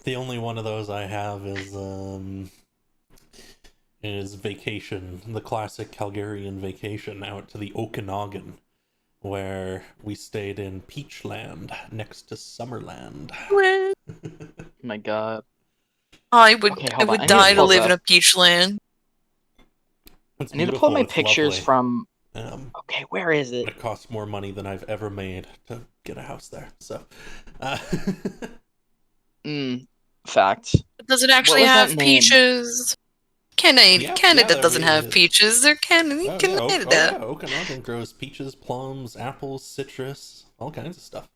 The only one of those I have is Vacation, the classic Calgarian Vacation out to the Okanagan, where we stayed in Peachland next to Summerland. Oh my god. I Okay, hold on. would I need die to to pull live in up. a peach land. It's I need to pull beautiful, my it's pictures lovely. from... Okay, where is it? It costs more money than I've ever made to get a house there, so... Facts. Does it actually was that have name? peaches? Canada doesn't have peaches. They're Canada. Yeah, Okanagan grows peaches, plums, apples, citrus, all kinds of stuff.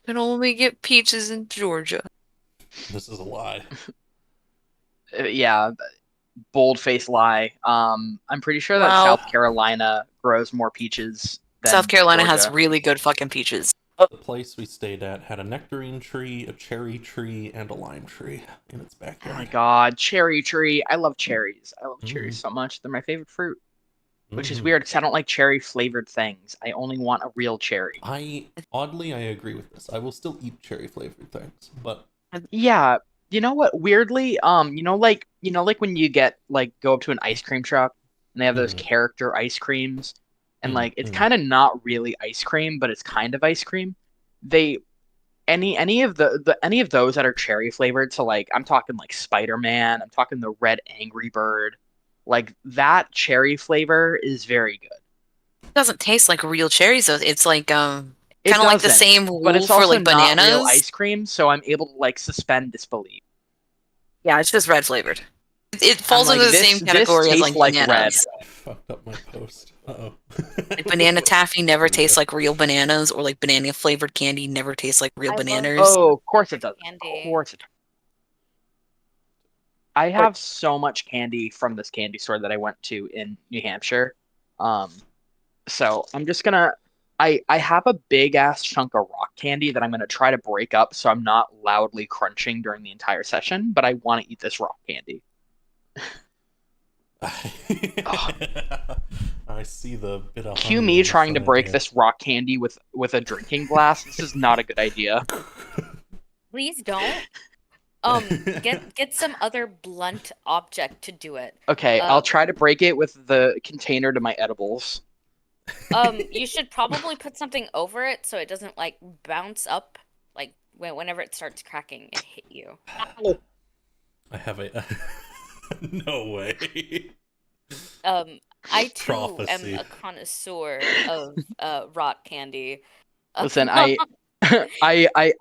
Can only get peaches in Georgia. This is a lie. Yeah, bold-faced lie. I'm pretty sure that South Carolina grows more peaches than South Carolina Georgia. has really good fucking peaches. The place we stayed at had a nectarine tree, a cherry tree, and a lime tree in its backyard. Oh my god, cherry tree. I love cherries. I love cherries so much. They're my favorite fruit. Which is weird because I don't like cherry-flavored things. I only want a real cherry. Oddly, I agree with this. I will still eat cherry-flavored things, but... Yeah, you know what? Weirdly, like when you go up to an ice cream truck and they have those character ice creams, and it's kind of not really ice cream, but it's kind of ice cream. Any of those that are cherry flavored, so I'm talking like Spider-Man, I'm talking the Red Angry Bird, that cherry flavor is very good. It doesn't taste like real cherries though. It's kind of like the same rule but it's for also bananas. Not real ice cream, so I'm able to suspend disbelief. Yeah, it's just red flavored. It falls into the same category as bananas. Red. I fucked up my post. Uh-oh. Banana taffy never tastes like real bananas, or banana flavored candy never tastes like real bananas. Oh, of course it does. Of course it does. I have so much candy from this candy store that I went to in New Hampshire. So I'm just gonna... I have a big ass chunk of rock candy that I'm gonna try to break up so I'm not loudly crunching during the entire session, but I want to eat this rock candy. I see the bit of... Cue me trying to break this rock candy with a drinking glass. This is not a good idea. Please don't. Get some other blunt object to do it. Okay, I'll try to break it with the container to my edibles. You should probably put something over it so it doesn't bounce up whenever it starts cracking and hit you. I have a... No way. I too am a connoisseur of rock candy. Listen, I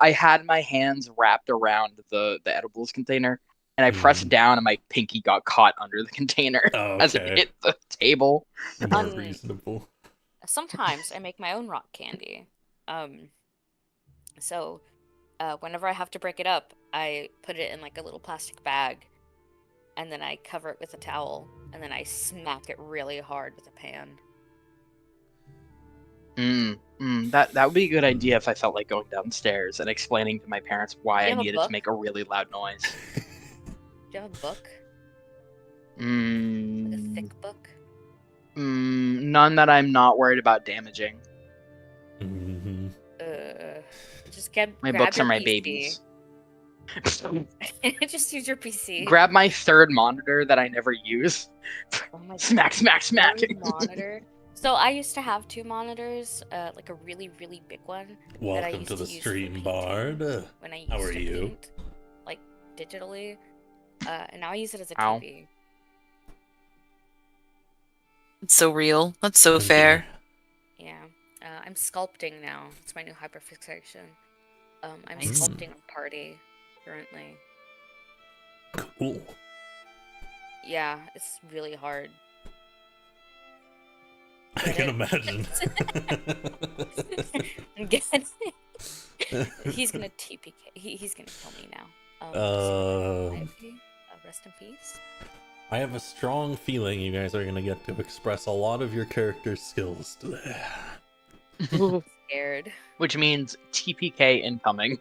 had my hands wrapped around the edibles container, and I pressed down, and my pinky got caught under the container as it hit the table. Unreasonable. Sometimes I make my own rock candy. So whenever I have to break it up, I put it in a little plastic bag, and then I cover it with a towel, and then I smack it really hard with a pan. That would be a good idea if I felt like going downstairs and explaining to my parents why I needed to make a really loud noise. Do you have a book? A thick book? None that I'm not worried about damaging. Just my books are my babies. Just use your PC. Grab my third monitor that I never use. Smack, smack, smack. Monitor. So I used to have 2 monitors, a really, really big one. Welcome to the stream, Bard. When I used How are you? Paint, digitally, and now I use it as a TV. It's so real. That's so fair. Yeah. I'm sculpting now. It's my new hyperfixation. I'm sculpting a party currently. Cool. Yeah, it's really hard. I can imagine. He's gonna TPK. He's gonna kill me now. Rest in peace. I have a strong feeling you guys are gonna get to express a lot of your character's skills today. Scared. Which means TPK incoming.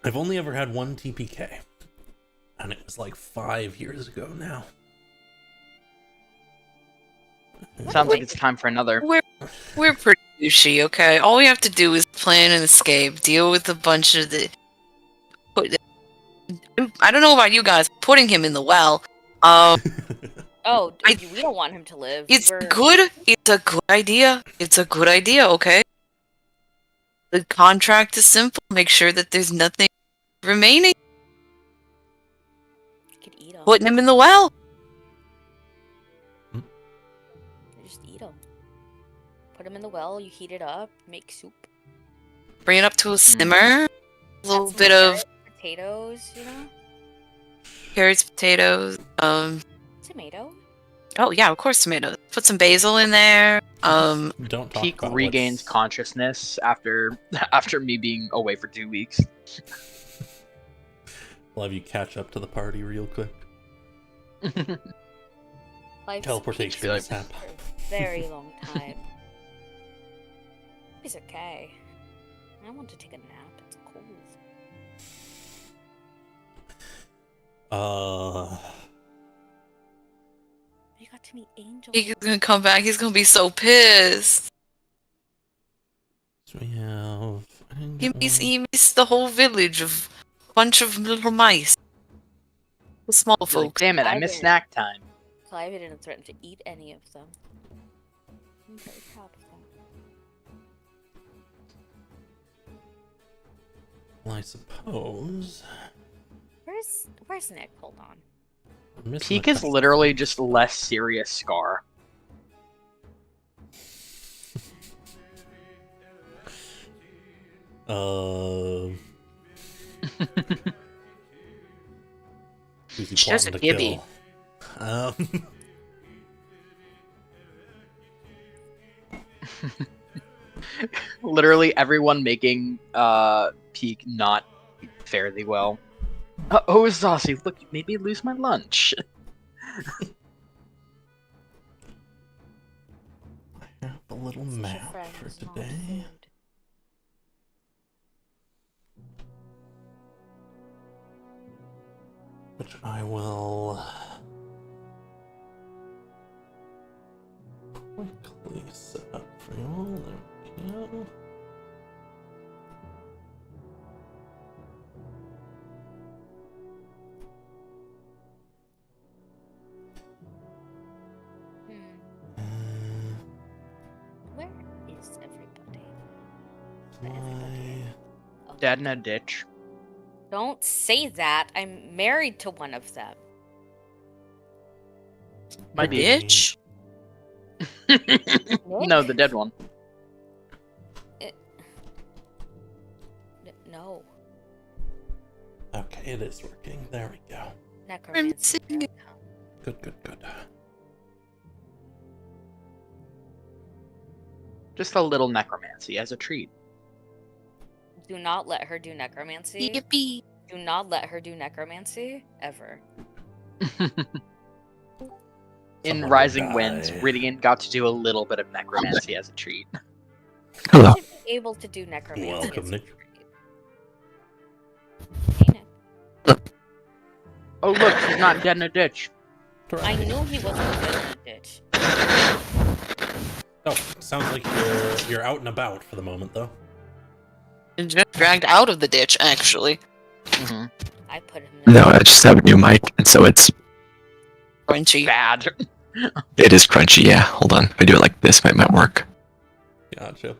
I've only ever had one TPK, and it was 5 years ago now. Sounds like it's time for another. We're pretty douchey, okay? All we have to do is plan an escape, deal with a bunch of the I don't know about you guys. Putting him in the well. Oh, dude, we don't want him to live. It's good. It's a good idea. It's a good idea. Okay. The contract is simple. Make sure that there's nothing remaining. You could eat him. Putting him in the well. You just eat him. Put him in the well. You heat it up. Make soup. Bring it up to a simmer. A little Add some bit of potatoes. You know. carrots, potatoes. Tomato. Oh yeah, of course tomatoes. Put some basil in there. Don't talk Peak about regains what's... consciousness after me being away for 2 weeks. We'll have you catch up to the party real quick. Life's Teleportation like- mishap. for a very long time. It's okay. I want to take a nap. It's cold. You got to meet Angel. He's gonna come back. He's gonna be so pissed. So we have... He missed the whole village of a bunch of little mice. The small Like, folks. damn it, I missed snack time. Clive didn't threaten to eat any of them. I'm very proud of them. Well, I suppose... Where's Nick? Hold on. I'm missing Peak the is customer. literally just less serious Scar. Who's he She has plotting a to Gibby. kill? Literally everyone making Peak not fairly well. Oh, Zossie, look, you made me lose my lunch. I have a little Such a map friend, for not today. food. Which I will quickly set up for you all. There we go. Hmm. Uh, Where is everybody? my... Oh, Dead in a ditch. don't say that. I'm married to one of them. My The Nick? bitch. No, the dead one. No. Okay, it is working. There we go. Necromancy. singing. Good, good, good. Just a little necromancy as a treat. Do not let her do necromancy. Yippee. Do not let her do necromancy ever. In Someone Rising will Winds, die. Rydian got to do a little bit of necromancy as a treat. Hello. You should be able to do necromancy. Welcome, as a Nick. treat. Hey, Nick. Oh look, he's not dead in a ditch. I knew he wasn't dead in the ditch. Oh, sounds like you're out and about for the moment, though. And just dragged out of the ditch, actually. Mm-hmm. I put him in No, I just have a new mic, and so it's Crunchy. Bad. it is crunchy. Yeah, hold on. If I do it like this, it might work. Gotcha.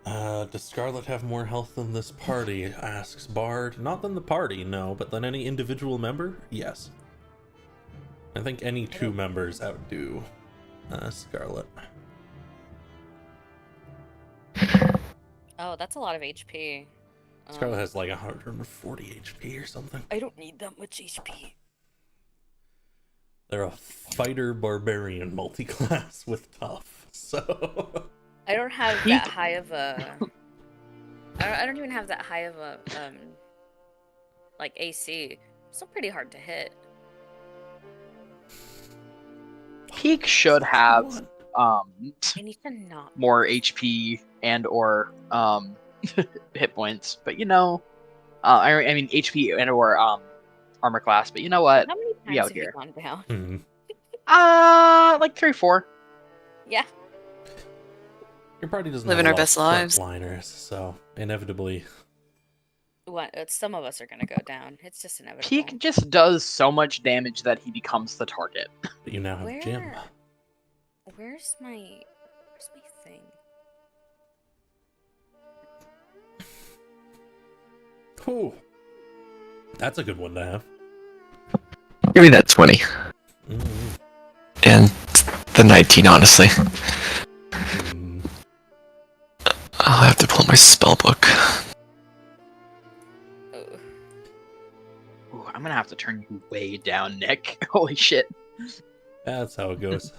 Does Scarlet have more health than this party? Asks Bard. Not than the party, no, but than any individual member? Yes. I think any two members outdo Scarlet. Oh, that's a lot of HP. Scarlet has like 140 HP or something. I don't need that much HP. They're a fighter barbarian multi-class with tough, so... I don't have that high of a. I don't even have that high of a like AC. Still pretty hard to hit. Peak should have I need to not. more HP and or hit points, but you know, I mean HP and or armor class, but you know what? How many We times out have you here. gone down? Hmm. Like 3, 4. Yeah. Your party doesn't Living have a our lot best of lives. frontliners, so inevitably some of us are gonna go down. It's just inevitable. Peak just does so much damage that he becomes the target. But you now have Jim. Where's my thing? Oh, that's a good one to have. Give me that 20. Mm. And the 19, honestly. Mm. I'll have to pull my spell book. Oh. Ooh, I'm gonna have to turn you way down, Nick. Holy shit. That's how it goes.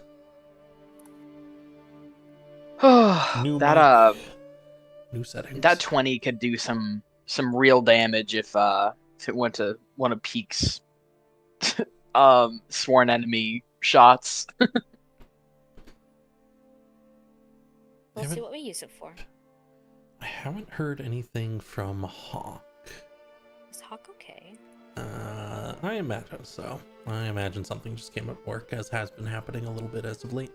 New that mic, new settings. that 20 could do some real damage if it went to one of Peak's sworn enemy shots. We'll see what we use it for. I haven't heard anything from Hawk. Is Hawk okay? I imagine so. I imagine something just came up work, as has been happening a little bit as of late.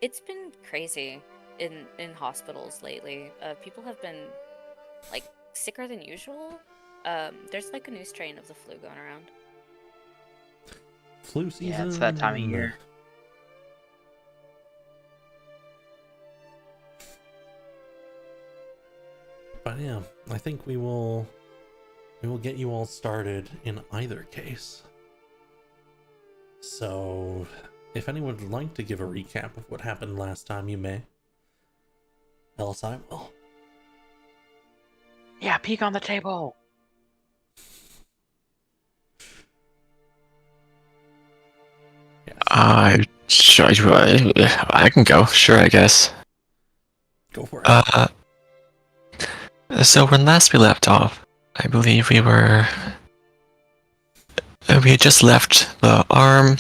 It's been crazy in hospitals lately. People have been like sicker than usual. There's like a new strain of the flu going around. Flu season. Yeah, it's that time of year. But yeah, I think we will get you all started in either case. So, if anyone would like to give a recap of what happened last time, you may. Else I will. Yeah, Peak on the table. Sure, I can go. Sure, I guess. Go for it. So when last we left off, I believe we had just left the arm.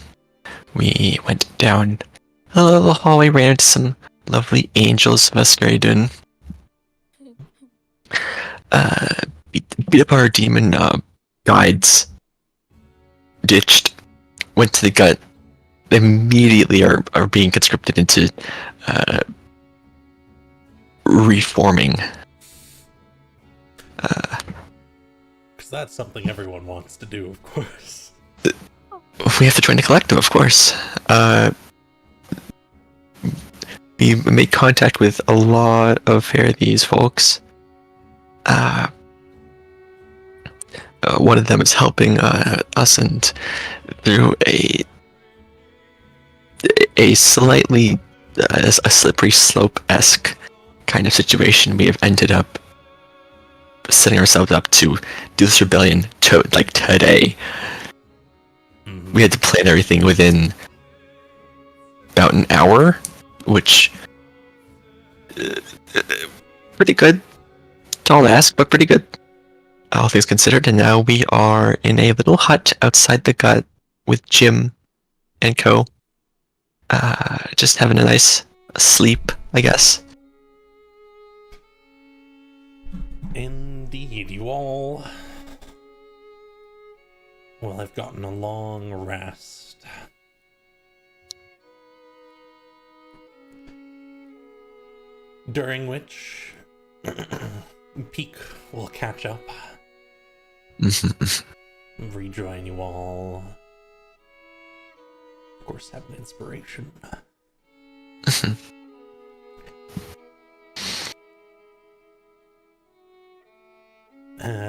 We went down a little hallway, ran into some lovely angels of Escaridun. Beat up our demon guides. Ditched. Went to the gut. Immediately are being conscripted into reforming. Because that's something everyone wants to do, of course. We have to join the collective, of course. We made contact with a lot of these folks. One of them is helping us, and through a slightly a slippery slope-esque kind of situation, we have ended up setting ourselves up to do this rebellion today. Mm-hmm. We had to plan everything within about an hour, which pretty good. Tall ask, but pretty good, all things considered. And now we are in a little hut outside the gut with Jim and co. Just having a nice sleep, I guess. Indeed, you all will have gotten a long rest. During which Peak will catch up, rejoin you all. Of course, have an inspiration.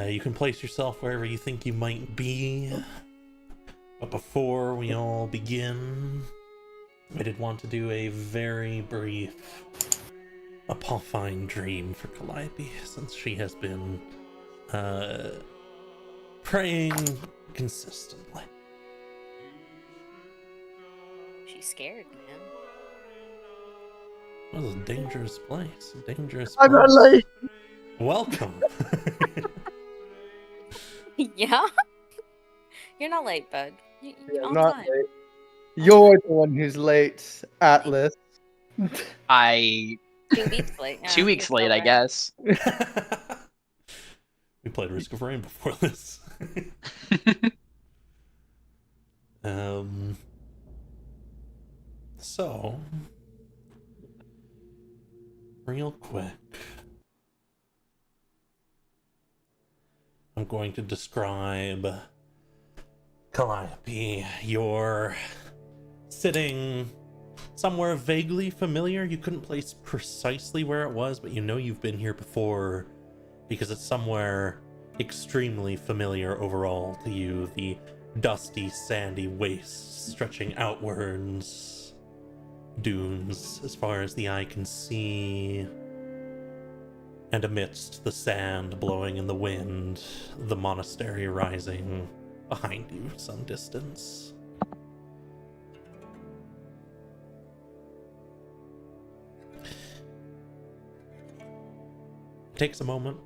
You can place yourself wherever you think you might be. But before we all begin, I did want to do a very brief Apophine dream for Calliope, since she has been praying consistently. She's scared, man. That was a dangerous place. A dangerous I'm place. late. Welcome. Yeah? You're not late, bud. You're on Not time. late. You're the one who's late, Atlas. I 2 weeks late. Yeah, 2 weeks you're still late, I right. guess. We played Risk of Rain before this. So, real quick. I'm going to describe Calliope. You're sitting somewhere vaguely familiar. You couldn't place precisely where it was, but you know you've been here before because it's somewhere extremely familiar overall to you. The dusty, sandy wastes stretching outwards, dunes as far as the eye can see, and amidst the sand blowing in the wind, the monastery rising behind you some distance. Takes a moment.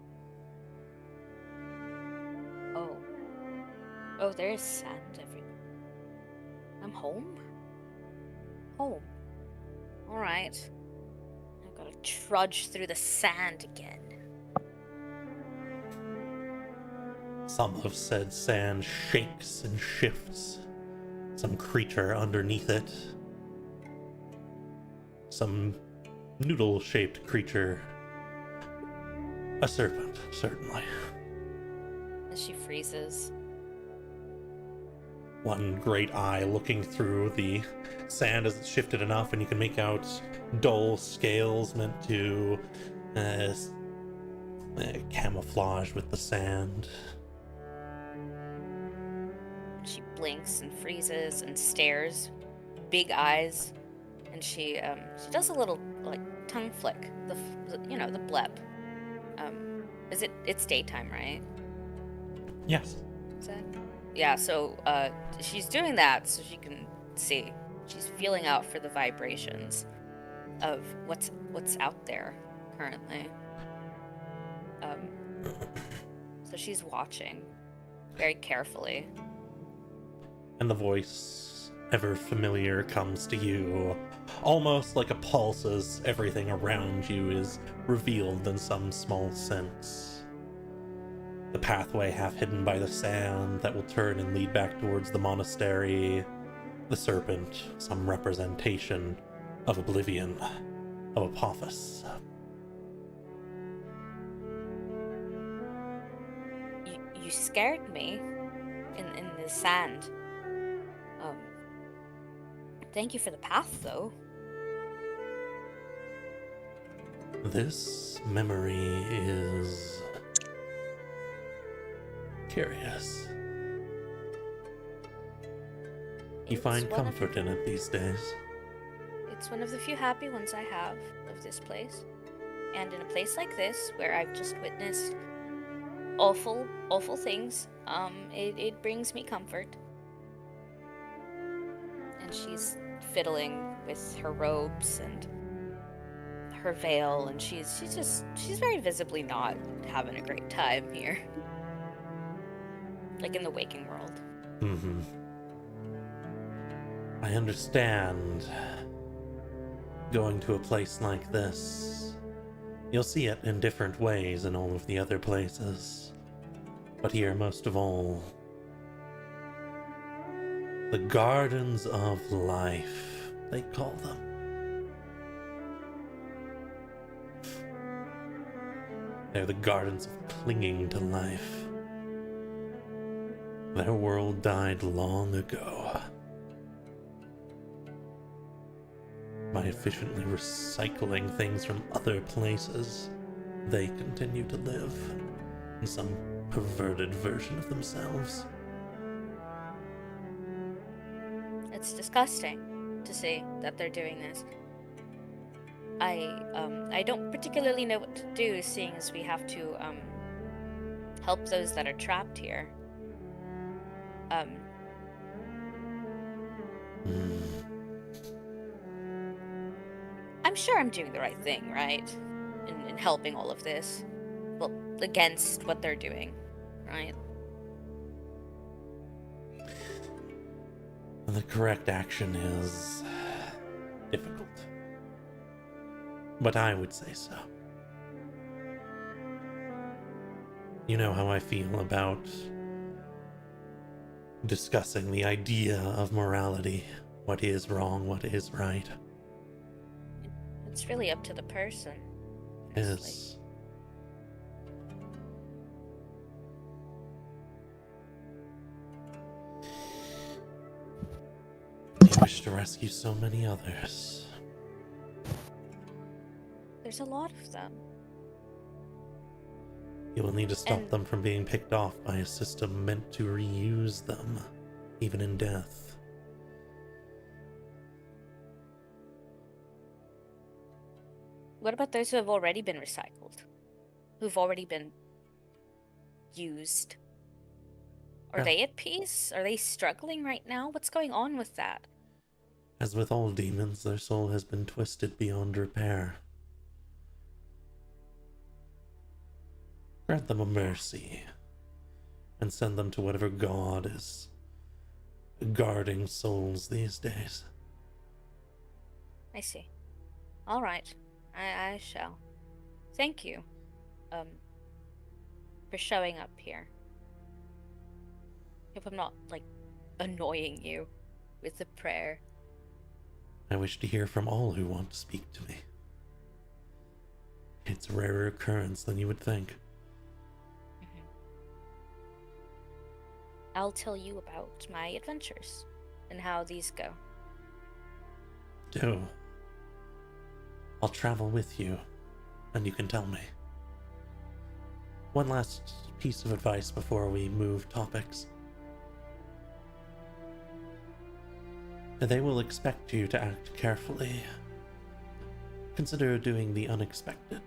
Oh, there is sand everywhere. I'm home? Home. Alright. I've gotta trudge through the sand again. Some have said sand shakes and shifts. Some creature underneath it. Some noodle-shaped creature. A serpent, certainly. As she freezes. One great eye looking through the sand as it's shifted enough, and you can make out dull scales meant to camouflage with the sand. She blinks and freezes and stares, big eyes, and she does a little like tongue flick, the blep. It's daytime, right? Yes. Is that? Yeah. So she's doing that so she can see. She's feeling out for the vibrations of what's out there currently. So she's watching very carefully. And the voice, ever familiar, comes to you, almost like a pulse as everything around you is revealed in some small sense. The pathway half hidden by the sand that will turn and lead back towards the monastery. The serpent, some representation of oblivion, of Apophis. You scared me in the sand. Thank you for the path, though. This memory is curious. You find comfort in it these days. It's one of the few happy ones I have of this place. And in a place like this, where I've just witnessed awful, awful things, it brings me comfort. And she's fiddling with her robes and her veil, and she's very visibly not having a great time here. Like in the waking world. Mm-hmm. I understand. Going to a place like this, you'll see it in different ways in all of the other places. But here, most of all, the Gardens of Life, they call them. They're the gardens of clinging to life. Their world died long ago. By efficiently recycling things from other places, they continue to live in some perverted version of themselves. It's disgusting to see that they're doing this. I don't particularly know what to do, seeing as we have to help those that are trapped here. I'm sure I'm doing the right thing, right? In helping all of this. Well, against what they're doing, right? The correct action is difficult. But I would say so. You know how I feel about discussing the idea of morality. What is wrong, what is right. It's really up to the person. Honestly. Yes. wish to rescue so many others. There's a lot of them. You will need to stop And- them from being picked off by a system meant to reuse them, even in death. What about those who have already been recycled? Who've already been used? Are Yeah. they at peace? Are they struggling right now? What's going on with that? As with all demons, their soul has been twisted beyond repair. Grant them a mercy, and send them to whatever god is guarding souls these days. I see. All right. I shall. Thank you. For showing up here. Hope I'm not, like, annoying you with the prayer. I wish to hear from all who want to speak to me. It's a rarer occurrence than you would think. I'll tell you about my adventures and how these go. Do. I'll travel with you, and you can tell me. One last piece of advice before we move topics. They will expect you to act carefully. Consider doing the unexpected.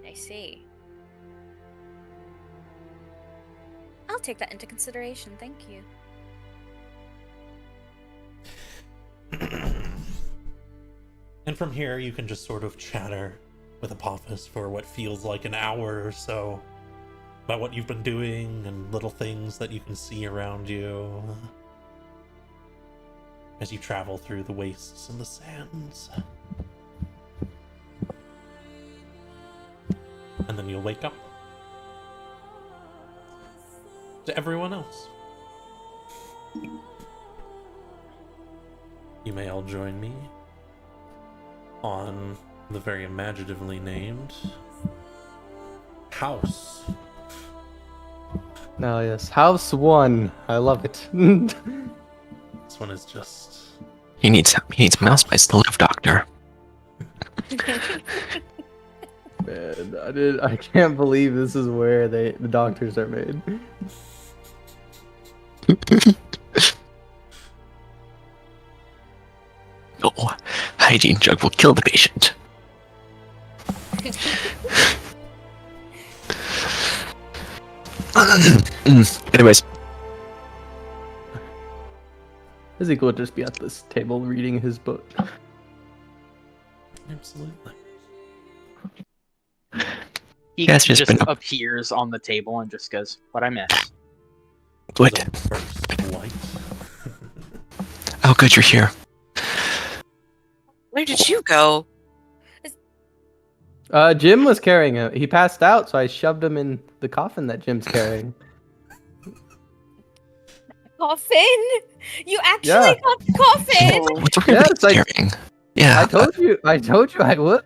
I see. I'll take that into consideration, thank you. And from here, you can just sort of chatter with Apophis for what feels like an hour or so about what you've been doing and little things that you can see around you as you travel through the wastes and the sands. And then you'll wake up. To everyone else, you may all join me on the very imaginatively named House. Oh yes, House 1. I love it. This one is just He needs mouse bites to live, Doctor. Man, I can't believe this is where the doctors are made. Oh, hygiene drug will kill the patient. Anyways, Ezekiel would just be at this table reading his book. absolutely. He Yeah, it's just just been a- appears on the table and just goes, "What I missed?" what? The first light. Oh, good, you're here. Where did you go? Jim was carrying him. He passed out, so I shoved him in the coffin that Jim's carrying. Coffin? You actually Yeah. got the coffin? What's wrong Yeah, with it's like- carrying? Yeah, I told you I would.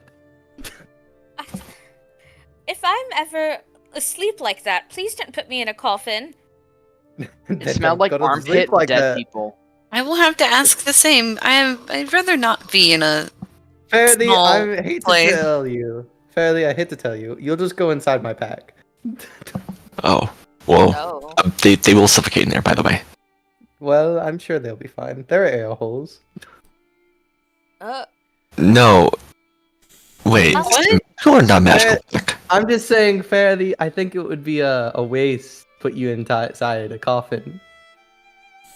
If I'm ever asleep like that, please don't put me in a coffin. It smelled like armpit dead people. I will have to ask the same. I'd rather not be in a. Fairly, Small I hate place. to tell you. Fairly, I hate to tell you. You'll just go inside my pack. oh, well, Oh. they will suffocate in there, by the way. Well, I'm sure they'll be fine. There are air holes. No. Wait, What? you are not magical. Black. I'm just saying, fairly, I think it would be a waste to put you inside a coffin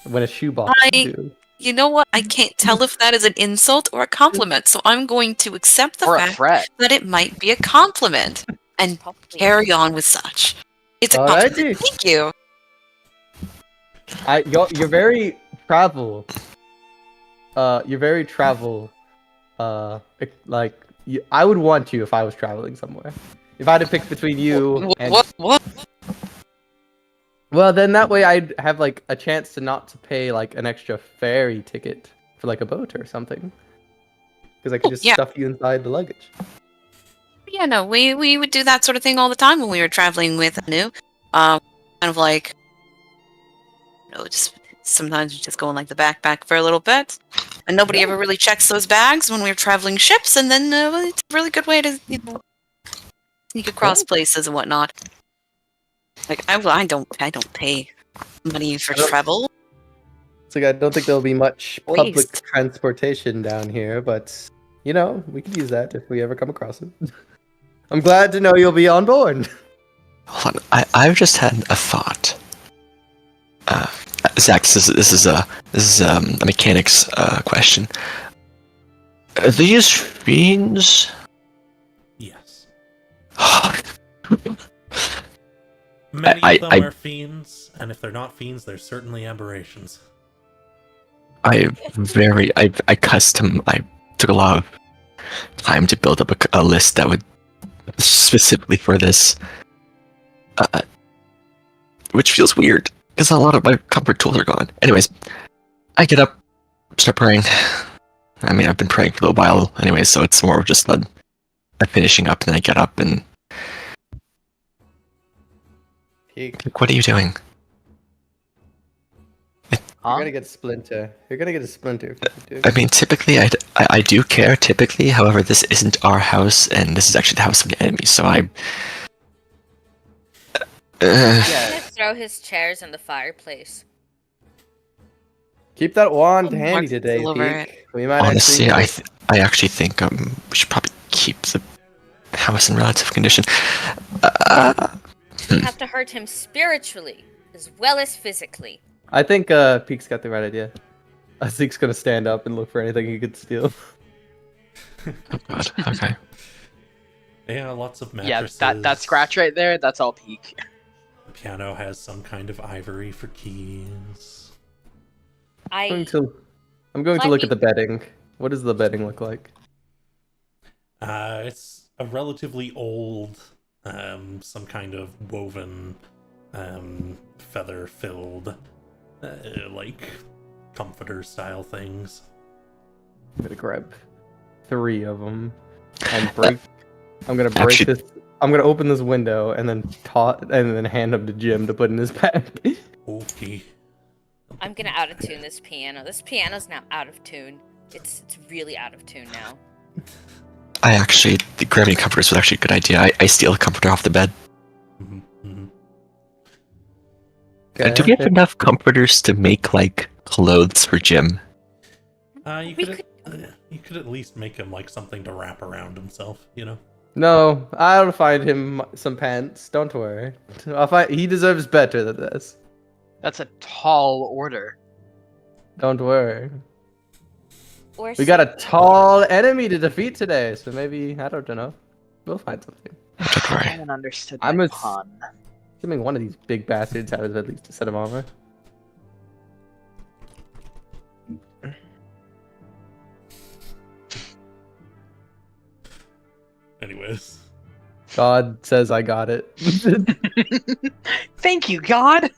when a shoebox would do. You know what? I can't tell if that is an insult or a compliment, so I'm going to accept the Or a fact threat. that it might be a compliment and Probably. carry on with such. It's a Alrighty. compliment. Thank you. You're very travel. You're very travel. I would want you if I was traveling somewhere. If I had to pick between you and What? well, then that way I'd have like a chance to not to pay like an extra ferry ticket for like a boat or something. Because I could just Yeah. stuff you inside the luggage. Yeah, no, we would do that sort of thing all the time when we were traveling with Anu. Kind of like, just Sometimes we just go in like the backpack for a little bit, and nobody ever really checks those bags when we're traveling ships. And then it's a really good way to sneak across places and whatnot. Like I don't pay money for travel. It's like I don't think there'll be much public Waste. transportation down here, but you know, we could use that if we ever come across it. I'm glad to know you'll be on board. Hold on, I've just had a thought. Zach, this is a mechanics question. Are these fiends? Yes. Many of them are fiends, and if they're not fiends, they're certainly aberrations. I took a lot of time to build up a list that would specifically for this, which feels weird because a lot of my comfort tools are gone. Anyways, I get up, start praying. I mean, I've been praying for a little while anyways, so it's more of just a finishing up, and I get up and like, what are you doing? You're gonna get Splinter. You're gonna get a Splinter if you do. I mean, typically, I do care, typically. However, this isn't our house, and this is actually the house of the enemy, so I'm gonna throw his chairs in the fireplace. Keep that wand Oh, handy Mark, today, deliver Peak. We might honestly, actually... I actually think we should probably keep the house in relative condition. We have to hurt him spiritually as well as physically. I think Peak's got the right idea. I think he's gonna stand up and look for anything he could steal. Oh god, okay. Yeah, lots of Yeah, mattresses. that scratch right there, that's all Peak. The piano has some kind of ivory for keys. I'm going to look at the bedding. What does the bedding look like? It's a relatively old, some kind of woven, feather-filled, like comforter style things. I'm gonna grab 3 of them and break. I'm gonna break Actually- this. I'm gonna open this window and then hand them to Jim to put in his bag. Okay. I'm gonna out of tune this piano. This piano's now out of tune. It's really out of tune now. The grabbing comforters was actually a good idea. I steal a comforter off the bed. Mm-hmm, mm-hmm. Do we have enough comforters to make, like, clothes for Jim? You could at least make him like something to wrap around himself, you know? No, I'll find him some pants. Don't worry. He deserves better than this. That's a tall order. Don't worry. Or We got a tall enemy to defeat today, so maybe I don't know. We'll find something. Don't I worry. haven't understood I'm my a- pun. Assuming one of these big bastards has at least a set of armor. Anyways. God says I got it. Thank you, God.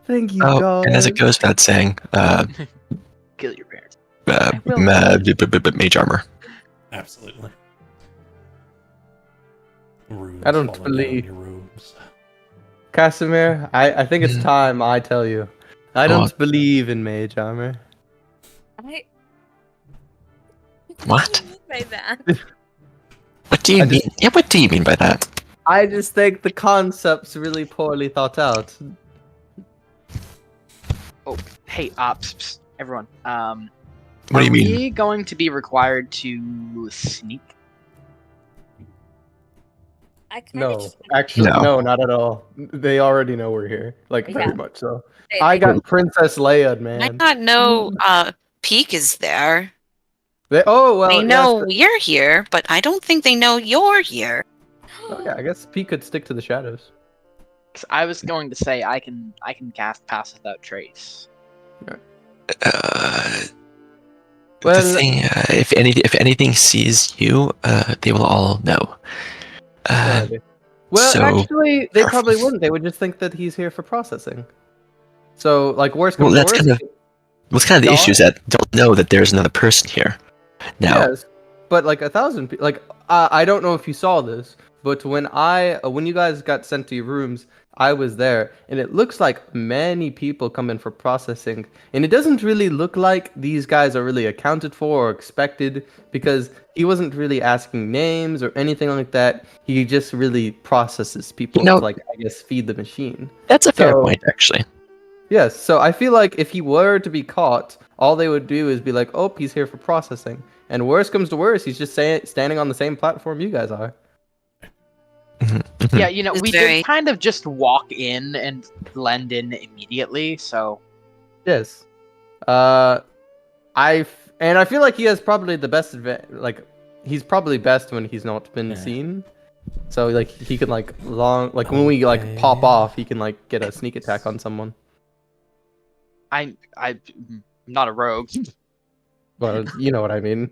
Thank you, Oh, God. and as it goes without saying, Kill your parents. mage armor. Absolutely. Runes I don't falling down believe- your robes. Casimir, I think it's time I tell you. I don't What? believe in mage armor. I... What? By that. What do you mean? Yeah, what do you mean by that? I just think the concept's really poorly thought out. Hey, everyone. What do you mean? Are we going to be required to sneak? I kinda No, just- actually, No. no, not at all. They already know we're here. Like, very Yeah. much so. They- I they- got Princess Leia, I man. not know Peak is there. Well, They yes, know we're here, but I don't think they know you're here. oh, yeah, I guess Pete could stick to the shadows. 'Cause I was going to say I can cast Pass Without Trace. The Well, thing, if anything sees you, they will all know. well, so- actually, they probably wouldn't. They would just think that he's here for processing. So, like, worst comes Well, to that's worst. what's kind of the No. issue is that don't know that there's another person here. Now, Yes. but like 1,000 people. Like I don't know if you saw this, but when you guys got sent to your rooms, I was there, and it looks like many people come in for processing, and it doesn't really look like these guys are really accounted for or expected because he wasn't really asking names or anything like that. He just really processes people to, like, I guess, feed the machine. That's a fair point, actually. Yes, so I feel like if he were to be caught, all they would do is be like, "Oh, he's here for processing," and worst comes to worst, he's just standing on the same platform you guys are. Yeah, It's we very- did kind of just walk in and blend in immediately, so Yes. I feel like he has probably the best like he's probably best when he's not been seen. So like he can like when we like pop off, he can like get a sneak attack on someone. I'm not a rogue. Well, you know what I mean.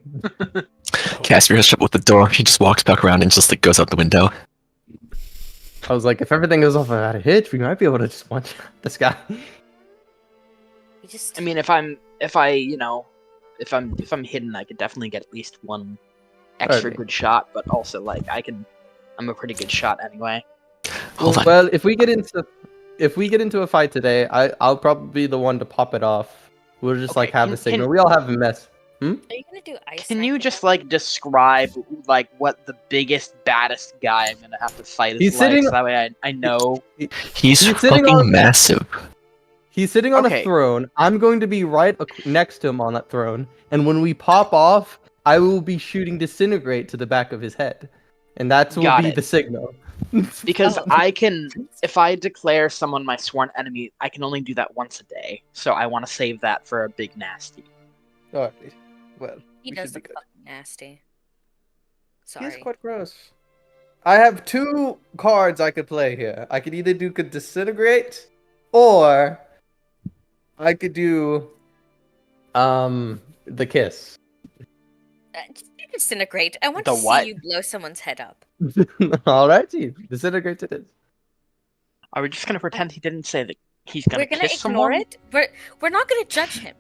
Caspier has trouble with the door. He just walks back around and just like goes out the window. I was like, if everything goes off without a hitch, we might be able to just one shot this guy. We just. I mean, if I'm hidden, I could definitely get at least one extra Okay. good shot. But also, like, I'm a pretty good shot anyway. Hold on. Well, if we get into a fight today, I'll probably be the one to pop it off. We'll just like Okay, have can- a signal. can- We all have a mess. Are you gonna do ice? Can you Knife just again? like describe like what the biggest, baddest guy I'm gonna have to fight is He's like? sitting- So that way I know. He's sitting fucking on- massive. He's sitting on Okay. a throne. I'm going to be right next to him on that throne. And when we pop off, I will be shooting disintegrate to the back of his head. And that will Got be it. the signal. Because I can, if I declare someone my sworn enemy, I can only do that once a day. So I want to save that for a big nasty. Alright. Well, He we does should be look good. fucking nasty. He's Sorry. quite gross. I have two cards I could play here. I could either do disintegrate, or I could do the kiss. Just disintegrate. I want The to what? see you blow someone's head up. Alrighty, disintegrate it is. Are we just gonna pretend he didn't say that he's gonna We're gonna kiss ignore someone? it. We're not gonna judge him.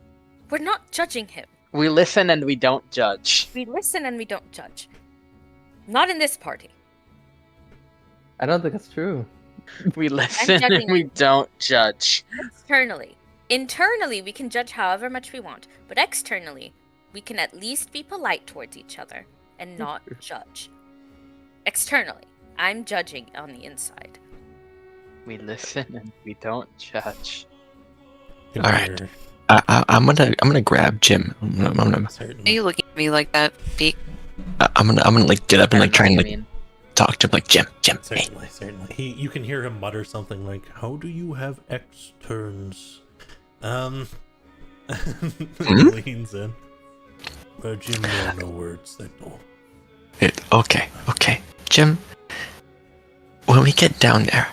We're not judging him. We listen and we don't judge. We listen and we don't judge. Not in this party. I don't think that's true. We listen and judging we don't judge. Externally. Internally, we can judge however much we want, but externally, we can at least be polite towards each other and not judge. Externally, I'm judging on the inside. We listen and we don't judge. In Alright. here, I'm gonna grab Jim. I'm gonna certainly. Are you looking at me like that, Beak? I'm gonna like get up and like try and I like mean, talk to him like Jim, hey. Certainly. You can hear him mutter something like, "How do you have X turns?" Leans in. Jim, no words. That all. Okay, Jim. When we get down there,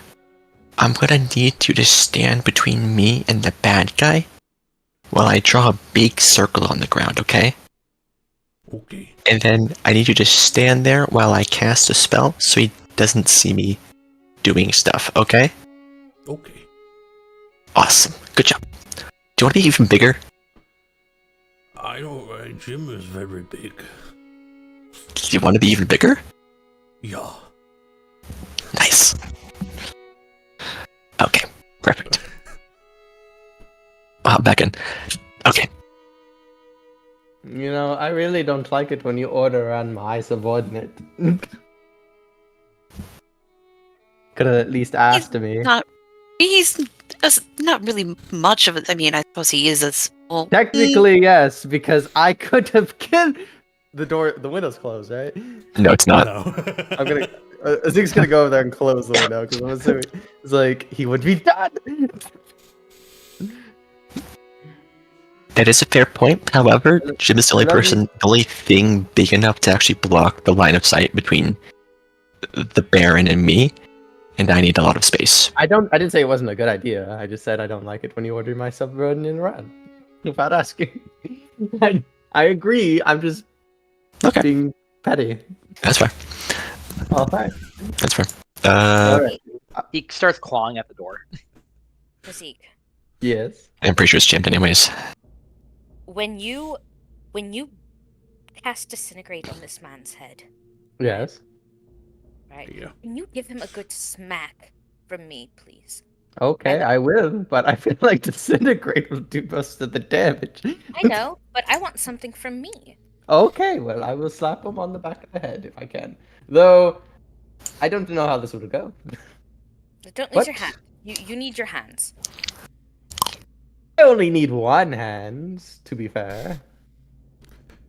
I'm gonna need you to stand between me and the bad guy while I draw a big circle on the ground, okay? Okay. And then I need you to stand there while I cast a spell so he doesn't see me doing stuff, okay? Okay. Awesome. Good job. Do you want to be even bigger? I don't. Jim is very big. Do you want to be even bigger? Yeah. Nice. Okay, perfect. I'll hop back in. Okay. You know, I really don't like it when you order on my subordinate. Could have at least asked me. He's not really much of it. I mean, I suppose he is a small. Technically, yes, because I could have killed. The window's closed, right? No, it's not. No. I'm gonna. Zeke's gonna go over there and close the window because I'm assuming it's like he would be done. That is a fair point. However, Jim is the only thing big enough to actually block the line of sight between the Baron and me, and I need a lot of space. I didn't say it wasn't a good idea. I just said I don't like it when you order my subordinate around without asking. I agree. I'm just Okay, being petty. that's fair. All right. That's fair. All right. he starts clawing at the door. Zeke, I'm Yes. pretty sure it's jammed anyways. when you cast Disintegrate on this man's head. Yes. Right? Yeah. Can you give him a good smack from me, please? Okay, I will, but I feel like Disintegrate will do most of the damage. I know, but I want something from me. Okay, well, I will slap him on the back of the head if I can. Though, I don't know how this would go. Don't What? lose your hand. You need your hands. I only need one hand, to be fair.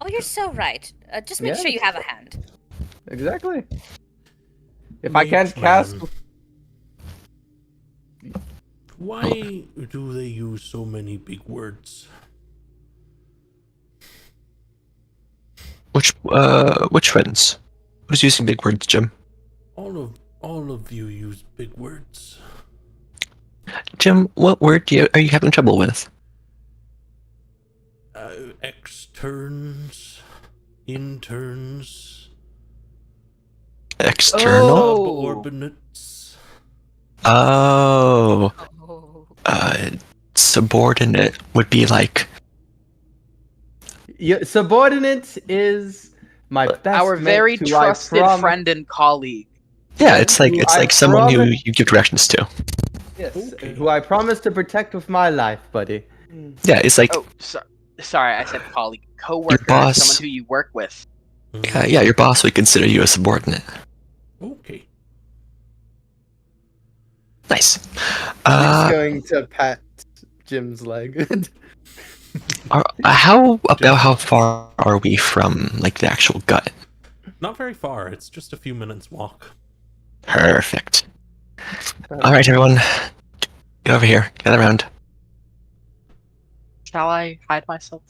Oh, you're so right. Just make sure you Yes. have a hand. Exactly. If I can't Mage cast... man. Why do they use so many big words? Which friends? Who's using big words, Jim? All of you use big words. Jim, what word are you having trouble with? Externs, interns, External? subordinates. Oh, Oh. subordinate would be like Yeah, subordinate is my best Our mate very who I trusted friend and colleague. yeah, it's Who I like someone who promise- you give directions to. Yes, Okay. who I promise to protect with my life, buddy. Yeah, it's like Oh, sorry, I said colleague. Coworker, boss. someone who you work with. yeah, your boss would consider you a subordinate. Okay. Nice. He's going to pat Jim's leg. How about how far are we from like the actual gut? Not very far. It's just a few minutes walk. Perfect. All right, everyone, get over here. Get around. Shall I hide myself?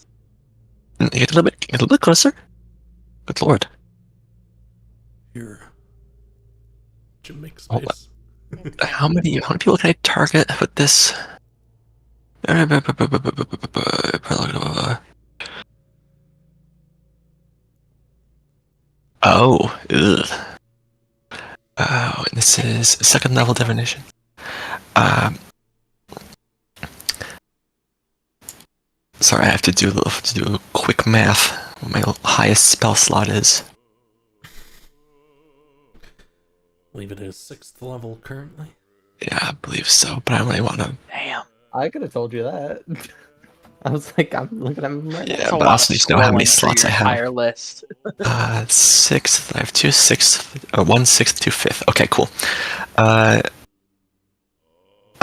Get a little bit closer. Good lord. Here. Jim makes Hold space. How many people can I target with this? Oh, ugh. Oh, and this is second level divination. Sorry, I have to do a quick math. What my highest spell slot is. I believe it is 6th level currently. Yeah, I believe so, but I really want to. Damn. I could have told you that. I was like, I'm looking at him right Yeah, now. That's a but I lot also of just know how many scrolling slots through I your have. entire list. 6th. I have 2 6th, 1 6th, 2 5th. Okay, cool. I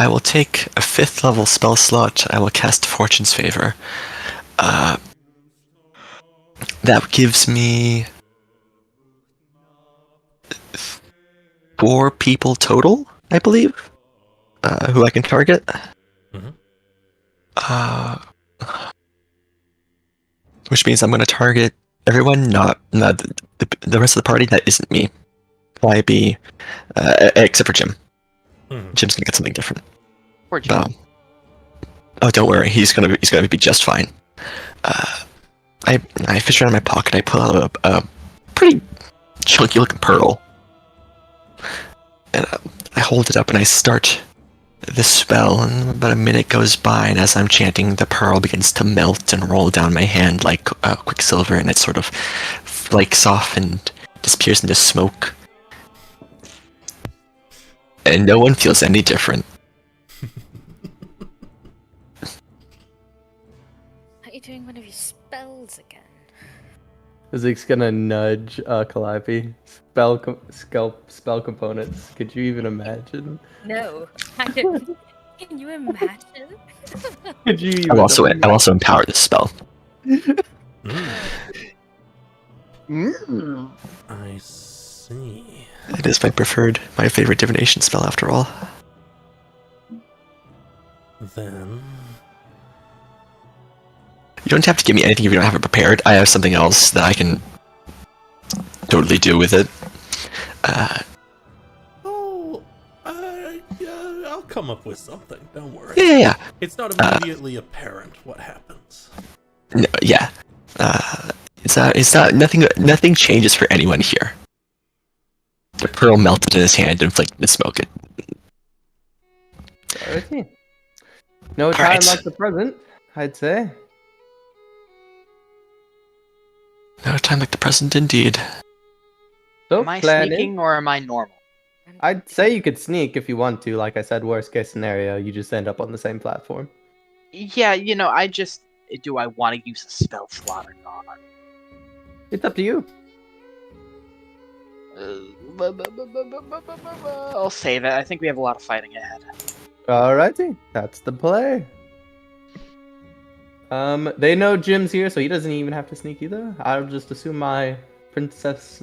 will take a 5th level spell slot. I will cast Fortune's Favor. That gives me 4 people total, I believe, who I can target. Mhm. Which means I'm going to target everyone, not the rest of the party that isn't me. Why be, except for Jim. Mhm. Jim's going to get something different. Poor Jim. Oh, don't worry, he's gonna be just fine. I fish around in my pocket. I pull out a pretty chunky looking pearl, and I hold it up and I start the spell. And about a minute goes by, and as I'm chanting, the pearl begins to melt and roll down my hand like quicksilver, and it sort of flakes off and disappears into smoke. And no one feels any different. Are you doing one of your spells again? Zeke's gonna nudge Calliope. Spell components. Could you even imagine? No. Can you imagine? Could you even I'm also empowered this spell. Mm. I see. It is my favorite divination spell after all. Then You don't have to give me anything if you don't have it prepared. I have something else that I can totally do with it. yeah, I'll come up with something. Don't worry. Yeah. It's not immediately apparent what happens. No, yeah. It's not. Nothing changes for anyone here. The pearl melted in his hand and inflicted the smoke. Okay. No time Alright. like the present, I'd say. A time like the present, indeed. So, Am I plan sneaking or am I normal? I'd say you could sneak if you want to. Like I said, worst case scenario, you just end up on the same platform. Yeah, do I want to use a spell slot or not? It's up to you. I'll save it. I think we have a lot of fighting ahead. Alrighty, that's the play. They know Jim's here, so he doesn't even have to sneak either. I'll just assume my princess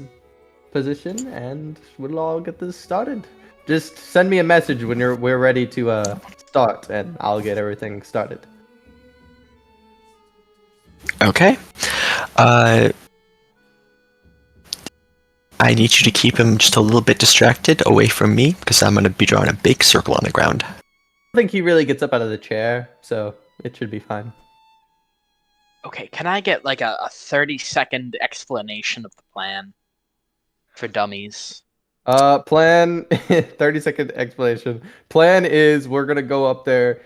position, and we'll all get this started. Just send me a message when we're ready to start, and I'll get everything started. Okay. I need you to keep him just a little bit distracted away from me, because I'm going to be drawing a big circle on the ground. I don't think he really gets up out of the chair, so it should be fine. Okay, can I get like a 30-second explanation of the plan for dummies? Plan 30-second explanation. Plan is we're gonna go up there.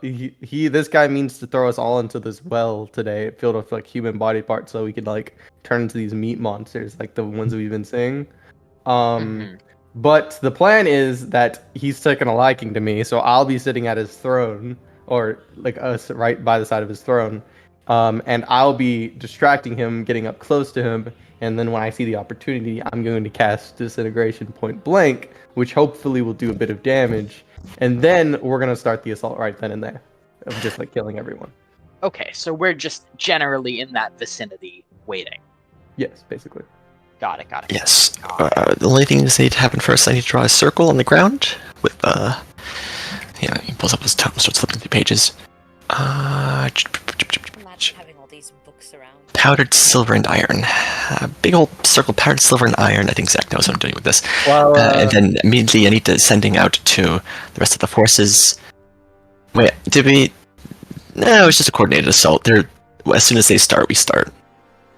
This guy means to throw us all into this well today, filled with like human body parts, so we could like turn into these meat monsters, like the ones we've been seeing. Mhm. But the plan is that he's taken a liking to me, so I'll be sitting at his throne, or like us right by the side of his throne. And I'll be distracting him, getting up close to him, and then when I see the opportunity, I'm going to cast Disintegration point blank, which hopefully will do a bit of damage, and then we're gonna start the assault right then and there, of just like killing everyone. Okay, so we're just generally in that vicinity waiting. Yes, basically. Got it. Yes. The only thing that need to happen first, I need to draw a circle on the ground with, he pulls up his tome, starts flipping through pages. Imagine having all these books around. Powdered silver and iron. Big old circle, powdered silver and iron. I think Zach knows what I'm doing with this. Well, And then immediately I need to sending out to the rest of the forces. Wait, did we? No, it was just a coordinated assault. As soon as they start, we start.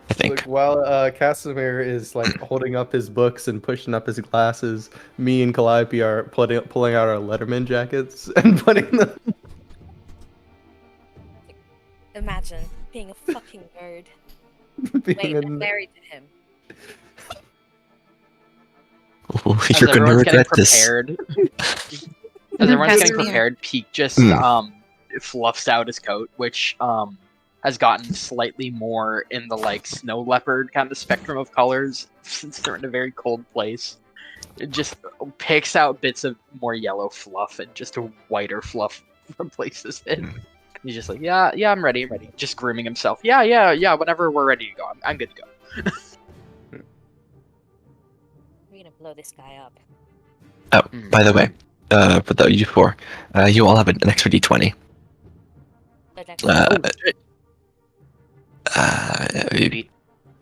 I think. While Casimir is like holding up his books and pushing up his glasses, me and Calliope are pulling out our Letterman jackets and putting them. Imagine being a fucking nerd. being Wait, in- I'm married to him. Ooh, As you're going to everyone's getting regret this. prepared, as everyone's getting Casimir. prepared, Peak just fluffs out his coat, which has gotten slightly more in the like snow leopard kind of spectrum of colors since they're in a very cold place. It just picks out bits of more yellow fluff and just a whiter fluff replaces it. He's just like, yeah, I'm ready. Just grooming himself. Yeah. Whenever we're ready to go, I'm good to go. We're gonna blow this guy up. Oh, by the way, for the U4, you all have an extra D20. But actually,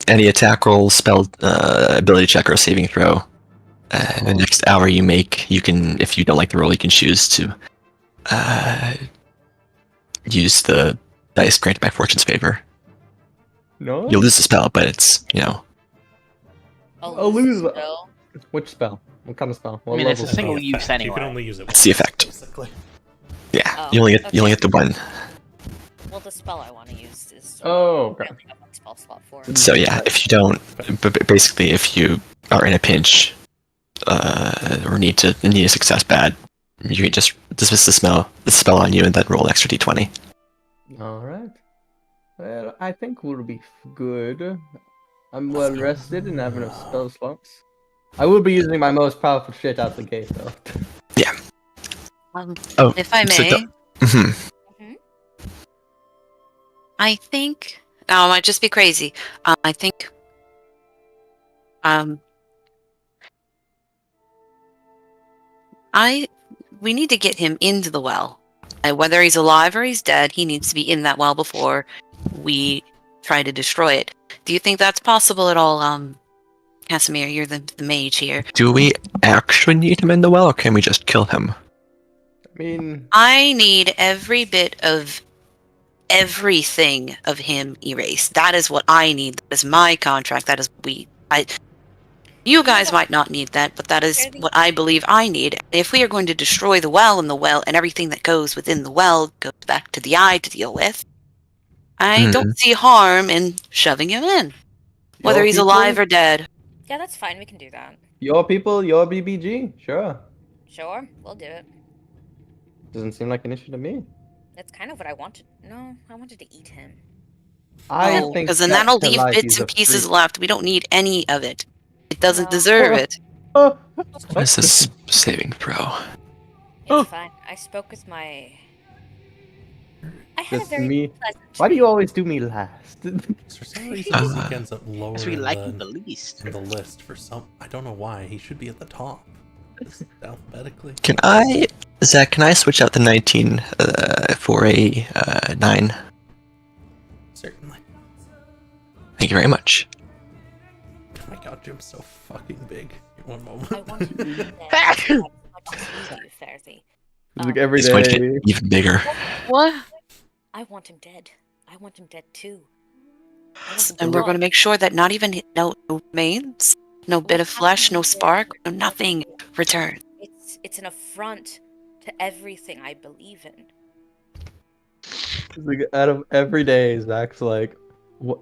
Any attack roll, spell, ability check, or saving throw. The next hour you make, you can, if you don't like the roll, you can choose to use the dice granted by Fortune's favor. No. You'll lose the spell, but it's, I'll lose the it. spell. Which spell? What kind of spell? I What mean, it's a level single spell? use You anyway. can only use it That's the effect. basically. Yeah, Oh, you only get the one. Well, the spell I want to use is. Oh, I okay. only have one spell slot for. So yeah, if you don't, but basically, if you are in a pinch, or need a success bad, you can just dismiss the spell on you, and then roll an extra D20. All right. Well, I think we'll be good. I'm well rested and have enough spell slots. I will be using my most powerful shit out the gate, though. Oh, If I so may, mhm. I think. Now, I might just be crazy. I think. We need to get him into the well. Whether he's alive or he's dead, he needs to be in that well before we try to destroy it. Do you think that's possible at all, Casimir? You're the mage here. Do we actually need him in the well, or can we just kill him? I mean, I need every bit of everything of him erased. That is what I need. That is my contract. That is you guys might not need that, but that is what I believe I need. If we are going to destroy the well and everything that goes within the well goes back to the eye to deal with, I don't see harm in shoving him in. whether Your he's people, alive or dead. Yeah, that's fine. We can do that. Your people, your BBG. Sure. Sure, we'll do it. Doesn't seem like an issue to me. That's kind of what I wanted. No, I wanted to eat him. I No, think because then that that'll leave Kalite bits is and a pieces freak. left. We don't need any of it. It doesn't No. deserve it. Oh, What is this saving throw? It's fine. I spoke with my. I had a Just very me. pleasant. Why do you always do me last? For some reason, Uh, Zeke ends up lower Because we in, like the, him the least. in the list for some. I don't know why. He should be at the top. Just alphabetically. Can I, Zach? Can I switch out the 19 for a 9? Certainly. Thank you very much. Oh my god, Jim's so fucking big. In one I moment. want him dead as much as you do, Farzy. Like every He's going to day. get even bigger. What? I want him dead. I want him dead too. I want him And we're gone. going to make sure that not even no remains, no bit of flesh, no spark, no nothing return. It's an affront to everything I believe in. Like out of every day, Zach's like,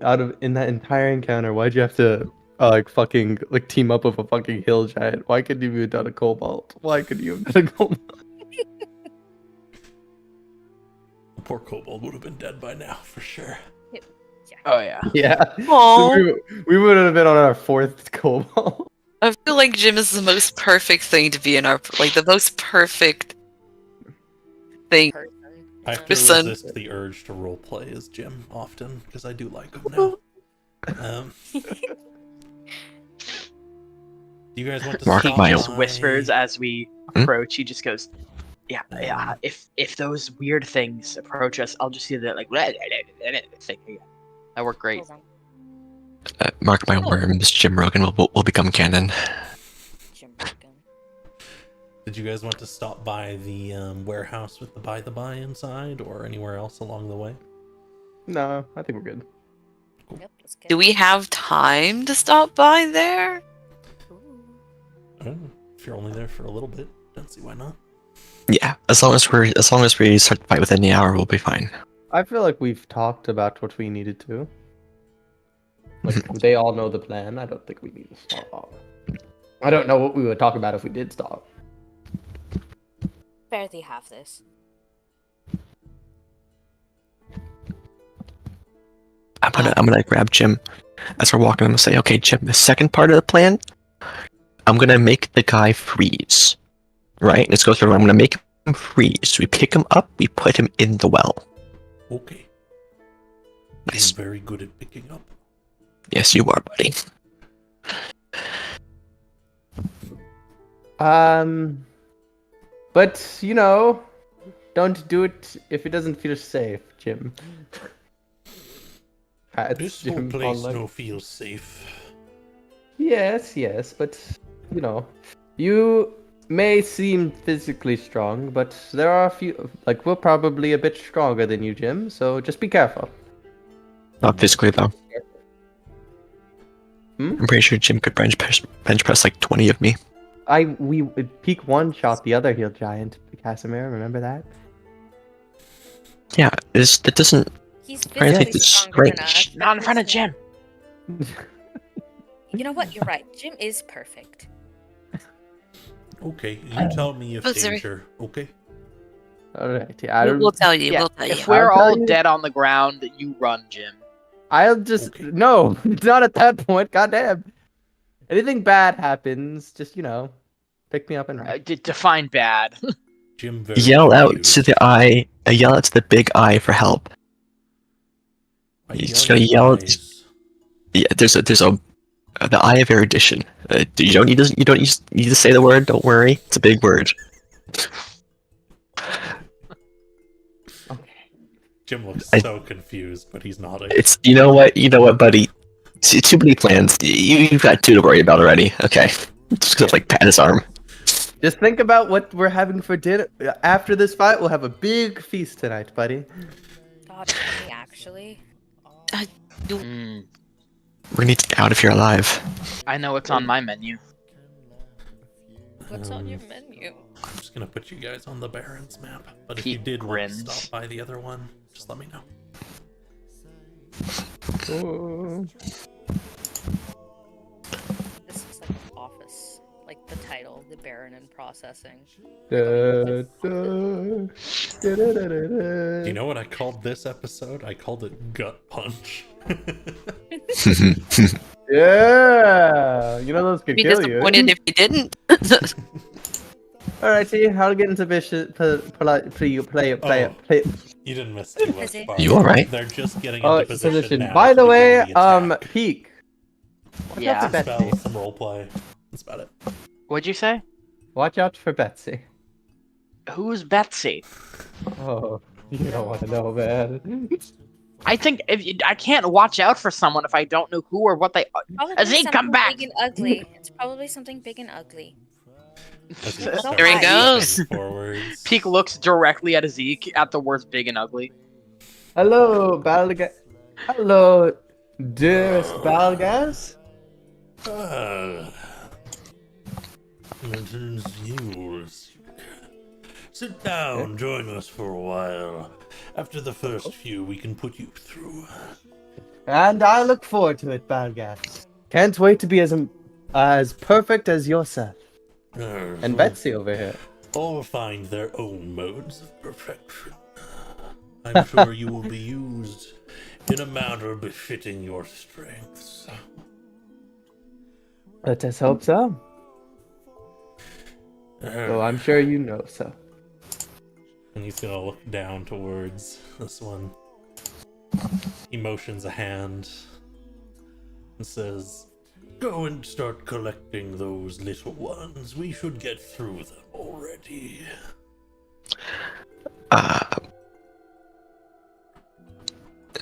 out of in that entire encounter, why'd you have to like fucking like team up with a fucking hill giant? Why couldn't you have done a cobalt? Why couldn't you have done a cobalt? The poor kobold would have been dead by now, for sure. Oh yeah. Yeah. Oh, We would have been on our 4th cobalt. I feel like Jim is the most perfect thing to be in our the most perfect thing. Person. I have to Person. resist the urge to roleplay as Jim often, because I do like him now. Do you guys want to Mark stop my He just by- whispers as we Hmm? approach. He just goes, "Yeah, yeah. If those weird things approach us, I'll just see that like thing. That worked great." Hold on. Mark my words, Jim Rogan will become canon. Jim Rogan. Did you guys want to stop by the warehouse with the by inside, or anywhere else along the way? No, I think we're good. Yep, let's get Do we have time to stop by there? Ooh. Oh, if you're only there for a little bit, don't see why not. Yeah, as long as we start the fight within the hour, we'll be fine. I feel like we've talked about what we needed to. Like they all know the plan. I don't think we need to stop. I don't know what we would talk about if we did stop. Barely have this. I'm gonna grab Jim as we're walking. I'm gonna say, okay, Jim, the second part of the plan, I'm gonna make the guy freeze. Right? Let's go through. I'm gonna make him freeze. We pick him up. We put him in the well. Okay. Nice. I'm very good at picking up. Yes, you are, buddy. But you know, don't do it if it doesn't feel safe, Jim. That's This whole Jim place online. no feels safe. Yes, but you know, you may seem physically strong, but there are a few. Like we're probably a bit stronger than you, Jim. So just be careful. Not physically though. Hmm? I'm pretty sure Jim could bench press like 20 of me. We peak one shot the other heel giant, Casimir. Remember that? Yeah, that doesn't. He's Trying to physically think the stronger than strength. us. but Not in front of he's Jim. You know what? You're right. Jim is perfect. Okay, you tell me if But sorry. danger. Okay. All right. Yeah, We'll tell you. Yeah, We'll tell you. if we're I'll tell all you- dead on the ground, you run, Jim. I'll just Okay. no, not at that point. Goddamn. Anything bad happens, just pick me up and run. Define bad. Jim very Yell out confused. to the eye. Yell out to the big eye for help. I You just yell gotta at yell. eyes. Yeah, there's a the eye of erudition. You don't need to say the word. Don't worry, it's a big word. Jim looks I- so confused, but he's nodding. It's you know what, buddy. Too many plans. You've got 2 to worry about already. Okay, just gonna pat his arm. Just think about what we're having for dinner. After this fight, we'll have a big feast tonight, buddy. God, can we actually? Mm, We're gonna need to get out of here alive. I know what's on my menu. What's on your menu? I'm just gonna put you guys on the Barrens map. But if He you did want to grins. stop by the other one, just let me know. Ooh. the Baron and processing. Da, da, da, da, da, da, Do da. you know what I called this episode? I called it Gut Punch. Yeah, you know those could Be kill disappointed you. if you didn't. Alrighty, I'll get into vicious play. You didn't miss too much, Pussy. Bard. You alright? They're just getting Oh, into position now. By to the begin way, the attack. Peek. Watch Yeah. out for Spell, Betsy. some roleplay. That's about it. What'd you say? Watch out for Betsy. Who's Betsy? Oh, you don't want to know, man. I think I can't watch out for someone if I don't know who or what they. Probably Zeke, come something back! big and ugly. It's probably something big and ugly. As you There start he stepping goes. Forwards. Peek looks directly at Zeke at the words "big and ugly." Hello, Balgas. Hello, dearest Balgas. It is you. Sit down, join us for a while. After the first few, we can put you through. And I look forward to it, Balgas. Can't wait to be as perfect as yourself. And Betsy over here. All find their own modes of perfection. I'm sure you will be used in a manner befitting your strengths. Let us hope so. So I'm sure you know so. And he's gonna look down towards this one. He motions a hand and says, "Go and start collecting those little ones. We should get through them already."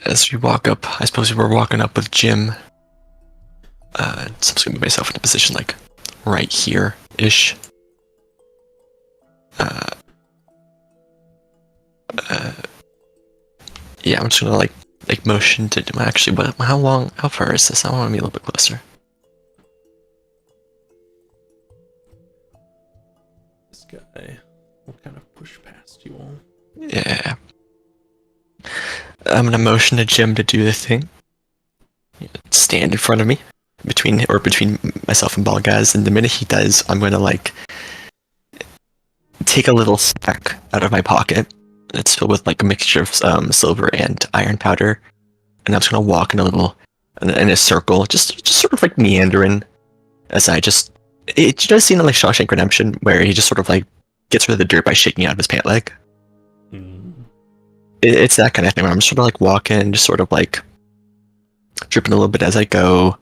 As we walk up, I suppose we were walking up with Jim. So I'm just gonna move myself into position like right here-ish. Yeah, I'm just gonna like motion to actually. But how far is this? I want to be a little bit closer. This guy will kind of push past you all. Yeah. I'm gonna motion to Jim to do the thing. Stand in front of me, between myself and Balgaz, and the minute he does, I'm gonna like take a little sack out of my pocket. It's filled with like a mixture of silver and iron powder, and I'm just gonna walk in a circle, just sort of like meandering, as I just. It does seem like Shawshank Redemption, where he just sort of like gets rid of the dirt by shaking out of his pant leg. It's that kind of thing where I'm sort of like walking, just sort of like dripping a little bit as I go,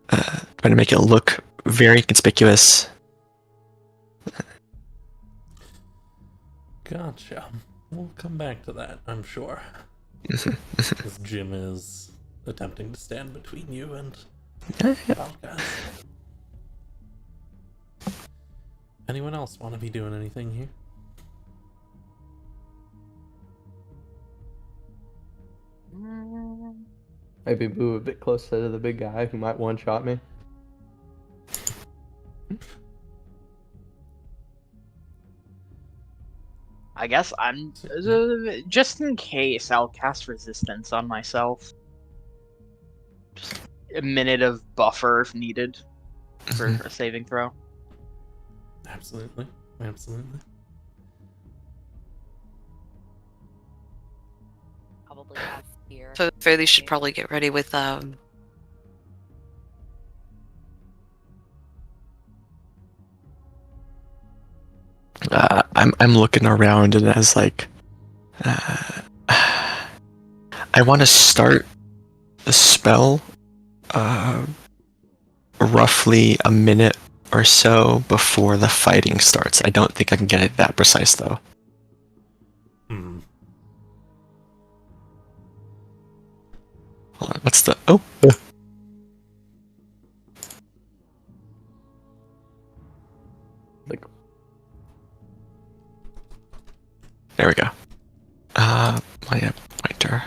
trying to make it look very conspicuous. Gotcha. We'll come back to that, I'm sure. Mm-hmm. As Jim is attempting to stand between you and Yeah. Balgaz. Anyone else want to be doing anything here? Maybe move a bit closer to the big guy who might one-shot me. I guess I'm just in case. I'll cast resistance on myself. Just a minute of buffer if needed for a saving throw. Absolutely. Absolutely. Probably have fear. So Fairly should probably get ready with I'm looking around and as like I want to start the spell roughly a minute or so before the fighting starts. I don't think I can get it that precise though. Hold on, what's the Like, there we go. My pointer.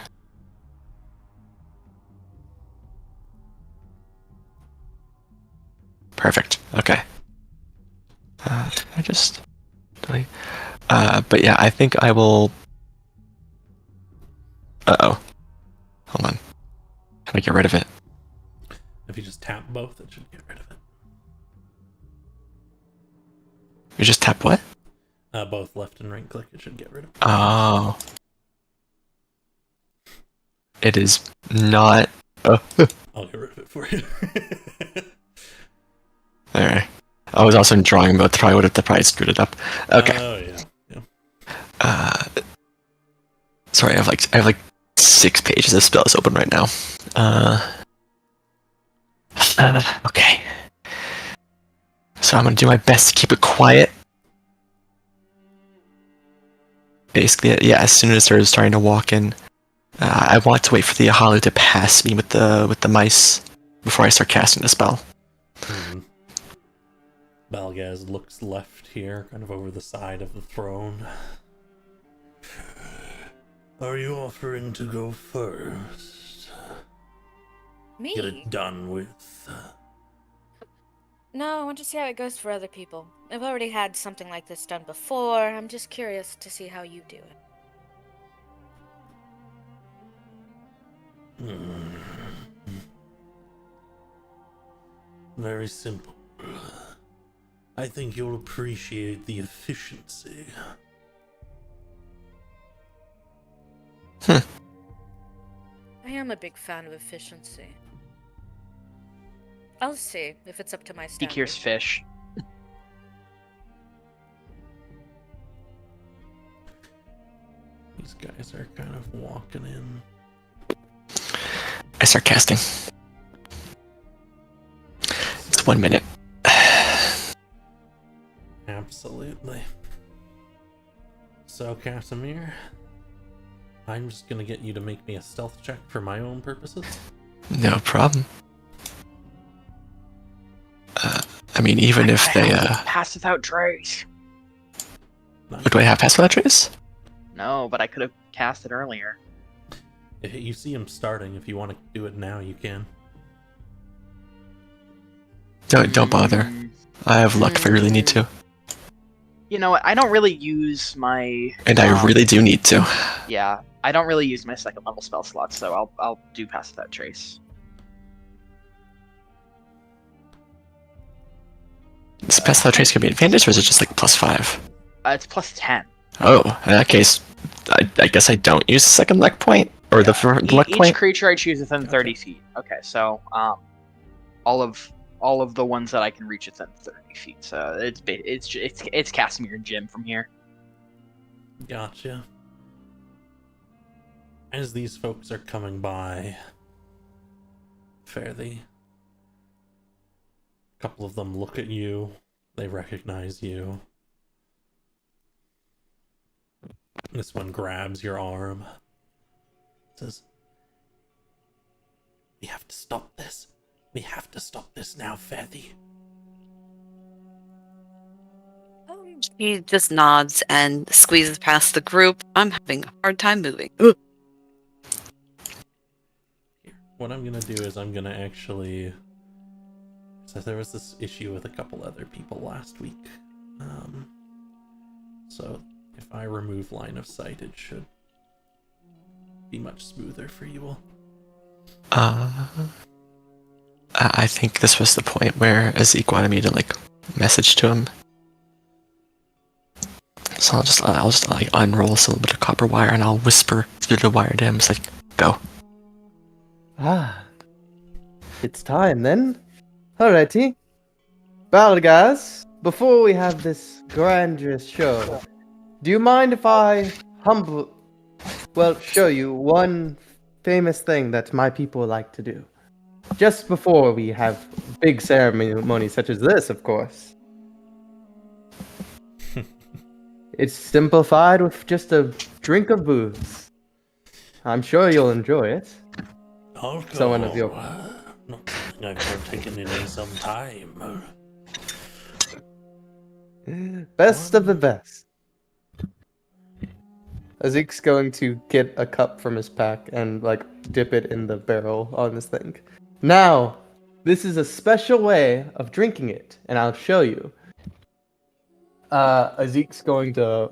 Perfect. Okay. I just. But yeah, I think I will. Uh-oh. Hold on. How do I get rid of it? If you just tap both, it should get rid of it. You just tap what? Both left and right click. It should get rid of. Oh. It is not. Oh. I'll get rid of it for you. Alright. I was also drawing about the probably would have probably screwed it up. Okay. Oh yeah. Sorry, I have like 6 pages of spells open right now. Okay. So I'm gonna do my best to keep it quiet. Basically, yeah. As soon as they're starting to walk in, I want to wait for the Egalu to pass me with the mice before I start casting the spell. Balgaz looks left here, kind of over the side of the throne. Are you offering to go first? Me? Get it done with. No, I want to see how it goes for other people. I've already had something like this done before. I'm just curious to see how you do it. Very simple. I think you'll appreciate the efficiency. I am a big fan of efficiency. I'll see if it's up to my He standards. cures fish. These guys are kind of walking in. I start casting. It's 1 minute. Absolutely. So, Casimir, I'm just gonna get you to make me a stealth check for my own purposes. No problem. I mean, even if they Pass without trace. do I have pass without trace? No, but I could have cast it earlier. If you see him starting, if you want to do it now, you can. Don't bother. I have luck if I really need to. You know what? I don't really use my. And I really do need to. Yeah, I don't really use my 2nd level spell slots, so I'll do pass without trace. Does pass without trace give me advantage, or is it just like +5? It's +10. Oh, in that case, I guess I don't use the 2nd luck point or the luck Each point. creature I choose within 30 feet. Okay, so all of the ones that I can reach within 30 feet. So it's Casimir and Jim from here. Gotcha. As these folks are coming by, fare thee. A couple of them look at you. They recognize you. This one grabs your arm. Says, "We have to stop this. We have to stop this now, Fathy." He just nods and squeezes past the group. I'm having a hard time moving. What I'm gonna do is I'm gonna actually... So there was this issue with a couple other people last week. So if I remove line of sight, it should be much smoother for you all. I think this was the point where Zeke wanted me to like message to him. So I'll just like unroll a little bit of copper wire and I'll whisper through the wire to him. It's like, go. Ah, it's time then. Alrighty. Well, guys, before we have this grandiose show, do you mind if I show you one famous thing that my people like to do? Just before we have big ceremonies such as this, of course. It's simplified with just a drink of booze. I'm sure you'll enjoy it. Someone of your... Not something I've partaken in some time. Best of the best. Azik's going to get a cup from his pack and like dip it in the barrel on this thing. Now, this is a special way of drinking it, and I'll show you. Azik's going to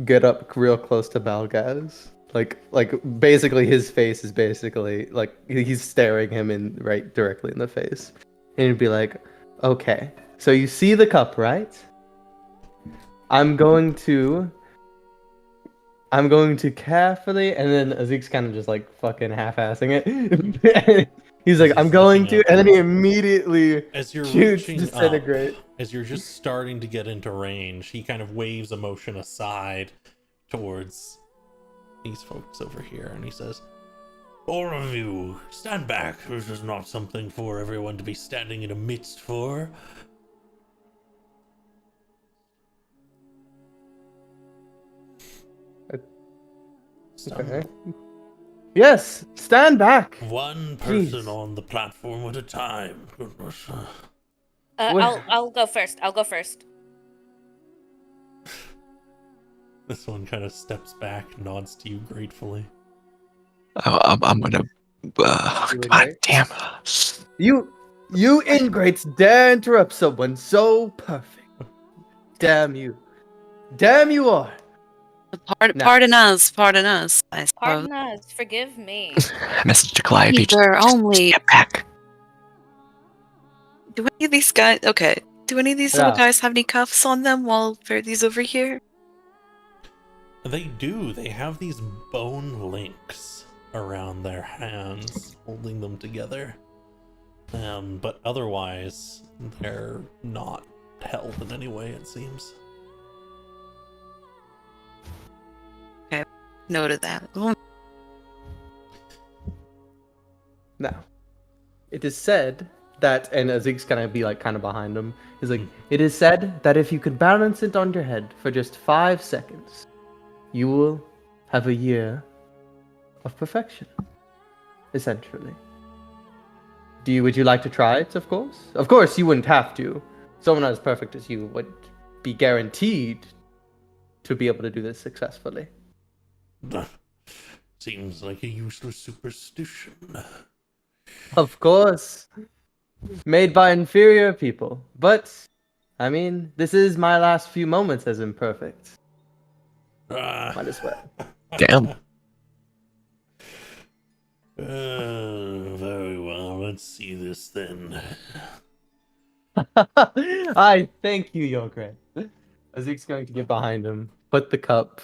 get up real close to Balgaz. Like basically his face is basically like he's staring him directly in the face. And he'd be like, "Okay, So you see the cup, right? I'm going to carefully, and then Azik's kind of just like fucking half-assing it. He's like, I'm going to, and then he immediately as you're shoots reaching disintegrate. up, as you're just starting to get into range, he kind of waves a motion aside towards these folks over here, and he says, "All of you, stand back. This is not something for everyone to be standing in a midst for." Okay. Yes, stand back. One person Jeez. on the platform at a time. Goodness. I'll go first. I'll go first. This one kind of steps back, nods to you gratefully. I'm gonna. You God agree? damn. You ingrates dare interrupt someone so perfect. Damn you. Damn you are. Now- Pardon us, I suppose. Pardon us. Forgive me. Message to Calliope. Peter, Just only. get back. Do any of these guys? Okay. Do any of these little Yeah. guys have any cuffs on them while Verdi's over here? They do. They have these bone links around their hands, holding them together. But otherwise, they're not held in any way, it seems. Noted that. Now, it is said that, and Azik's gonna be like kind of behind him. He's like, it is said that if you could balance it on your head for just 5 seconds, you will have a year of perfection. Essentially. Would you like to try it? Of course. Of course, you wouldn't have to. Someone as perfect as you would be guaranteed to be able to do this successfully. Seems like a useless superstition. Of course. Made by inferior people. But, I mean, this is my last few moments as imperfect. Might as well. Damn. Very well, let's see this then. I thank you, Yogre. Azik's going to get behind him, put the cup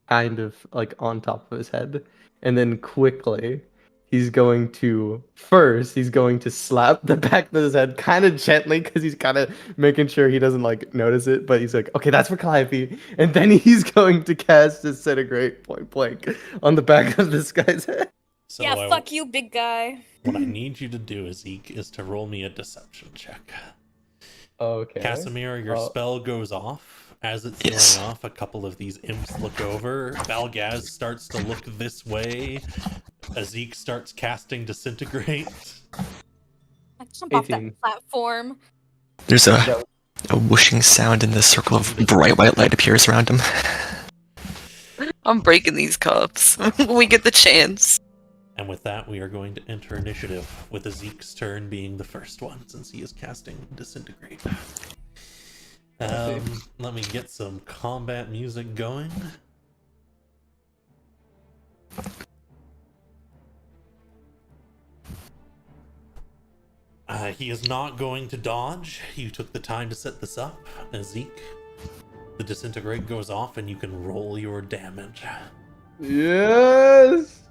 kind of like on top of his head, and then quickly he's going to slap the back of his head kind of gently because he's kind of making sure he doesn't like notice it, but he's like, okay, that's for Calliope, and then he's going to cast Disintegrate point blank on the back of this guy's head. So Yeah, fuck you, big guy. What I need you to do, Zeke, is to roll me a deception check. Okay. Casimir, your spell goes off. As it's Yes. going off, a couple of these imps look over. Balgaz starts to look this way. Zeke starts casting Disintegrate. I jump off 18. that platform. There's a whooshing sound, and the circle of bright white light appears around him. I'm breaking these cups when we get the chance. And with that, we are going to enter initiative, with Zeke's turn being the first one, since he is casting Disintegrate. Let me get some combat music going. He is not going to dodge. You took the time to set this up. Zeke, the Disintegrate goes off and you can roll your damage. Yes.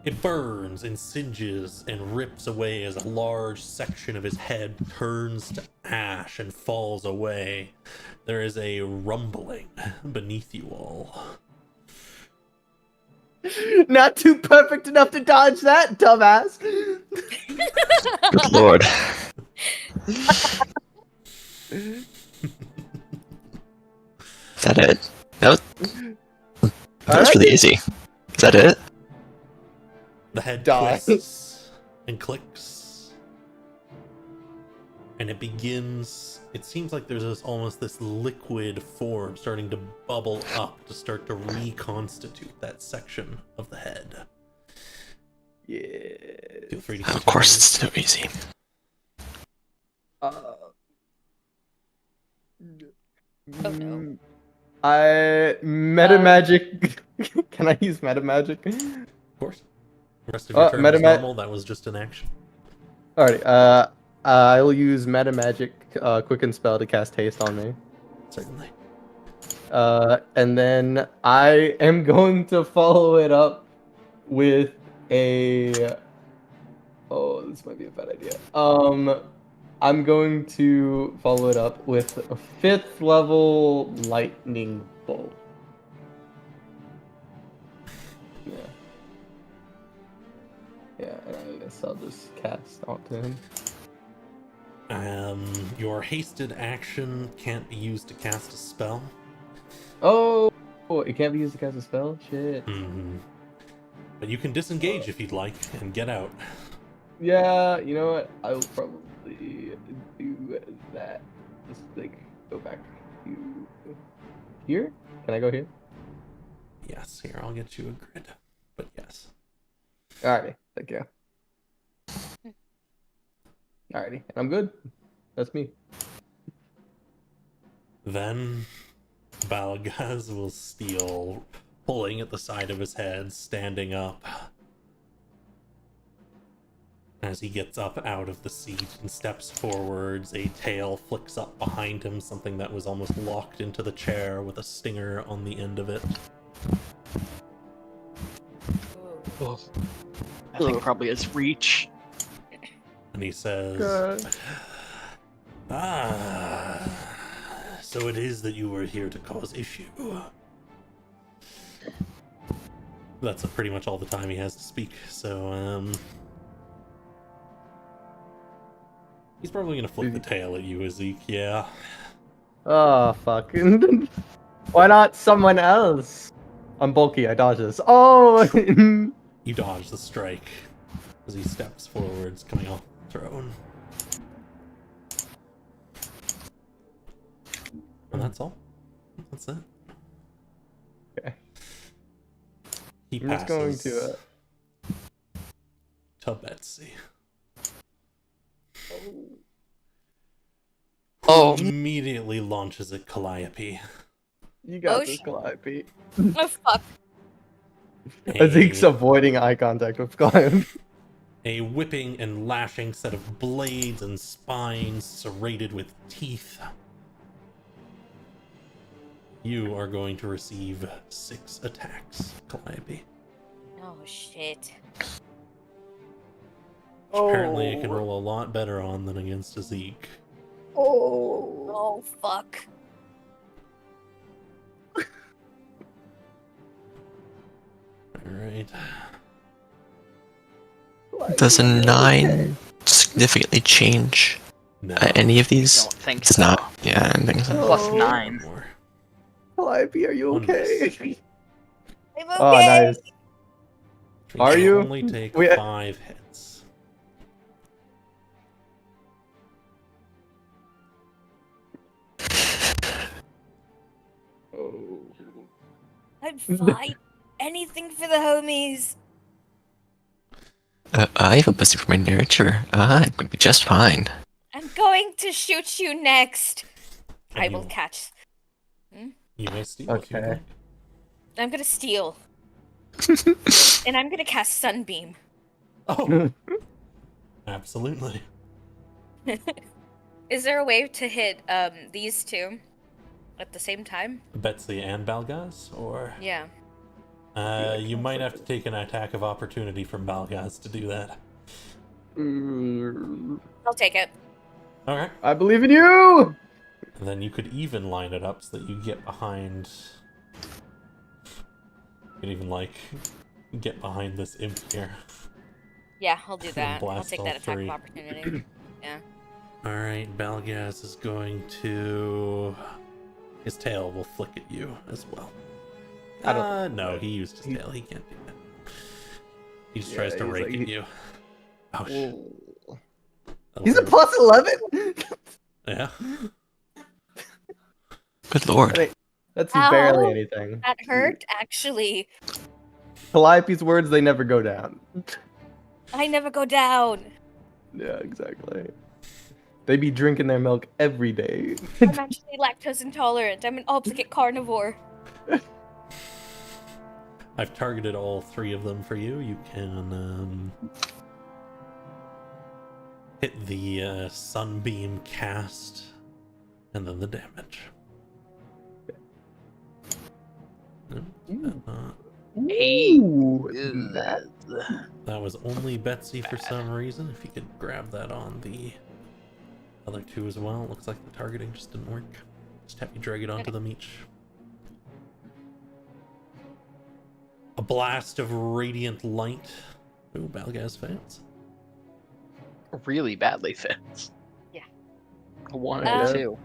It burns and singes and rips away as a large section of his head turns to ash and falls away. There is a rumbling beneath you all. Not too perfect enough to dodge that, dumbass. Good lord. Is that it? That was really easy. Is that it? The head Die. twists and clicks. And it begins. It seems like there's almost this liquid form starting to bubble up to start to reconstitute that section of the head. Yeah. Feel free to Of continue. course, it's so easy. Oh, no. I meta magic. Can I use meta magic? Of course. The rest of your turn was Metama- normal. That was just an action. Alrighty. I'll use meta magic quicken spell to cast haste on me. Certainly. And then I am going to follow it up with a. Oh, this might be a bad idea. I'm going to follow it up with a 5th level lightning bolt. Yeah. Yeah, and I guess I'll just cast onto him. Your hasted action can't be used to cast a spell. Oh, it can't be used to cast a spell? Shit. Mm-hmm. But you can disengage if you'd like and get out. Yeah, you know what? I will probably do that. Just like go back to here. Can I go here? Yes, here, I'll get you a grid. But yes. Alrighty, thank you. Alrighty, and I'm good. That's me. Then Balgaz will steal, pulling at the side of his head, standing up. As he gets up out of the seat and steps forwards, a tail flicks up behind him, something that was almost locked into the chair with a stinger on the end of it. I think probably his reach. And he says, God. "Ah, so it is that you were here to cause issue." That's pretty much all the time he has to speak, so, he's probably gonna flick the tail at you, Ezek, yeah. Oh, fuck. Why not someone else? I'm bulky, I dodge this. Oh! You dodge the strike as he steps forwards, coming off the throne. And that's all. That's it. Okay. He I'm just going passes to, to Betsy. Oh. Immediately launches at Calliope. You got Oh, this, Calliope. Oh fuck. Ezek's avoiding eye contact with Calliope. A whipping and lashing set of blades and spines serrated with teeth. You are going to receive 6 attacks, Calliope. Oh shit. Which apparently it can roll a lot better on than against Ezek. Oh fuck. Alright. Does a 9 significantly change No. any of these? Don't think It's so. not. Yeah, I think so. Plus Oh. 9. More. Calliope, are you One okay? miss. I'm Oh, okay. nice. You Are can you? only take We- 5 hits. Oh. I'm fine. Anything for the homies. I have a pussy for my nurture. I'm gonna be just fine. I'm going to shoot you next. And I you- will catch. You may steal if you Okay. like. I'm gonna steal. And I'm gonna cast Sunbeam. Oh! Absolutely. Is there a way to hit these two at the same time? Betsy and Balgaz, or Yeah. you might have to take an attack of opportunity from Balgaz to do that. I'll take it. Okay. I believe in you! And then you could even line it up so that you get behind. You could even like get behind this imp here. Yeah, I'll do that. I'll Blast take all that attack 3. of opportunity. Yeah. Alright, Balgaz is going to. His tail will flick at you as well. I don't No, he used his tail. He can't do that. He just Yeah, tries to he's rake like- at you. Ouch. Oh. That'll He's a hurt. plus 11? Yeah. Good lord. That's Ow. barely anything. That hurt, actually. Calliope's words, they never go down. I never go down. Yeah, exactly. They be drinking their milk every day. I'm actually lactose intolerant. I'm an obligate carnivore. I've targeted all 3 of them for you. You can hit the sunbeam cast, and then the damage. Eight. Ooh, That was only Betsy for some reason. If you could grab that on the other two as well. Looks like the targeting just didn't work. Just have you drag it onto them each. A blast of radiant light. Ooh, Balgaz fails. Really badly fits. Yeah. 1 and Yeah. 2.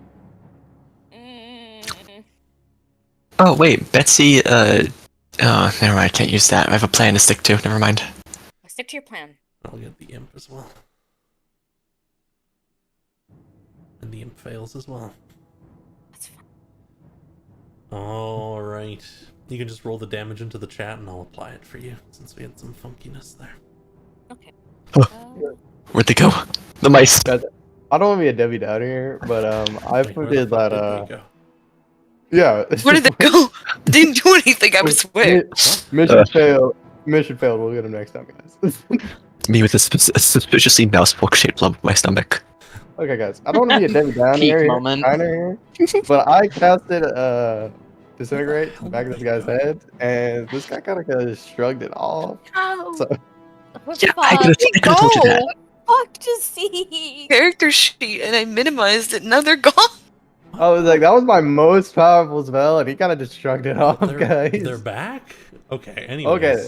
Oh wait, Betsy. Oh, never mind. I can't use that. I have a plan to stick to. Never mind. Stick to your plan. I'll get the imp as well. And the imp fails as well. That's fine. Alright. You can just roll the damage into the chat and I'll apply it for you, since we had some funkiness there. Okay. Oh. Uh, Where'd they go? The mice. Guys, I don't want to be a Debbie Downer here, but I Wait, where the did fuck that. did they go? Yeah. Where did they go? I didn't do anything, I swear. Mission failed. Mission failed. We'll get him next time, guys. Me with a suspiciously mouse-shaped lump in my stomach. Okay, guys. I don't want to be a Debbie Downer Peak here, moment. but I casted disintegrate in the back of this guy's head, and this guy kind of shrugged it off. Oh, So Yeah, I could have told you that. fuck to see. Character sheet, and I minimized it. Now they're gone. I was like, that was my most powerful spell, and he kind of just shrugged it off, guys. They're back? Okay, anyways. Okay.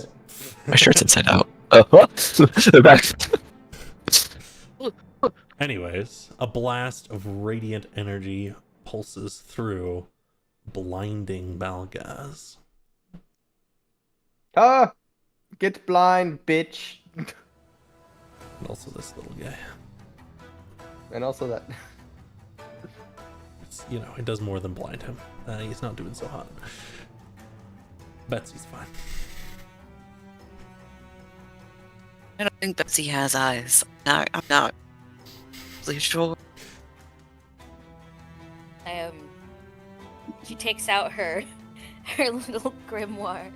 My shirt's inside out. They're back. Anyways, a blast of radiant energy pulses through, blinding Balgaz. Ah, get blind, bitch. And also this little guy. And also that. It's, you know, it does more than blind him. He's not doing so hot. Betsy's fine. I don't think Betsy has eyes. No, I'm not really sure. She takes out her little grimoire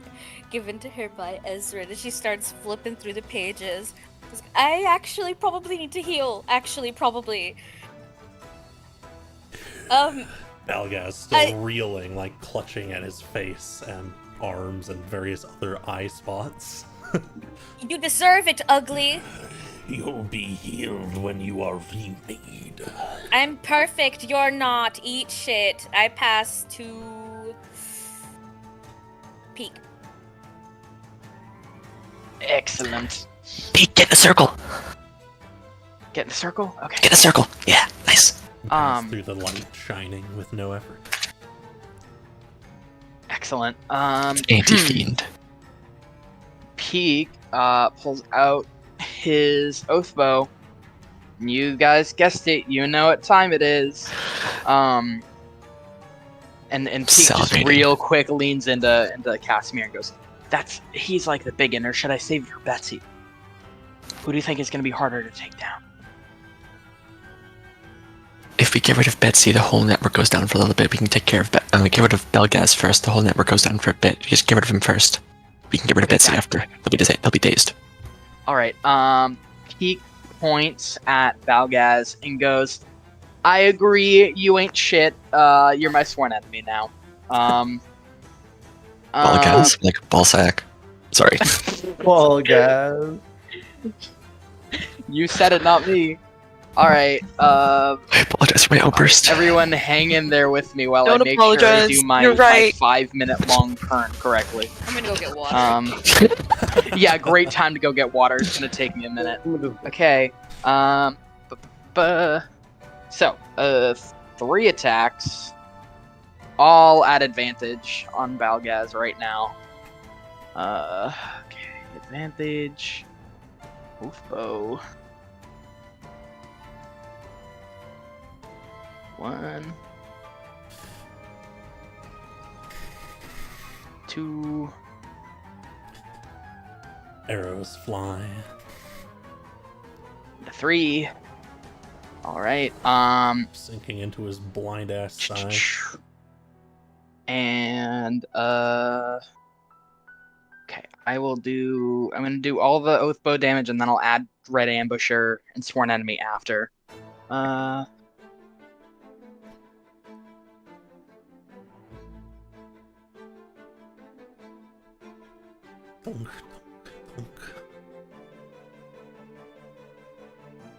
given to her by Ezra, and she starts flipping through the pages. I actually probably need to heal. Actually, probably. Balgaz still reeling, like clutching at his face and arms and various other eye spots. You deserve it, ugly. You'll be healed when you are remade. I'm perfect. You're not. Eat shit. I pass to Peak. Excellent. Pete, get in the circle. Get in the circle? Okay. Get in the circle. Yeah, nice. Through the light shining with no effort. Excellent. Anti-fiend. Peak pulls out his oath bow. You guys guessed it. You know what time it is. And Peak just Celebrating. real quick leans into Casimir and goes, he's like the beginner. Should I save for Betsy? Who do you think is going to be harder to take down? If we get rid of Betsy, the whole network goes down for a little bit. We can take care of we get rid of Belgaz first. The whole network goes down for a bit. Just get rid of him first. We can get rid of Betsy after. They'll be dazed. All right. Peak points at Balgaz and goes, "I agree. You ain't shit. You're my sworn enemy now." Belgaz, like ballsack. Sorry. Well, guys. You said it, not me. All right. I apologize for my outburst. Everyone, hang in there with me while I Don't make sure I apologize. do my You're right. 5-minute long turn correctly. I'm gonna go get water. Yeah, great time to go get water. It's gonna take me a minute. Okay. So, 3 attacks, all at advantage on Balgaz right now. Okay, advantage. Oof bow. 1, 2. Arrows fly. 3. All right. Sinking into his blind ass side. And okay, I'm gonna do all the oath bow damage, and then I'll add red ambusher and sworn enemy after. Thunk, thunk,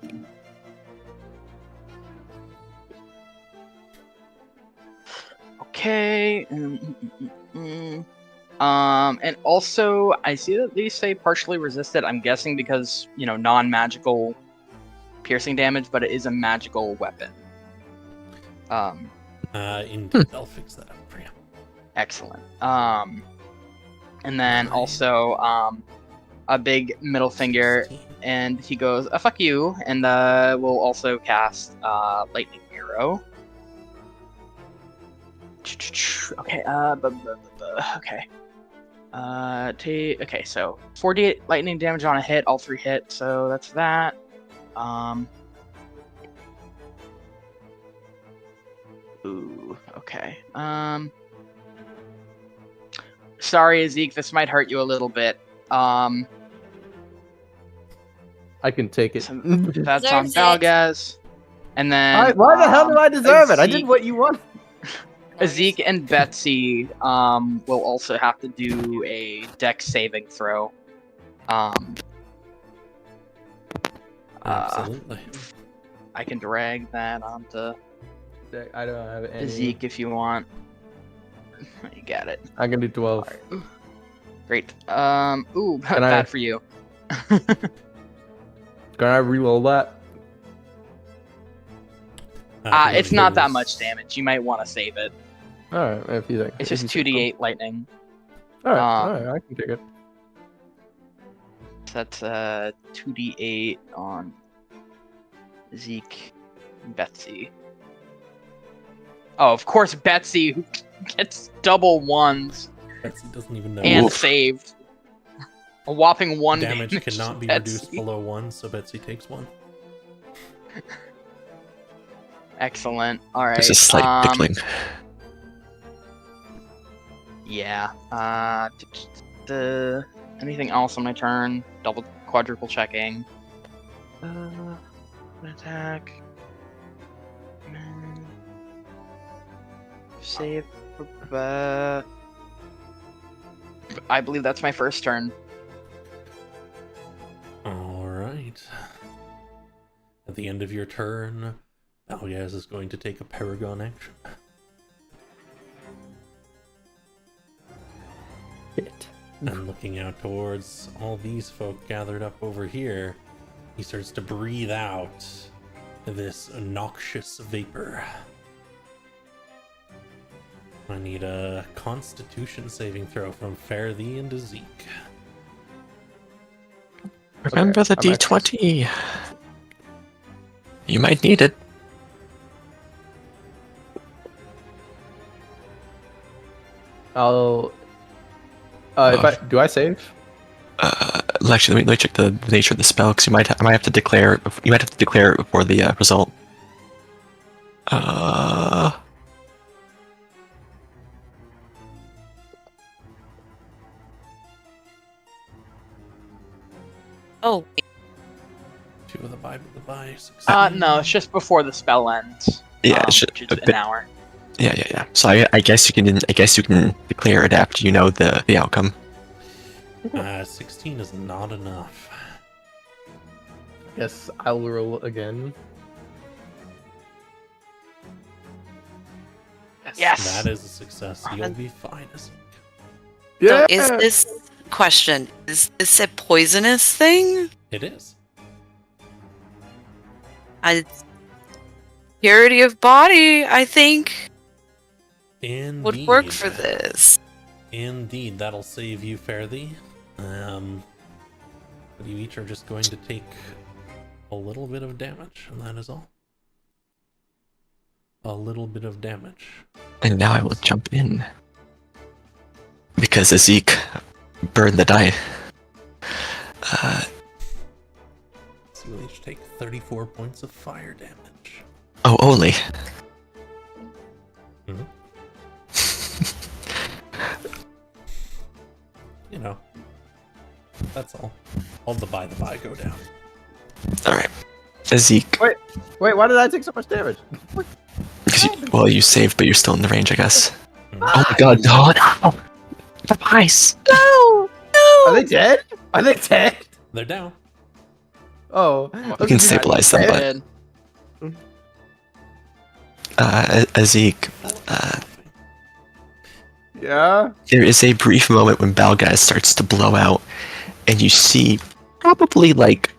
thunk. Okay. And also I see that these say partially resisted. I'm guessing because non-magical piercing damage, but it is a magical weapon. Indeed, I'll fix that up for you. Excellent. And then also a big middle finger, 16. and he goes, fuck you, and we'll also cast lightning arrow. Okay, okay. Okay, so 48 lightning damage on a hit, all 3 hit, so that's that. Ooh, okay. Sorry, Zeke, this might hurt you a little bit. I can take it. So that's on Deserves it. Balgaz. And then Why the hell do I deserve it? I did Zeke- what you want. Zeke and Betsy will also have to do a dex saving throw. Absolutely. I can drag that onto I don't have any. Zeke if you want. You got it. I can do 12. Alright. Great. Ooh, Can I- bad for you. Can I reroll that? It's not that much damage. You might want to save it. Alright, if you think. It's if just you 2d8 lightning. Alright, um, alright, I can take it. So that's 2d8 on Zeke and Betsy. Oh, of course, Betsy, who gets double ones Betsy doesn't even know. and Oof. saved. A whopping 1 damage cannot be Betsy. reduced below 1, so Betsy takes 1. Excellent. All right. There's a slight pickling. Yeah. Anything else on my turn? Quadruple checking. Attack. Save. I believe that's my first turn. Alright. At the end of your turn, Balgaz is going to take a Paragon action. And looking out towards all these folk gathered up over here, he starts to breathe out this noxious vapor. I need a Constitution saving throw from Fairthee and Zeke. Remember the I'm actually- D20. You might need it. I'll. Do I save? Actually, let me check the nature of the spell because I might have to declare it. You might have to declare it before the result. Oh, 2 of the Bible, the by 16. No, it's just before the spell ends. Yeah, it's just which is a an bit- hour. Yeah. So I guess you can declare it after you know the outcome. 16 is not enough. Yes, I'll roll again. Yes. That is a success. You'll be fine. so is this question? Is this a poisonous thing? It is. Purity of body, I think, Indeed. would work for this. Indeed, that'll save you, Fairthee. But you each are just going to take a little bit of damage, and that is all. A little bit of damage. And now I will jump in because Zeke burned the die. So you'll each take 34 points of fire damage. Oh, only. You know, That's all. All the by go down. Alright. Zeke. Wait, why did I take so much damage? Well, you saved, but you're still in the range, I guess. Mhm. Oh my god, no! The mice! No! Are they dead? Are they dead? They're down. Oh. We can stabilize them, but And Zeke, Yeah? there is a brief moment when Balgaz starts to blow out, and you see probably like,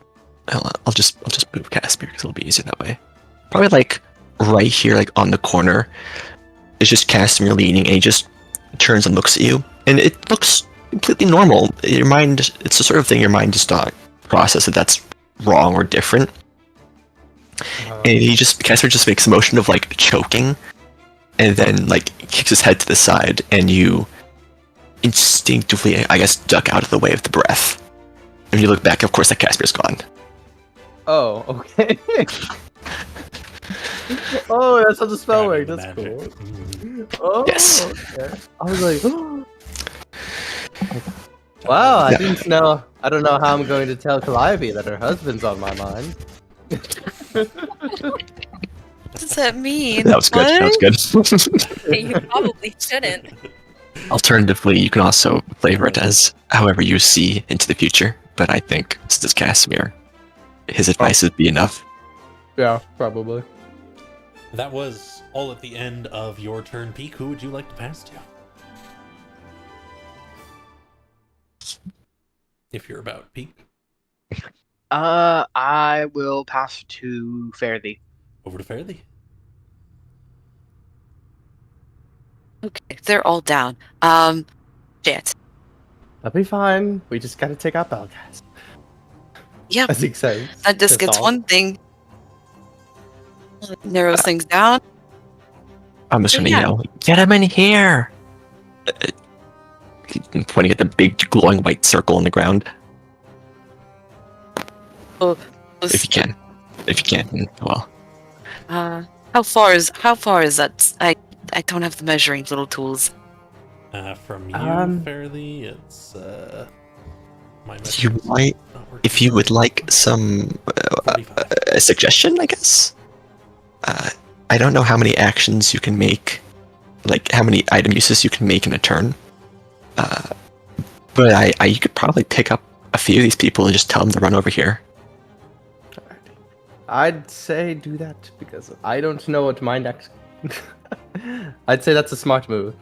I'll just move Casimir because it'll be easier that way. Probably like right here, like on the corner, is just Casimir leaning, and he just turns and looks at you, and it looks completely normal. Your mind, it's the sort of thing your mind does not process that that's wrong or different. And Casimir just makes a motion of like choking, and then like kicks his head to the side, and you instinctively, I guess, duck out of the way of the breath. And you look back, of course, that Casimir's gone. Oh, okay. Oh, that's how the spell works. Dragon That's magic. cool. Mhm. Oh, Yes. okay. I was like, wow, I didn't know. I don't know how I'm going to tell Calliope that her husband's on my mind. What does that mean? That was good. That was good. You probably shouldn't. Alternatively, you can also flavor it as however you see into the future. But I think since it's Casimir, his advice would be enough. Yeah, probably. That was all at the end of your turn, Peak. Who would you like to pass to? If you're about Peak. I will pass to Fairthie. Over to Fairly. Okay, they're all down. Shit. That'll be fine. We just gotta take out Balgaz. Yep. As he says. That just That's gets all. one thing. Narrows things down. I'm just gonna Yeah. yell, "Get him in here!" Pointing at the big glowing white circle on the ground. Oh, If you can. If you can, well. how far is that? I don't have the measuring little tools. From you, Fairly, it's my You measure's might, not working. if you would like some 45. a suggestion, I guess. I don't know how many actions you can make, like how many item uses you can make in a turn. But you could probably pick up a few of these people and just tell them to run over here. I'd say do that because I don't know what mind act. I'd say that's a smart move.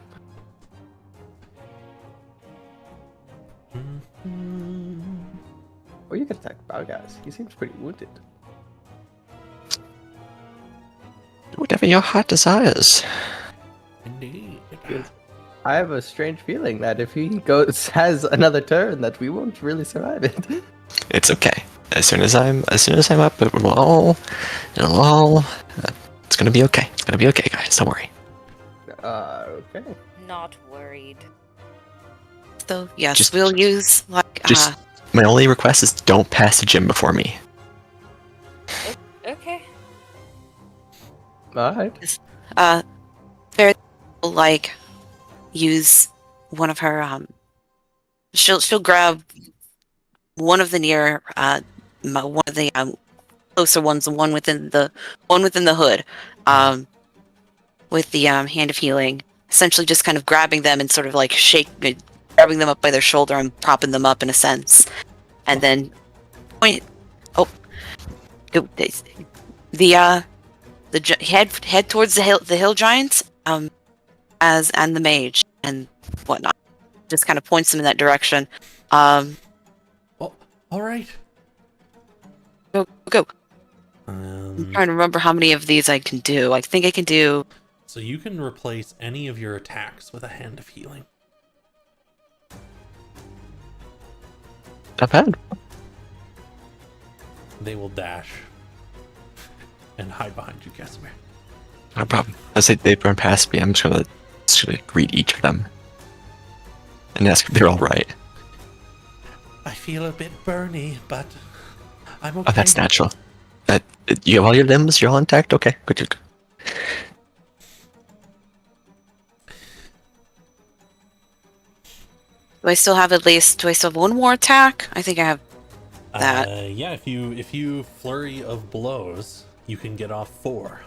Or you could attack Balgaz. He seems pretty wounded. Whatever your heart desires. Indeed. I have a strange feeling that if he has another turn, that we won't really survive it. It's okay. As soon as I'm up, it'll all, it's gonna be okay. It's gonna be okay, guys. Don't worry. Okay. Not worried. So yes, Just- we'll use like Just my only request is don't pass the gym before me. Okay. Alright. Fair like use one of her she'll grab one of the near one of the closer ones, the one within the hood, with the hand of healing, essentially just kind of grabbing them and sort of like grabbing them up by their shoulder and propping them up in a sense, and then point head towards the hill giants, and the mage and whatnot, just kind of points them in that direction. All right. Go. I'm trying to remember how many of these I can do. I think I can do. So you can replace any of your attacks with a hand of healing. Not bad. They will dash and hide behind you, Casimir. No problem. As they run past me, I'm just gonna greet each of them and ask if they're all right. I feel a bit burny, but I'm okay. Oh, that's natural. You have all your limbs. You're all intact. Okay, good. Do I still have at least? Do I still have one more attack? I think I have that. Yeah, if you flurry of blows, you can get off 4.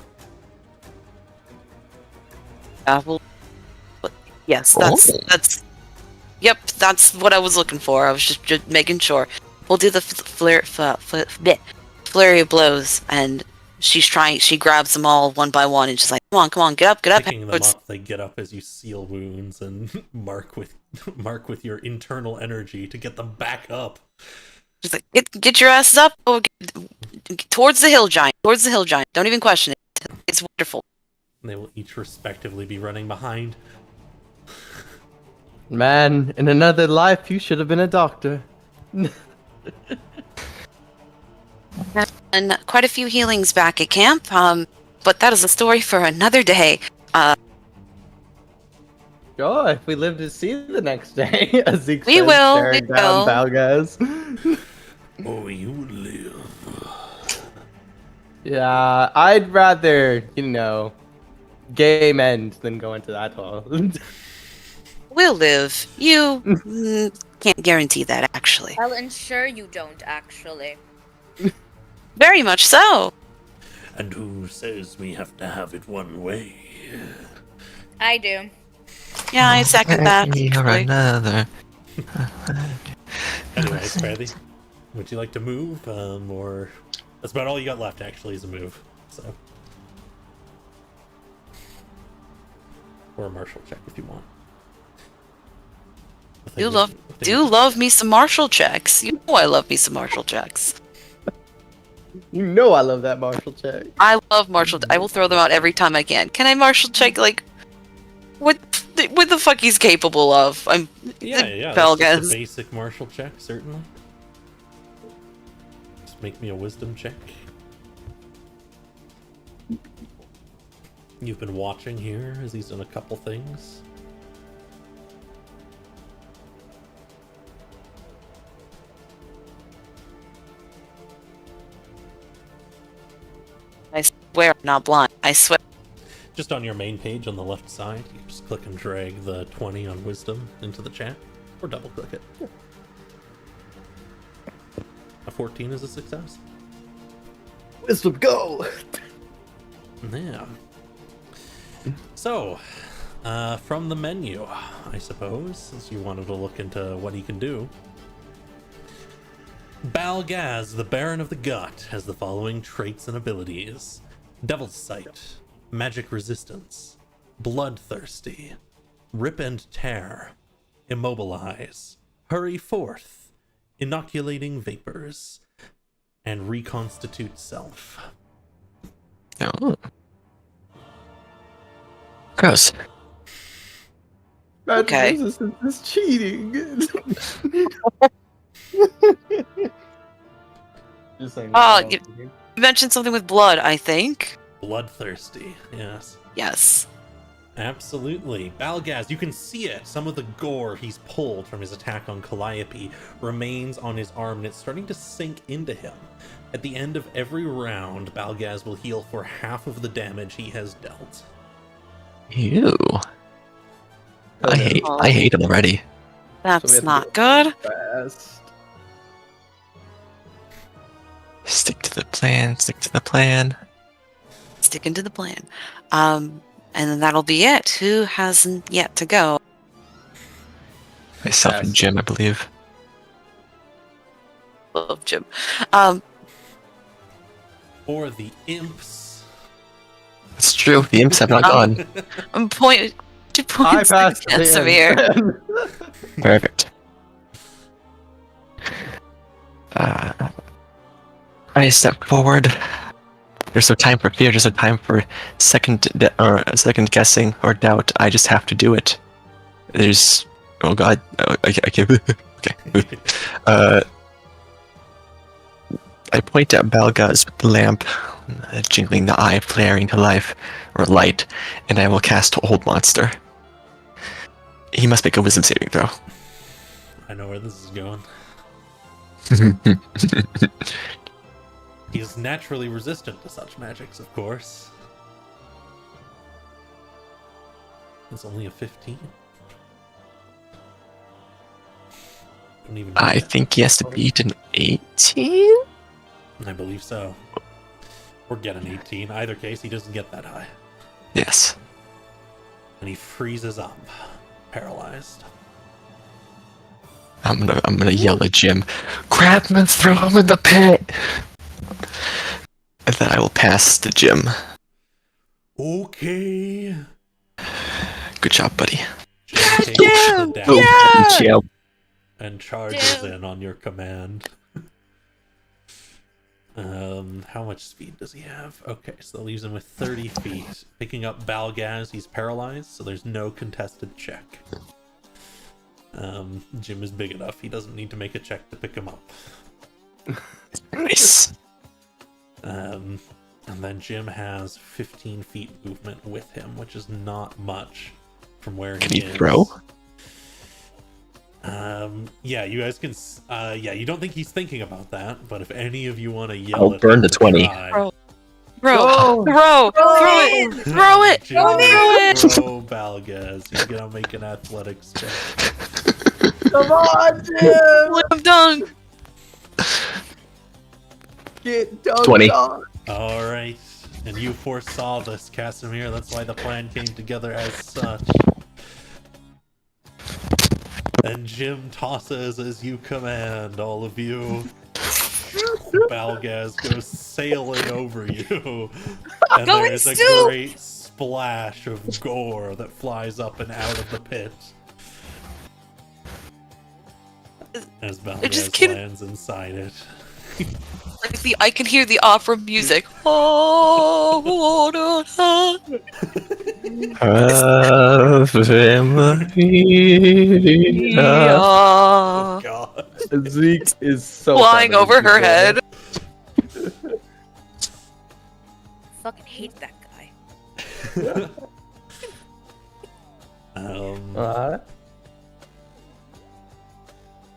Well, yes, that's. Yep, that's what I was looking for. I was just making sure. We'll do the flurry of blows, and she grabs them all one by one, and she's like, come on, get up. Picking them up, they get up as you seal wounds and mark with your internal energy to get them back up. She's like, get your asses up. Oh, towards the hill giant. Don't even question it. It's wonderful. They will each respectively be running behind. Man, in another life, you should have been a doctor. And quite a few healings back at camp, but that is a story for another day. Oh, if we live to see the next day, as Zeke We says, will, staring we down will. Balgaz. Oh, you live. Yeah, I'd rather, game end than go into that hole. We'll live. You can't guarantee that, actually. I'll ensure you don't, actually. Very much so. And who says we have to have it one way? I do. Yeah, I second that. Or actually. another. Anyways, Bradley, would you like to move? Or that's about all you got left, actually, is a move. So, or a martial check if you want. Do love me some martial checks. You know I love me some martial checks. You know I love that martial check. I love martial. I will throw them out every time I can. Can I martial check what the fuck he's capable of? Yeah. That's Balgaz. just a basic martial check, certainly. Just make me a wisdom check. You've been watching here as he's done a couple things. I swear I'm not blind. I swear. Just on your main page on the left side, you just click and drag the 20 on wisdom into the chat, or double click it. A 14 is a success. Wisdom, go! Yeah. So, from the menu, I suppose, since you wanted to look into what he can do. Balgaz, the Baron of the Gut, has the following traits and abilities: Devil's Sight, Magic Resistance, Bloodthirsty, Rip and Tear, Immobilize, Hurry Forth, Inoculating Vapors, and Reconstitute Self. Oh. Gross. Magic Okay. resistance is cheating. Just saying. You mentioned something with blood, I think. Bloodthirsty, yes. Yes. Absolutely. Balgaz, you can see it. Some of the gore he's pulled from his attack on Calliope remains on his arm, and it's starting to sink into him. At the end of every round, Balgaz will heal for half of the damage he has dealt. Ew. I hate him already. That's not good. Fast. Stick to the plan, stick to the plan. Sticking to the plan. And then that'll be it. Who hasn't yet to go? Myself and Jim, I believe. Love Jim. For the imps. It's true, the imps have not gone. I'm point 2 points I passed against the Severe. end. Perfect. I step forward. There's no time for fear. There's no time for second guessing or doubt. I just have to do it. There's, oh god, I can't. Okay. I point at Balgaz with the lamp, jingling the eye, flaring to life or light, and I will cast Hold Monster. He must make a wisdom saving throw. I know where this is going. He is naturally resistant to such magics, of course. It's only a 15. Don't even I need it. think he has to beat an 18? I believe so. Or get an 18. Either case, he doesn't get that high. Yes. And he freezes up, paralyzed. I'm gonna yell at Jim, grab him and throw him in the pit! And then I will pass to Jim. Okay. Good job, buddy. Jim takes the dash Oh, Jim. and charges Jim. in on your command. How much speed does he have? Okay, so that leaves him with 30 feet. Picking up Balgaz, he's paralyzed, so there's no contested check. Jim is big enough, he doesn't need to make a check to pick him up. Nice. And then Jim has 15 feet movement with him, which is not much from where Can he he is. throw? Yeah, you guys can. Yeah, you don't think he's thinking about that, but if any of you want to yell I'll at burn him the to 20. try- Throw, Go! throw it, throw it, Jim, throw it. throw Balgaz. He's gonna make an athletics check. Come on, Jim! Slam dunk. Get dunked 20. on. All right, and you foresaw this, Casimir. That's why the plan came together as such. And Jim tosses as you command, all of you. Balgaz goes sailing over you. And Going there's a soup! great splash of gore that flies up and out of the pit. As just Balgaz can't- lands inside it. Like I can hear the opera music. Oh, Ave Maria. Oh god. Zeke is so Flying funny. over her head. Fucking hate that guy.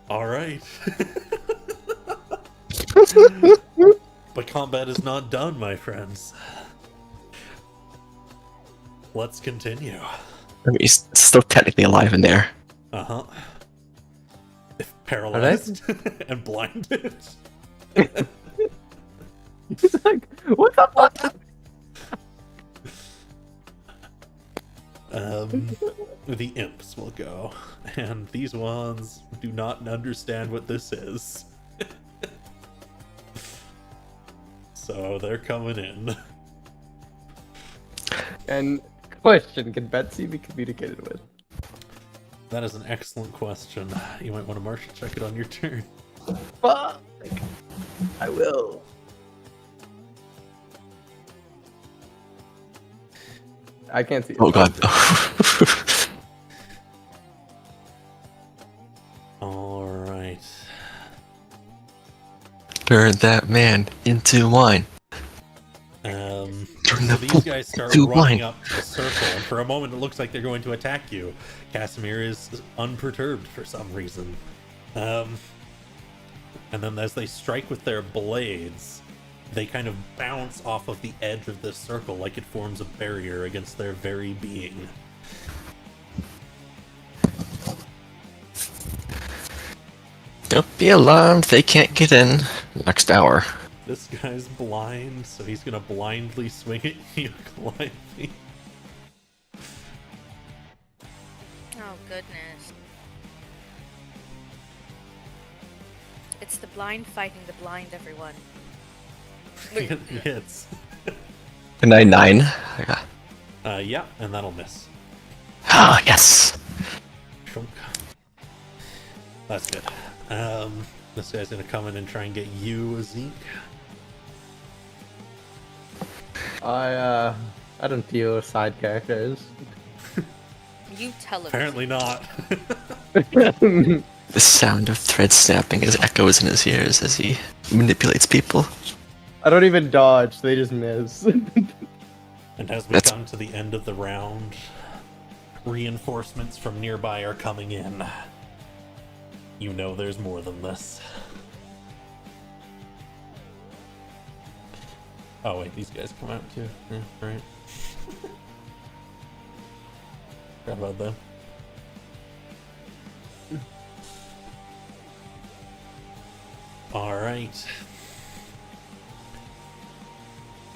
All right. But combat is not done, my friends. Let's continue. I mean, he's still technically alive in there. Uh-huh. If paralyzed and blinded. He's like, what the fuck? The imps will go. And these ones do not understand what this is. So they're coming in. And question, can Betsy be communicated with? That is an excellent question. You might want to martial check it on your turn. Fuck! I will. I can't see it. Oh god. Alright. Turn that man into wine. Turn So the these poop guys start into running wine. up the circle, and for a moment it looks like they're going to attack you. Casimir is unperturbed for some reason. And then as they strike with their blades, they kind of bounce off of the edge of this circle like it forms a barrier against their very being. Don't be alarmed, they can't get in next hour. This guy's blind, so he's gonna blindly swing at you, blindly. Oh, goodness. It's the blind fighting the blind, everyone. It hits. And 9. Yeah, and that'll miss. Ah, yes. Shunk. That's good. This guy's gonna come in and try and get you, Zeke. I don't deal with side characters. You tell him. Apparently not. The sound of thread snapping as echoes in his ears as he manipulates people. I don't even dodge, they just miss. And as we That's- come to the end of the round, reinforcements from nearby are coming in. You know there's more than this. Oh wait, these guys come out too. Yeah, right. Forgot about them. Alright.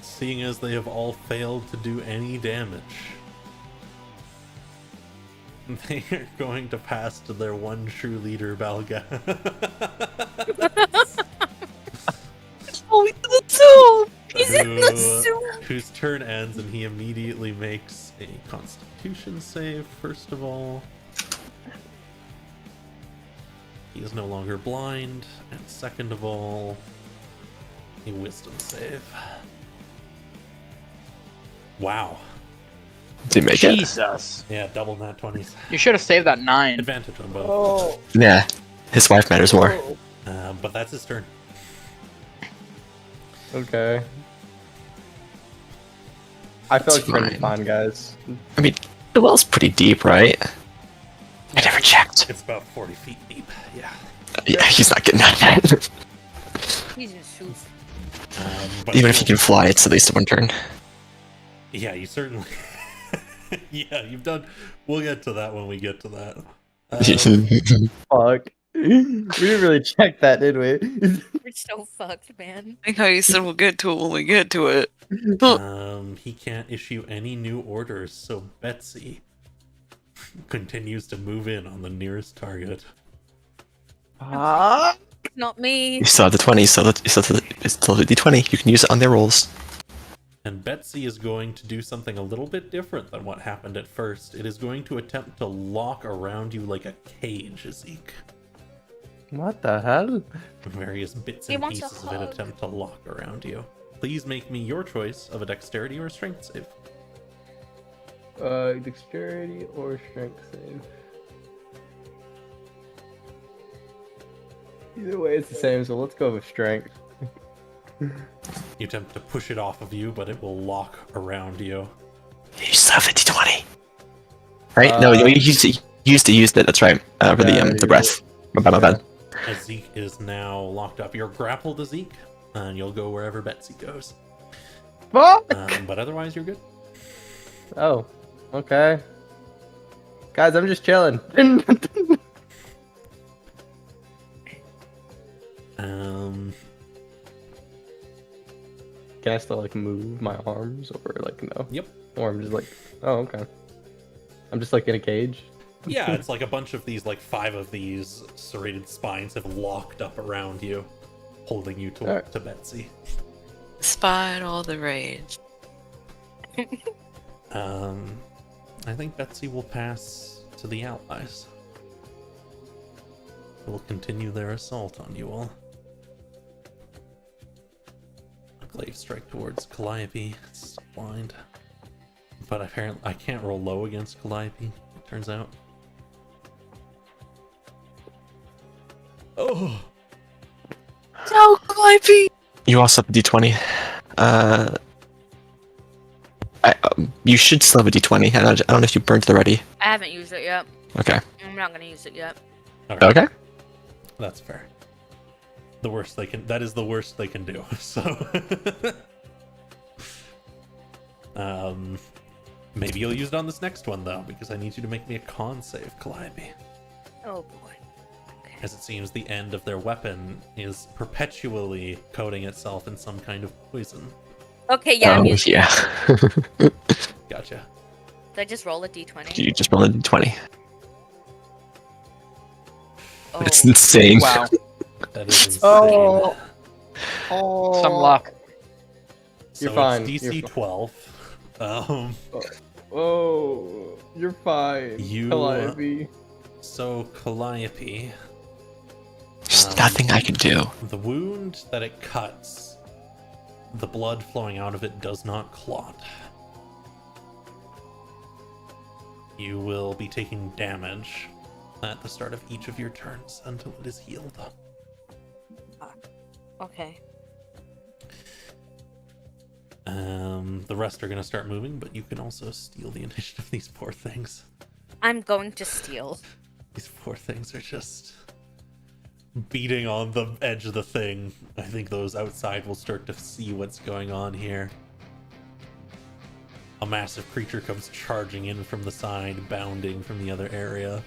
Seeing as they have all failed to do any damage, they are going to pass to their one true leader, Balga. Oh, he's in the soup! He's in the soup! Whose turn ends and he immediately makes a constitution save, first of all. He is no longer blind, and second of all, a wisdom save. Wow. Did he make it? Jesus. Yeah, double nat 20s. You should have saved that 9. Advantage on both. Oh. Yeah. His wife matters more. But that's his turn. Okay. I feel like It's we're gonna be fine. fine, guys. I mean, the well's pretty deep, right? I never checked. It's about 40 feet deep, yeah. Yeah, he's not getting out of that. He's in soup. But Even if he can fly, it's at least one turn. Yeah, you certainly... yeah, you've done... We'll get to that when we get to that. Fuck. We didn't really check that, did we? We're so fucked, man. I like how you said we'll get to it when we get to it. He can't issue any new orders, so Betsy continues to move in on the nearest target. Ah. Not me. You still have the 20, so it's still the D20. You can use it on their rolls. And Betsy is going to do something a little bit different than what happened at first. It is going to attempt to lock around you like a cage, Zeke. What the hell? Various bits He and wants a pieces of it hug. attempt to lock around you. Please make me your choice of a dexterity or a strength save. Dexterity or strength save? Either way, it's the same, so let's go with strength. You attempt to push it off of you, but it will lock around you. You still have the D20. Right? No, you used it. That's right. For the breath. My bad. As Zeke is now locked up. You're grappled to Zeke, and you'll go wherever Betsy goes. Fuck! But otherwise, you're good. Oh, okay. Guys, I'm just chilling. Can I still like move my arms or like no? Yep. Or I'm just like, oh okay. I'm just like in a cage. Yeah, it's like a bunch of these, like 5 of these serrated spines have locked up around you, holding you to, Alright. to Betsy. Despite all the rage. I think Betsy will pass to the allies. Will continue their assault on you all. A glaive strike towards Calliope. It's blind. But apparently I can't roll low against Calliope, it turns out. Oh! No, Calliope! You also have a D20. You should still have a D20. I don't know if you burned it already. I haven't used it yet. Okay. I'm not gonna use it yet. Alright, Okay. that's fair. The worst they can, that is the worst they can do, so. Maybe you'll use it on this next one though, because I need you to make me a con save, Calliope. Oh boy. Okay. As it seems the end of their weapon is perpetually coating itself in some kind of poison. Okay, yeah, I'm Oh, using yeah. Gotcha. Did I just roll a d20? You just rolled a D20. Oh, It's insane. Wow. That is insane. Oh. Oh. Some luck. So You're fine, it's you're DC fine. 12. Oh, you're fine. You- Calliope. So Calliope, There's nothing I can do. the wound that it cuts, the blood flowing out of it does not clot. You will be taking damage at the start of each of your turns until it is healed. okay. The rest are going to start moving, but you can also steal the initiative of these poor things. I'm going to steal. These poor things are just beating on the edge of the thing. I think those outside will start to see what's going on here. A massive creature comes charging in from the side, bounding from the other area.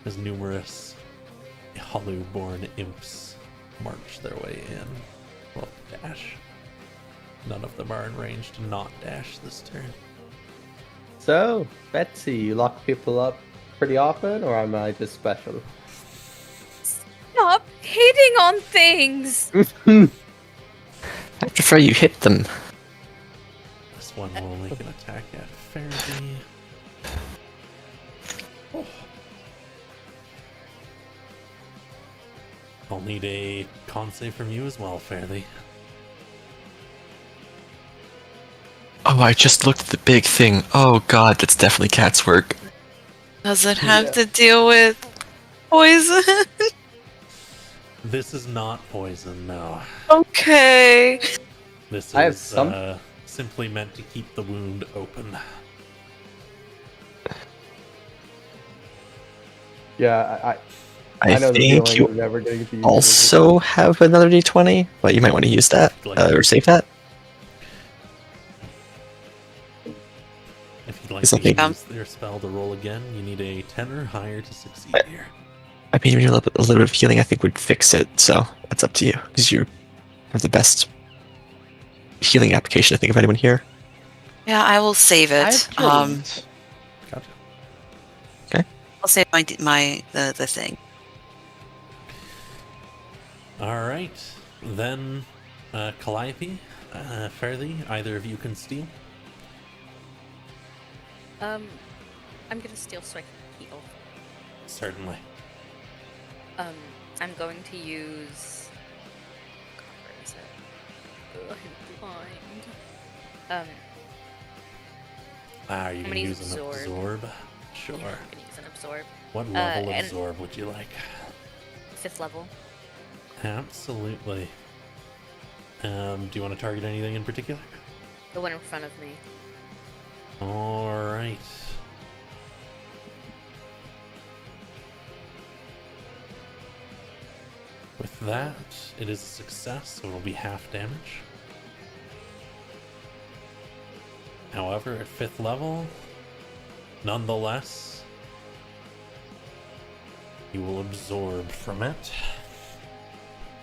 As numerous Halu-born imps march their way in. Well, dash. None of them are in range to not dash this turn. So, Betsy, you lock people up pretty often, or am I just special? Stop hitting on things! I prefer you hit them. This one will make an attack at Faraday. Oh. I'll need a con save from you as well, Faraday. Oh, I just looked at the big thing. Oh god, that's definitely cat's work. Does it have to deal with poison? This is not poison, no. Okay. This I have is some- simply meant to keep the wound open. Yeah, I I know the think feeling you of never getting to use also have another d20, but you might want to use that, or save that. If you'd like It's to something- use their spell to roll again, you need a 10 or higher to succeed here. I mean, a little bit of healing I think would fix it, so that's up to you, because you have the best healing application I think of anyone here. Yeah, I will save it. Gotcha. I'll save the thing. Alright, then Calliope, Fairly, either of you can steal. I'm gonna steal so I can heal. Certainly. I'm going to use. God, where is it? Ugh, I'm blind. Are you I'm going to gonna use use an absorb. absorb? Sure. Yeah, I'm gonna use an absorb. What level of and- absorb would you like? 5th level. Absolutely. Do you want to target anything in particular? The one in front of me. Alright. With that, it is a success, so it'll be half damage. However, at 5th level, nonetheless, you will absorb from it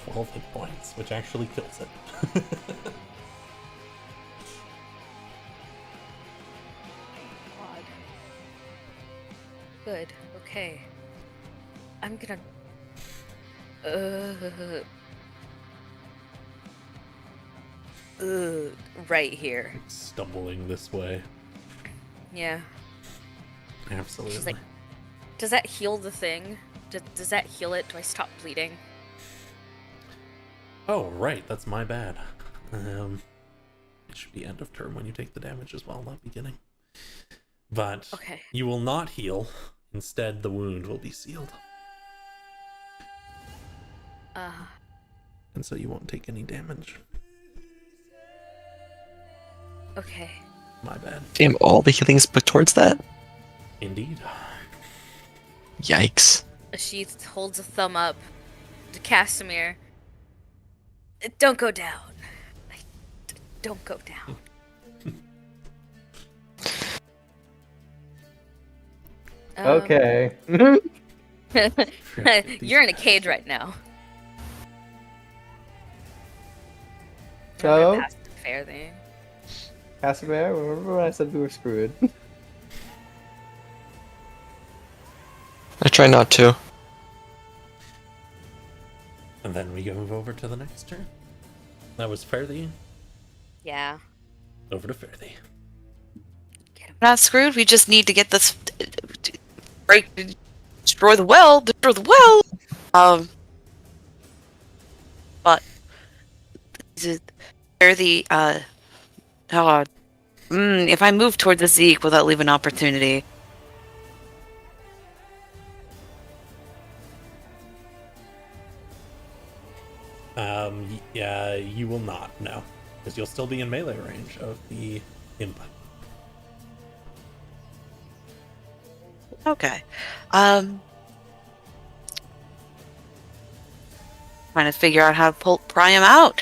12 hit points, which actually kills it. God. Good. Okay. I'm gonna. Right here. Stumbling this way. Yeah. Absolutely. Does that heal the thing? Does that heal it? Do I stop bleeding? Oh, right, that's my bad. It should be end of turn when you take the damage as well, not beginning. But Okay. you will not heal. Instead, the wound will be sealed. And so you won't take any damage. Okay. My bad. Damn, all the healing's put towards that? Indeed. Yikes. She holds a thumb up to Casimir. Don't go down. Don't go down. Okay. You're in a cage right now. So? Past the fair thing. Casimir, remember when I said we were screwed? I try not to. And then we move over to the next turn. That was Fairly. Yeah. Over to Fairly. We're not screwed. We just need to get this destroy the well. But they're the if I move toward the Zeke, will that leave an opportunity? Yeah, you will not, no. Because you'll still be in melee range of the imp. Okay. Trying to figure out how to pry him out.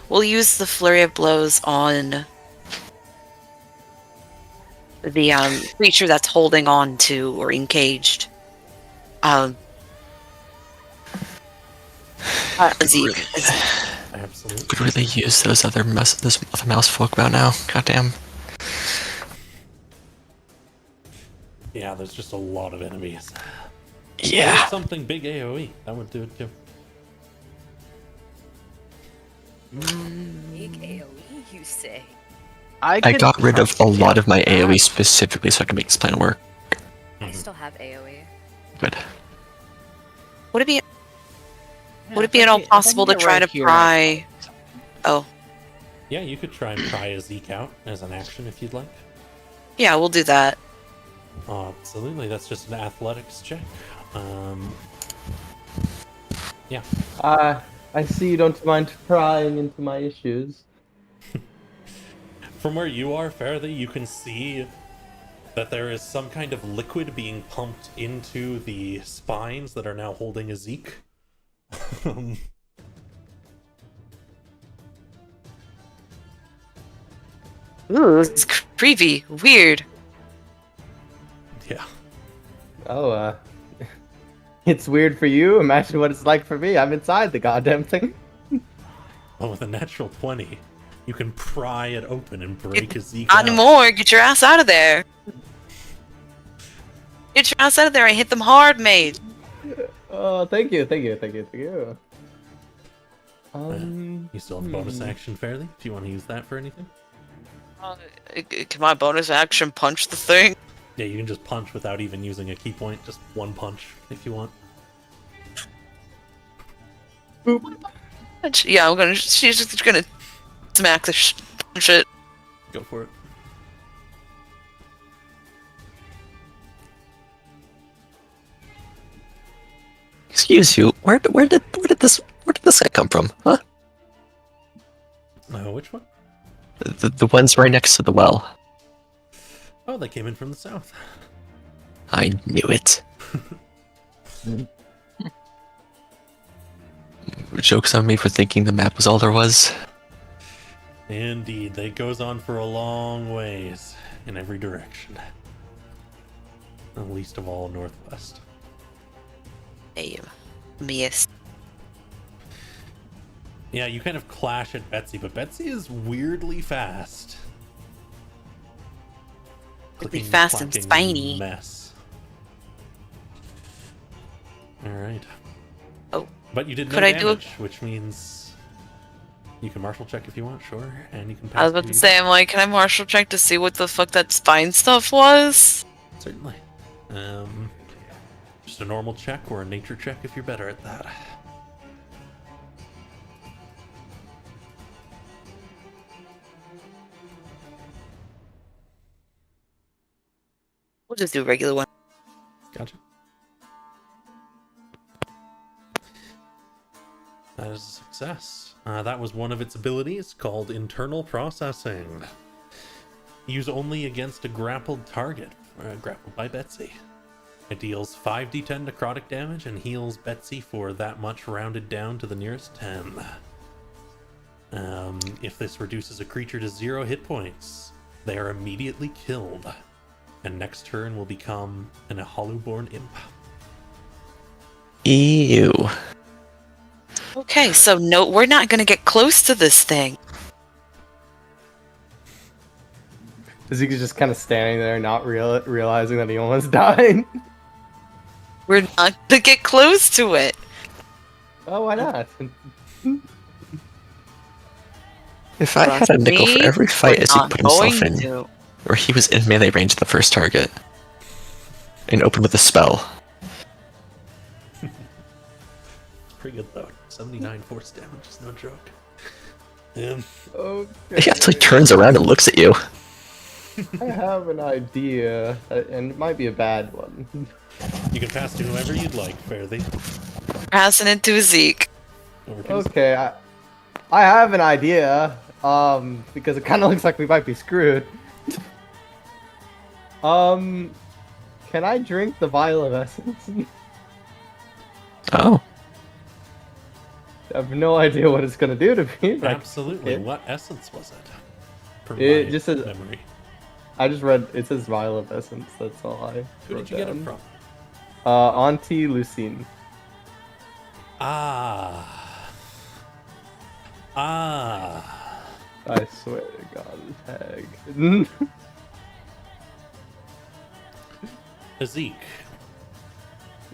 We'll use the flurry of blows on the creature that's holding on to or encaged. Zeke. Absolutely. Could really use those other mouse folk about now. Goddamn. Yeah, there's just a lot of enemies. Yeah. Or something big AoE. That would do it too. Big AoE, you say? I could got rid of a probably lot of my get that. AoE specifically so I can make this plan work. I still have AoE. Good. Would it be Yeah, would it if be I at all get- if I can possible to get try right to here, pry? Oh, Yeah, you could try and pry a Zeke out as an action if you'd like. yeah, we'll do that. Absolutely, that's just an athletics check. Yeah. I see you don't mind prying into my issues. From where you are, Faraday, you can see that there is some kind of liquid being pumped into the spines that are now holding a Zeke. Ooh, it's creepy, weird. Yeah. Oh, it's weird for you. Imagine what it's like for me. I'm inside the goddamn thing. Well, with a natural 20, you can pry it open and break a Zeke Not out. anymore. Get your ass out of there. Get your ass out of there. I hit them hard, mate. Oh, thank you. You still have bonus action, Fairly, if you want to use that for anything. Can my bonus action punch the thing? Yeah, you can just punch without even using a key point. Just one punch if you want. Yeah, she's just gonna smack the shit. Go for it. Excuse you. Where did this guy come from? Huh? Which one? The ones right next to the well. Oh, they came in from the south. I knew it. Joke's on me for thinking the map was all there was. Indeed, that goes on for a long ways in every direction. At least of all northwest. Damn. Miss. Yeah, you kind of clash at Betsy, but Betsy is weirdly fast. Weirdly Clicking, fast and clacking spiny. Mess. Alright. Oh. But you did no Could I do a- damage, which means you can martial check if you want, sure, and you can pass. I was about to the- say, I'm like, can I martial check to see what the fuck that spine stuff was? Certainly. Just a normal check or a nature check if you're better at that. We'll just do a regular one. Gotcha. That is a success. That was one of its abilities called internal processing. Use only against a grappled target, grappled by Betsy. It deals 5d10 necrotic damage and heals Betsy for that much rounded down to the nearest 10. If this reduces a creature to 0 hit points, they are immediately killed, and next turn will become an Hollowborn Imp. Ew. Okay, so no, we're not gonna get close to this thing. Zeke's just kind of standing there, not realizing that he almost died. We're not gonna get close to it. Oh, why not? If I had a nickel for every fight We're Zeke not put himself going in, to. where he was in melee range of the first target, and opened with a spell. Pretty good though. 79 force damage is no joke. Okay. He actually turns around and looks at you. I have an idea, and it might be a bad one. You can pass to whoever you'd like, Fairly. Passing it to Zeke. Over to Okay, I have an idea. Because it kind of looks like we might be screwed. Can I drink the vial of essence? Oh. I have no idea what it's gonna do to me. But Absolutely. Okay. What essence was it? From It my just says- memory. I just read it says vial of essence. That's all I. Who wrote did you get it down. from? Auntie Lucine. Ah. Ah. I swear to God, tag. Zeke.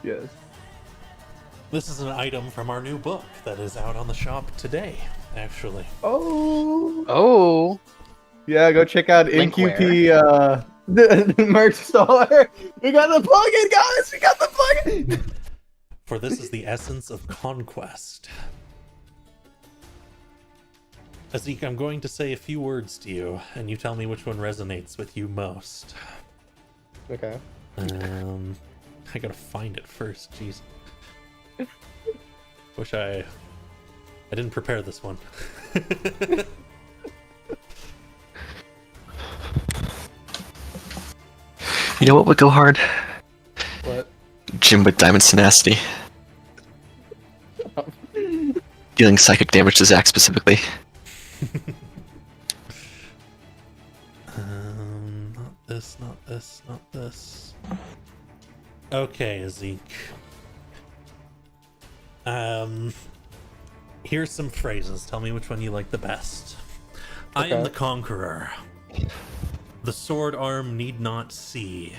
Yes. This is an item from our new book that is out on the shop today, actually. Oh. Oh, Yeah, go check out Link NQP the merch store. We got the plugin, guys. We got the plugin. For this is the essence of conquest. Zeke, I'm going to say a few words to you, and you tell me which one resonates with you most. Okay. I gotta find it first, jeez. Wish I didn't prepare this one. You know what would go hard? What? Jim with Diamond Tenacity. Dealing psychic damage to Zack specifically. Not this, not this, not this. Okay, Zeke. Here's some phrases. Tell me which one you like the best. I am Okay. the conqueror. The sword arm need not see.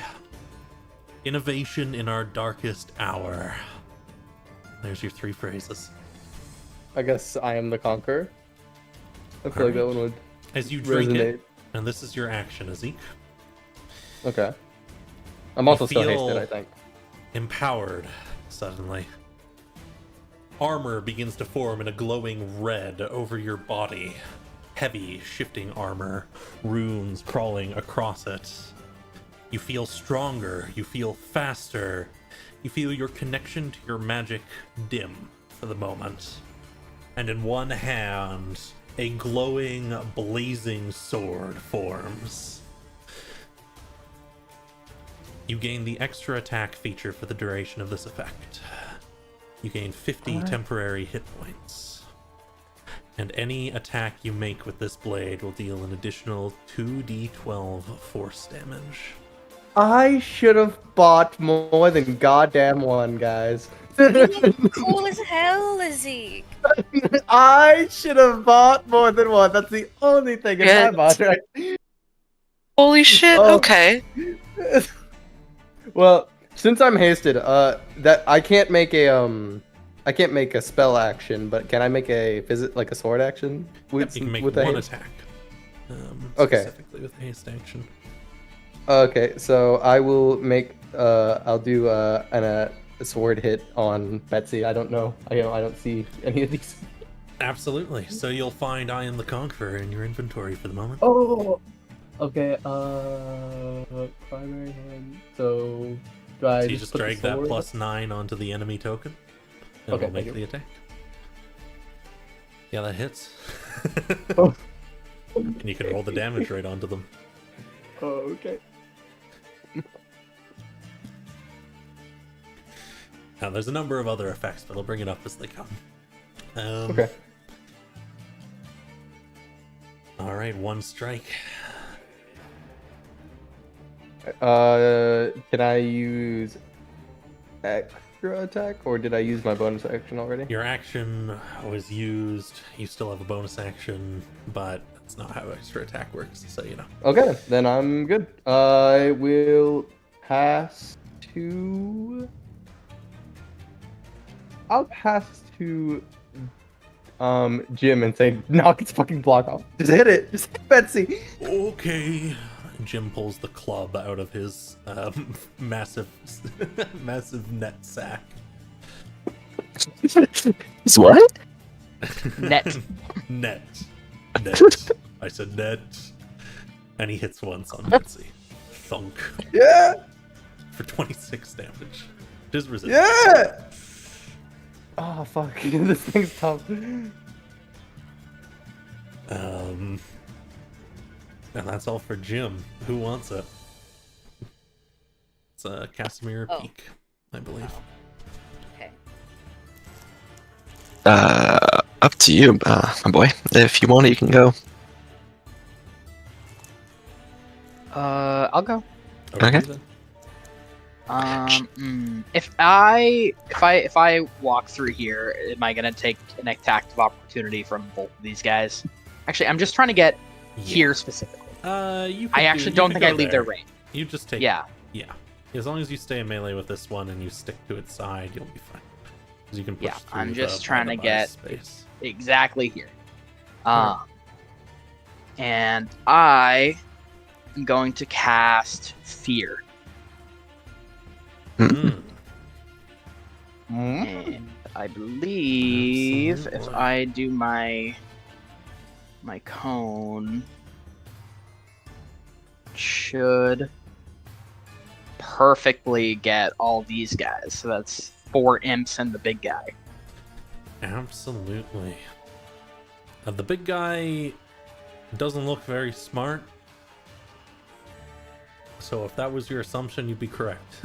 Innovation in our darkest hour. There's your 3 phrases. I guess I am the conqueror. I feel like that one would As you drink resonate. it, and this is your action, Zeke. Okay. I'm also still feel- hasted, I think. Empowered, suddenly. Armor begins to form in a glowing red over your body. Heavy, shifting armor, runes crawling across it. You feel stronger, you feel faster, you feel your connection to your magic dim for the moment. And in one hand, a glowing, blazing sword forms. You gain the extra attack feature for the duration of this effect. You gain 50 temporary hit points. And any attack you make with this blade will deal an additional 2d12 force damage. I should have bought more than goddamn one, guys. Cool as hell, Zeke. I should have bought more than one. That's the only thing in Yeah. my mind, right? Holy shit, Oh. okay. Well, since I'm hasted, that I can't make a spell action, but can I make a like a sword action? Yep, you can make with one a haste? attack. Okay. Specifically with haste action. Okay, so I will make I'll do a sword hit on Betsy. I don't know. I don't see any of these. Absolutely. So you'll find I am the Conqueror in your inventory for the moment. Oh. Okay. Primary hand. So do I So you just put the drag that sword- +9 onto the enemy token. And Okay, we'll make thank the you. attack. Yeah, that hits. Oh. And you can roll the damage right onto them. Oh, okay. Now, there's a number of other effects, but I'll bring it up as they come. Okay. Alright, 1 strike. Can I use extra attack, or did I use my bonus action already? Your action was used. You still have a bonus action, but that's not how extra attack works, so you know. Okay, then I'm good. I will pass to. I'll pass to Jim and say, knock its fucking block off. Just hit it. Just hit Betsy. Okay. Jim pulls the club out of his massive net sack. Is what? net. Net. I said net. And he hits once on Betsy. Thunk. Yeah. For 26 damage. Just resist. Yeah. Oh fuck! This thing's tough. And that's all for Jim. Who wants it? It's a Casimir Oh. Peak, I believe. Okay. Up to you, my boy. If you want it, you can go. I'll go. Okay. Then. If I walk through here, am I gonna take an attack of opportunity from both of these guys? Actually, I'm just trying to get here specifically. I actually don't think I leave their range. You just take. Yeah. Yeah. As long as you stay in melee with this one and you stick to its side, you'll be fine. Because you can push Yeah, through I'm just the trying to bottom get space. exactly here. And I am going to cast Fear. Mm. And I believe if Absolutely. I do my cone, should perfectly get all these guys. So that's 4 imps and the big guy. Absolutely. The big guy doesn't look very smart. So if that was your assumption, you'd be correct.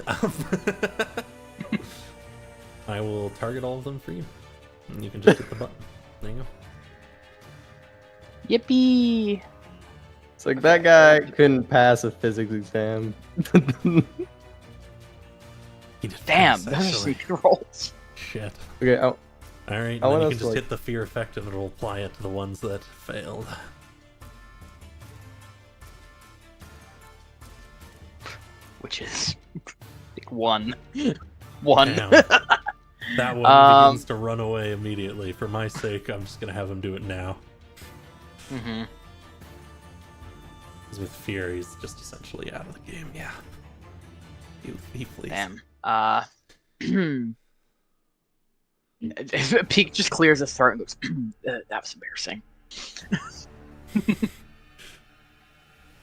I will target all of them for you. And you can just hit the button. There you go. Yippee! It's like that guy couldn't pass a physics exam. He did Damn, pass, those are some actually. good rolls. Shit. Okay, Alright, I and then want you us can to, just like- hit the fear effect and it'll apply it to the ones that failed. Which is like 1. 1. Damn. That one begins to run away immediately. For my sake, I'm just gonna have him do it now. Mm-hmm. Because with fear, he's just essentially out of the game. Yeah. He flees. Damn. If Peak just clears his throat and goes, that was embarrassing.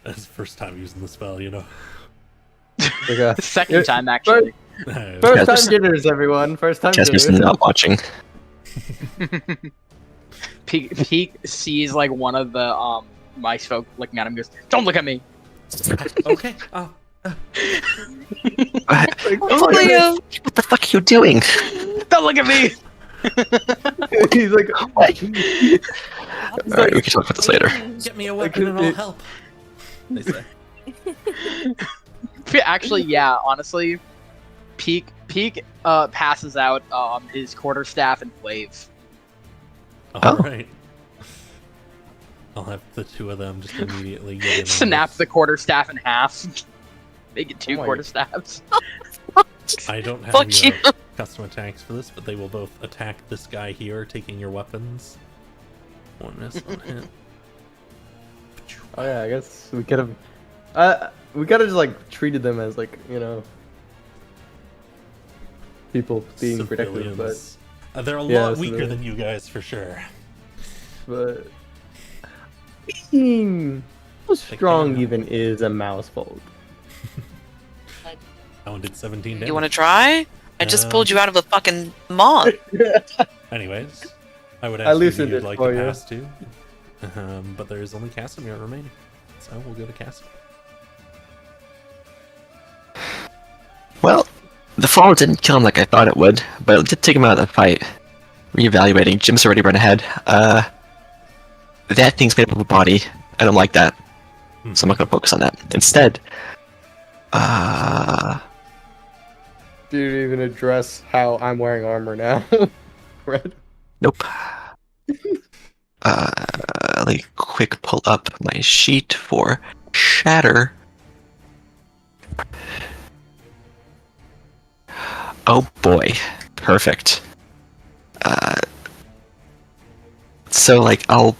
That's the first time using the spell, you know. Okay. Second time, actually. First Yeah, time just- jitters, everyone. First time Casper's jitters. not watching. Peak sees like one of the mice folk looking at him and goes, "Don't look at me!" Okay. Leo! What the fuck are you doing? Don't look at me! He's like, What? Alright, we can talk about this later. Get me a weapon and I'll help. They say. Actually, yeah, honestly, Peak passes out his quarterstaff and glaive. Alright. I'll have the two of them just immediately get in. on Snap this. the quarterstaff in half. Make it 2 Oh my- quarterstaffs. I don't have Fuck your you. custom attacks for this, but they will both attack this guy here, taking your weapons. One miss, one hit. oh yeah, I guess we could have. We could have just like treated them as like people being protected, but Civilians. They're a Yeah, lot weaker civilians. than you guys for sure. how strong even is a mouse fold? That one did 17 damage. You want to try? I just Um, pulled you out of a fucking mob. Anyways, I would I ask you if loosened you'd it like for to you. pass too. But there's only Casimir remaining. So we'll go to Casimir. Well, the fall didn't kill him like I thought it would, but it did take him out of the fight. Reevaluating, Jim's already run ahead. That thing's made up of a body. I don't like that. So I'm not gonna focus on that. Instead, Do you even address how I'm wearing armor now? Red. nope. Let me quick pull up my sheet for Shatter. Oh boy, perfect. So like I'll.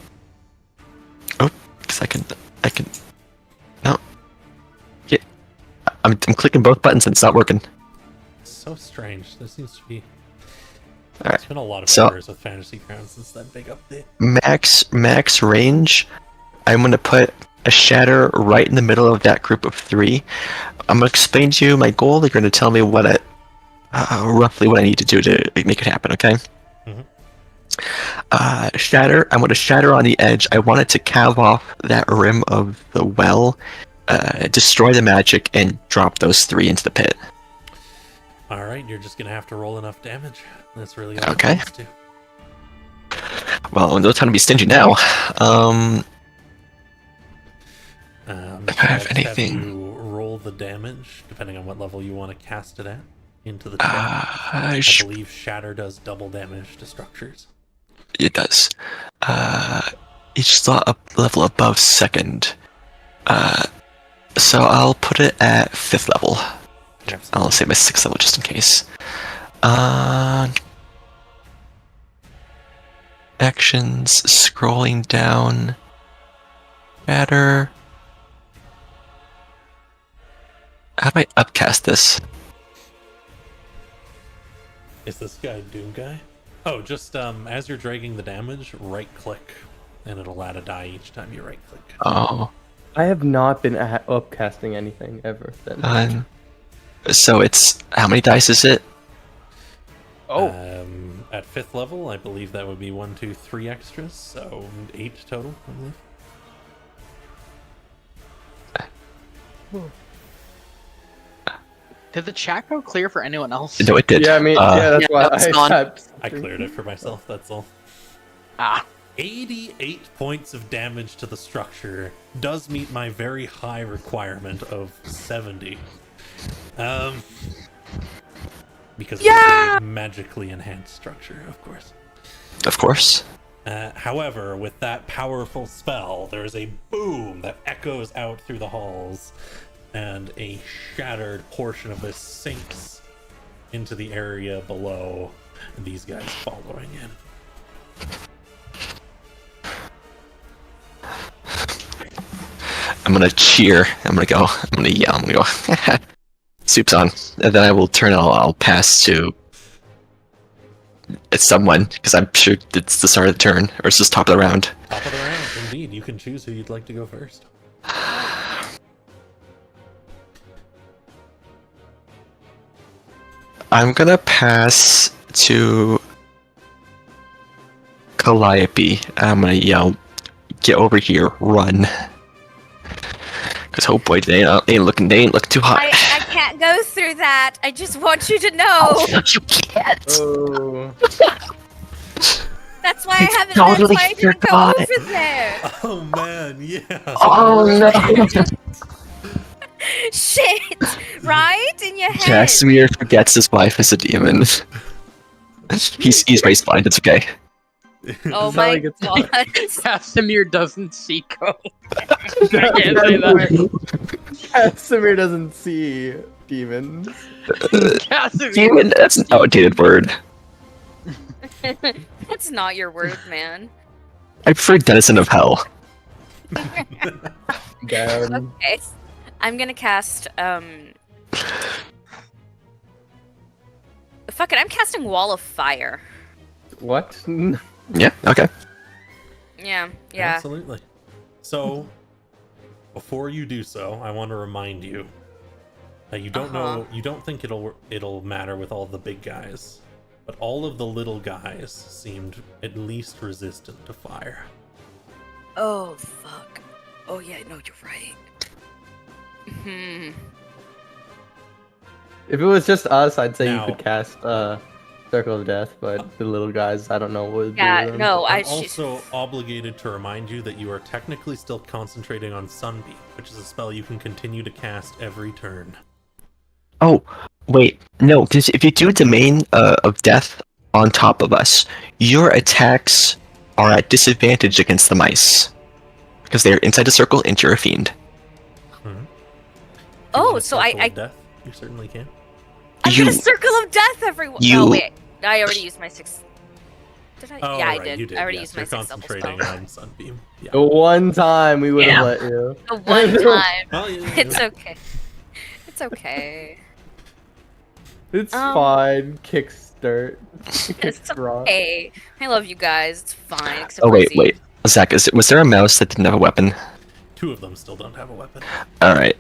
Oh, because I can. No. Yeah, I'm clicking both buttons and it's not working. So strange. There seems to be. Alright, There's been a lot of so- errors with Fantasy Grounds since that big update. Max range. I'm gonna put a shatter right in the middle of that group of 3. I'm gonna explain to you my goal. You're gonna tell me what roughly what I need to do to make it happen. Okay. Shatter. I want to shatter on the edge. I want it to calve off that rim of the well, destroy the magic, and drop those 3 into the pit. Alright, you're just gonna have to roll enough damage. That's really all Okay. it comes to. Well, no time to be stingy now. If If I have anything- you roll double the damage, depending on what level you want to cast it at, into the chat. I believe Shatter does double damage to structures. It does. Each slot up level above 2nd. So I'll put it at 5th level. Absolutely. I'll say my 6th level just in case. Actions, scrolling down. Shatter. How do I upcast this? Is this guy Doom guy? Oh, just as you're dragging the damage, right click, and it'll add a die each time you right click. Oh. I have not been upcasting anything ever then. So it's how many dice is it? Oh, At 5th level, I believe that would be 1, 2, 3 extras, so 8 total, I believe. did the chat go clear for anyone else? No, it did. Yeah, I mean, that's Yeah, why it's gone. I cleared it for myself, that's all. Ah, 88 points of damage to the structure does meet my very high requirement of 70. Because it's a magically enhanced structure, of course. Of course. However, with that powerful spell, there is a boom that echoes out through the halls, and a shattered portion of this sinks into the area below, and these guys following in. I'm gonna cheer. I'm gonna yell. I'm gonna go. Soup's on. And then I will turn. I'll pass to someone because I'm sure it's the start of the turn, or it's just top of the round. Top of the round, indeed. You can choose who you'd like to go first. I'm gonna pass to Calliope. I'm gonna yell, "Get over here! Run!" Because oh boy, they ain't looking too hot. I can't go through that. I just want you to know. You can't. Oh. That's why I haven't. totally That's why I didn't go forgot. over there. Oh man, yeah. Oh no! Shit. Right in your head. Casimir forgets his wife is a demon. he's raised blind. It's okay. Oh That's how my he gets god. Casimir doesn't see code. I can't say that. Casimir doesn't see demons. Casimir. Demon. That's an outdated word. That's not your word, man. I prefer denizen of hell. Damn. Okay. I'm gonna cast fuck it, I'm casting Wall of Fire. What? Yeah. Okay. Yeah. Absolutely. So, before you do so, I want to remind you that you don't know, you don't think it'll matter with all the big guys, but all of the little guys seemed at least resistant to fire. Oh fuck. Oh yeah, no, you're right. If it was just us, I'd say Now- you could cast Circle of Death, but the little guys, I don't know what would Yeah, do them. no, I'm also obligated to remind you that you are technically still concentrating on Sunbeam, which is a spell you can continue to cast every turn. Oh, wait. No, because if you do Domain of Death on top of us, your attacks are at disadvantage against the mice. Because they're inside the circle and you're a fiend. If you Oh, want a so Circle I of Death, you certainly can. I'm You- gonna Circle of Death everyone. you- No, wait. I already used my 6. Did I? Oh, yeah, right, I did. You did. I already yes, used my you're 6th level concentrating spell. on Sunbeam. Yeah. The one time we would have Yeah. let you. The one time. Well, yeah, It's okay. It's okay. It's Um, fine. Kickstart. It's Kickrock. okay. I love you guys. It's fine. Except Oh, for wait, Z. wait. Zach, was there a mouse that didn't have a weapon? 2 of them still don't have a weapon. Alright.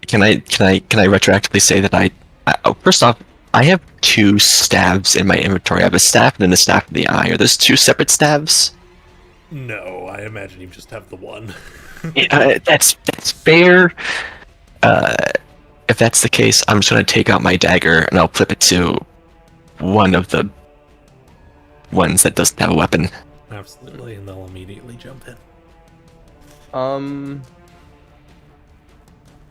Can I retroactively say that first off, I have 2 staves in my inventory. I have a staff and then a staff in the eye. Are those 2 separate staves? No, I imagine you just have the one. That's fair. If that's the case, I'm just gonna take out my dagger and I'll flip it to one of the ones that doesn't have a weapon. Absolutely, and they'll immediately jump in.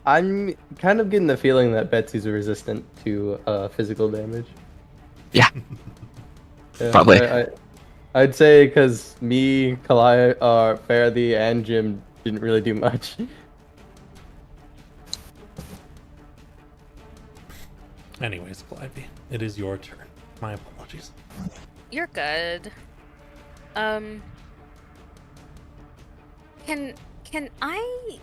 I'm kind of getting the feeling that Betsy's resistant to physical damage. Yeah. Yeah, Probably. I'd say because me, Kalai, Faraday, and Jim didn't really do much. Anyways, Calliope, it is your turn. My apologies. You're good. Can I?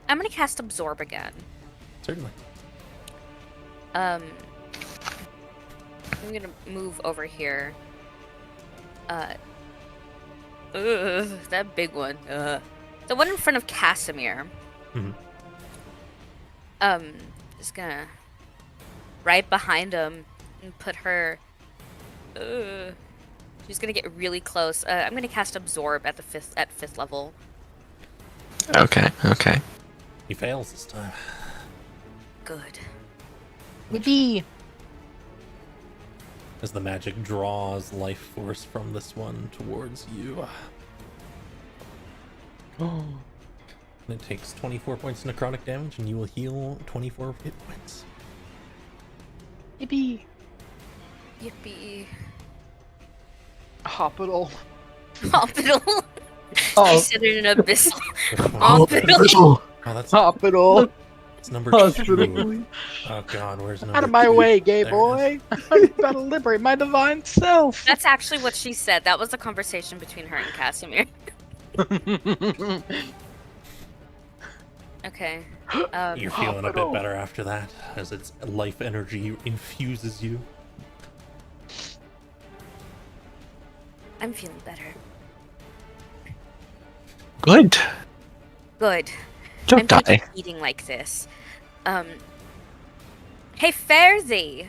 I'm gonna cast Absorb again. Certainly. I'm gonna move over here. That big one. The one in front of Casimir. Mhm. Just gonna right behind him and put her. She's gonna get really close. I'm gonna cast Absorb at fifth level. Okay. Okay. He fails this time. Good. Yippee! As the magic draws life force from this one towards you. And it takes 24 points of necrotic damage, and you will heal 24 hit points. Yippee! Yippee. Hospital. Hospital. Oh. She said it in abyssal. Oh, Hospital. that's Hospital. number Hospital. 2. Oh god, where's number Out of my 2? way, gay There it boy! I'm about to liberate my divine self. That's actually what she said. That was a conversation between her and Casimir. Okay. You're feeling a bit better after that, as its life energy infuses you. I'm feeling better. Good. Good. Don't I'm die. taking eating like this. Hey, Fairzy.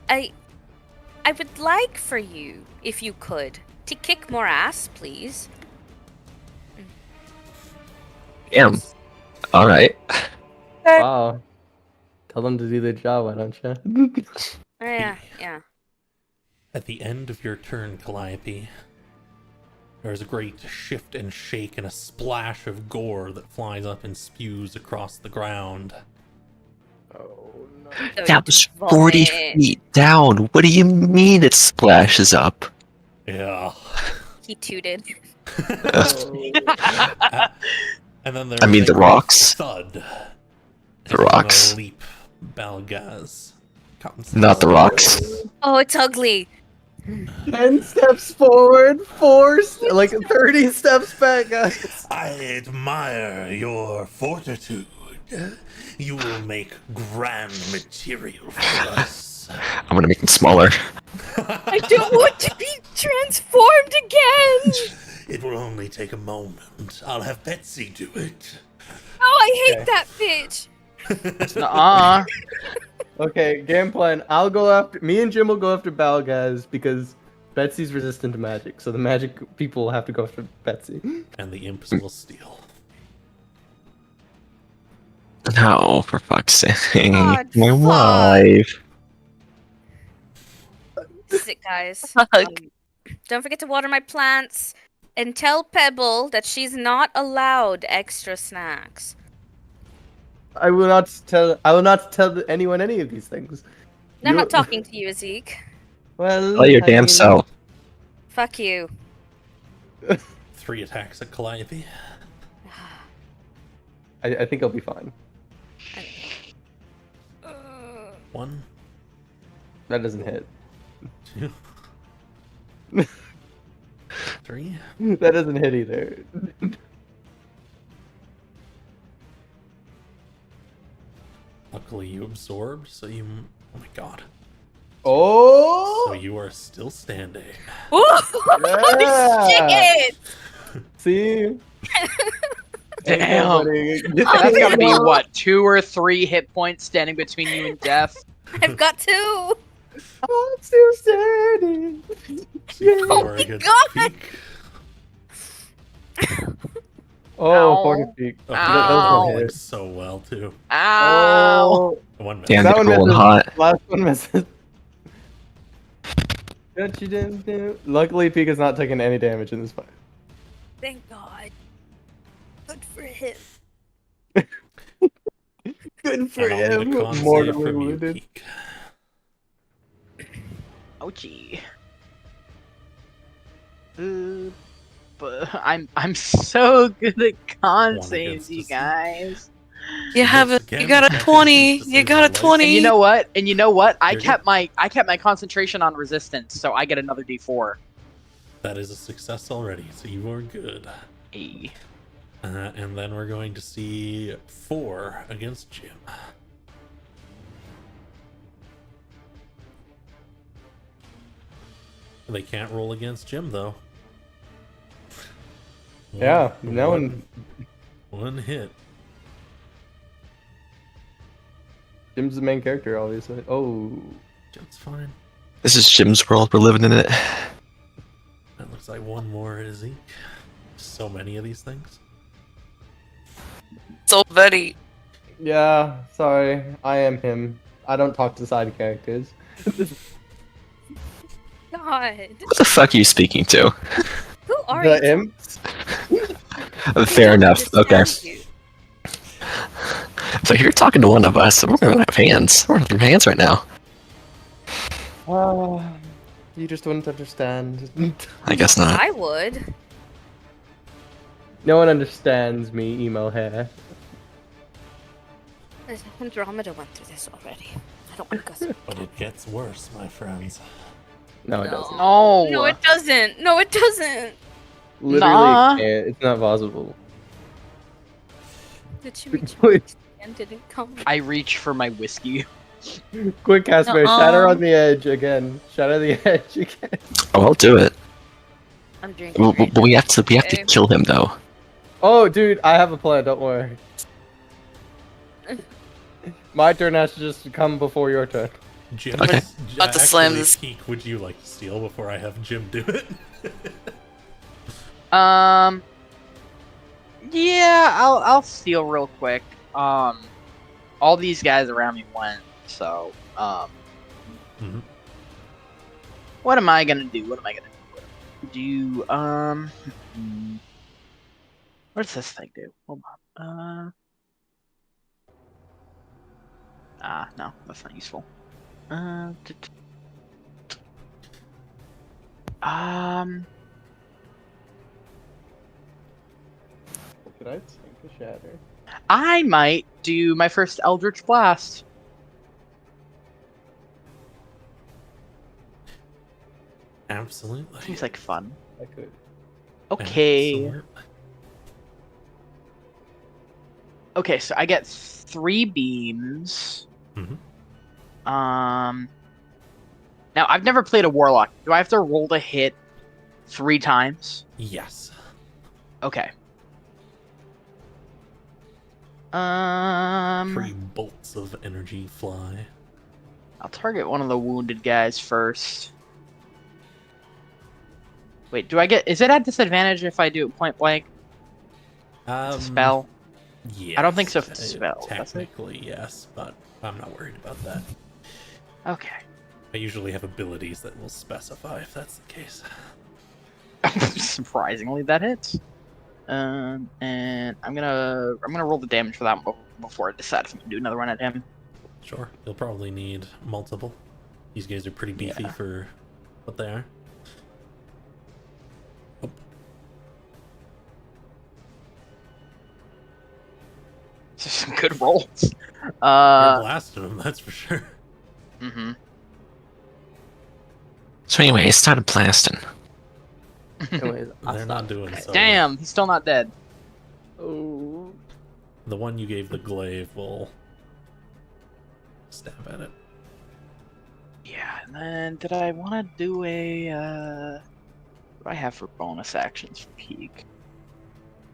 I would like for you, if you could, to kick more ass, please. Damn. All right. Wow. Tell them to do their job, why don't you? Yeah. At the end of your turn, Calliope, there's a great shift and shake and a splash of gore that flies up and spews across the ground. Oh no. That was 40 feet down. What do you mean it splashes up? Yeah. He tooted. And then there's I mean, a the great rocks. thud. The rocks. Leap, Balgaz. comes Not the forward. rocks. Oh, it's ugly. 10 steps forward, 30 steps back, guys. I admire your fortitude. You will make grand material for us. I'm gonna make them smaller. I don't want to be transformed again. It will only take a moment. I'll have Betsy do it. Oh, I hate Okay. that bitch. Nuh-uh. Okay, game plan. Me and Jim will go after Balgaz because Betsy's resistant to magic, so the magic people will have to go after Betsy. And the imps will steal. No, for fuck's sake. God, My fuck. wife. Sick, guys. Fuck. Don't forget to water my plants. And tell Pebble that she's not allowed extra snacks. I will not tell anyone any of these things. I'm not talking to you, Zeke. Well, Tell your I damn mean, self. Fuck you. 3 attacks at Calliope. I think I'll be fine. 1, That doesn't hit. 2, 3. That doesn't hit either. Luckily you absorbed, so you... Oh my god. So Oh! you are still standing. Yeah. Shit! See? Damn. Hey, That's gotta be what, 2 or 3 hit points standing between you and death. I've got 2. I'm still standing. Before I my get God. to peek. Oh, Ow. 40 feet. Oh, That that was one a hit. works so well too. Ow! Oh, 1 minute. Damn, that they're one rolling misses. hot. Last one misses. Luckily, Pika's not taking any damage in this fight. Thank God. Good for him. Good for And I'll need a him. con save Mortally from you, wounded. Peak. Ouchie. But I'm so good at con One saves, against you a guys. You have Yes, a again, you got a that 20. continues to You save got my a life. 20. And you know what? I You're kept my concentration on resistance, so I get another D4. That is a success already, so you are good. Hey. And then we're going to see 4 against Jim. They can't roll against Jim, though. Yeah, no one. One hit. Jim's the main character, obviously. Oh, Jim's fine. This is Jim's world. We're living in it. That looks like one more is Zeke. So many of these things. So buddy. yeah. Sorry, I am him. I don't talk to side characters. God. What the fuck are you speaking to? Who are The you? imps. Fair don't enough. Okay. understand you. So you're talking to one of us. We're gonna have hands. We're gonna have hands right now. You just wouldn't understand. I guess not. I would. No one understands me, emo hair. Andromeda went through this already. I don't want to go through. But it gets worse, my friends. No, it doesn't. No. No, it doesn't. No, it doesn't. Literally, Nah. it can't. It's not possible. The chimichurri Quick, and didn't come. I reach for my whiskey. quick, Casper, Nuh-uh. shatter on the edge again. Shatter the edge again. Oh, I'll do it. I'm drinking. But we have to Okay. kill him though. Oh, dude, I have a plan. Don't worry. My turn has to just come before your turn. Jim, Okay. About to slam this- Peak, would you like to steal before I have Jim do it? Yeah, I'll steal real quick. All these guys around me went, so Mhm. what am I gonna do? What does this thing do? Hold on. No, that's not useful. Could I take a shatter? I might do my first Eldritch Blast. Absolutely. Seems like fun. I could. Okay. Absolutely. Okay, so I get 3 beams. Mhm. Now I've never played a warlock. Do I have to roll to hit 3 times? Yes. Okay. 3 bolts of energy fly. I'll target one of the wounded guys first. Wait, do I get? Is it at disadvantage if I do it point blank? Spell. Yes. I don't think so for the spell, does it? Technically, yes, but I'm not worried about that. Okay. I usually have abilities that will specify if that's the case. Surprisingly, that hits. And I'm gonna roll the damage for that before I decide if I'm gonna do another one at him. Sure. You'll probably need multiple. These guys are pretty beefy Yeah. for what they are. Oh. These are some good rolls. You're blasting them, that's for sure. Mm-hmm. So anyway, it started blasting. Anyways, They're not doing so. Damn, he's still not dead. Oh. The one you gave the glaive will stab at it. Yeah, and then did I want to do a what do I have for bonus actions for Peak?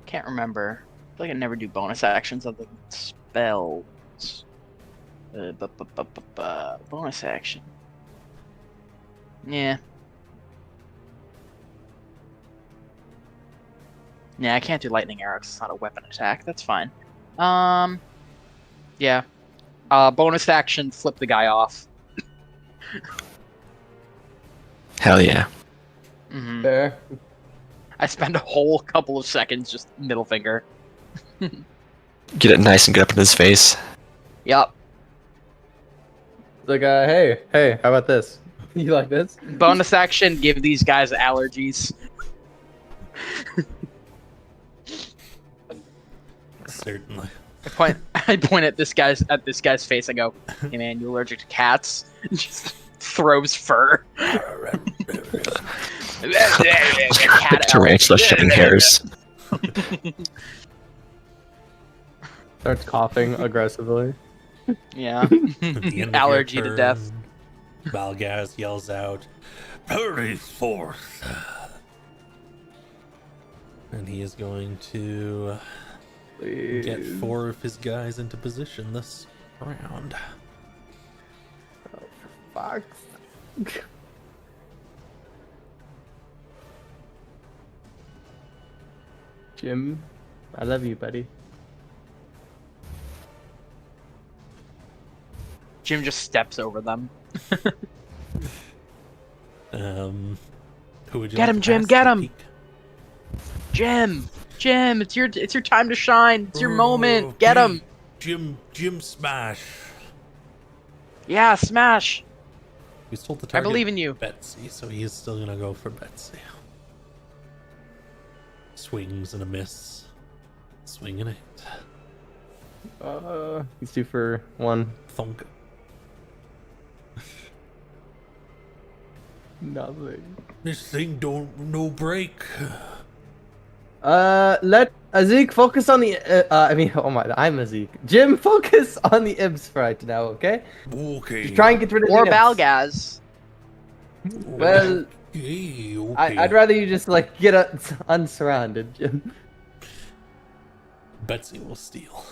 Can't remember. I feel like I never do bonus actions other than spells. Bonus action. Yeah. Yeah, I can't do lightning arrow 'cause it's not a weapon attack. That's fine. Yeah. Bonus action, flip the guy off. Hell yeah. Mhm. Fair. I spend a whole couple of seconds just middle finger. Get it nice and good up in his face. Yup. It's like, hey, how about this? You like this? Bonus action, give these guys allergies. Certainly. I point at this guy's face. I go, "Hey man, you allergic to cats?" And just throws fur. Cat Tarantula shedding hairs. Starts coughing aggressively. Yeah. At the end of your Allergy to death. turn, Valgaz yells out, "Hurry forth!" And he is going to get Please. 4 of his guys into position this round. Fuck. Jim, I love you, buddy. Jim just steps over them. Who would you Get like him, to Jim, pass get the him! peak? Jim, it's your time to shine. It's your Oh, moment. Get him. Jim smash. Yeah, smash. He's told the I target believe in you. Betsy, so he is still gonna go for Betsy. Swings and a miss. Swing and a hit. He's 2 for 1. Thunk. Nothing. This thing don't no break. Let Azik focus on the. Oh my, I'm Azik. Jim, focus on the imps right now, okay? Okay. Just try and get rid of Or the imps. Balgaz. Well, Okay, okay. I'd rather you just like get unsurrounded, Jim. Betsy will steal.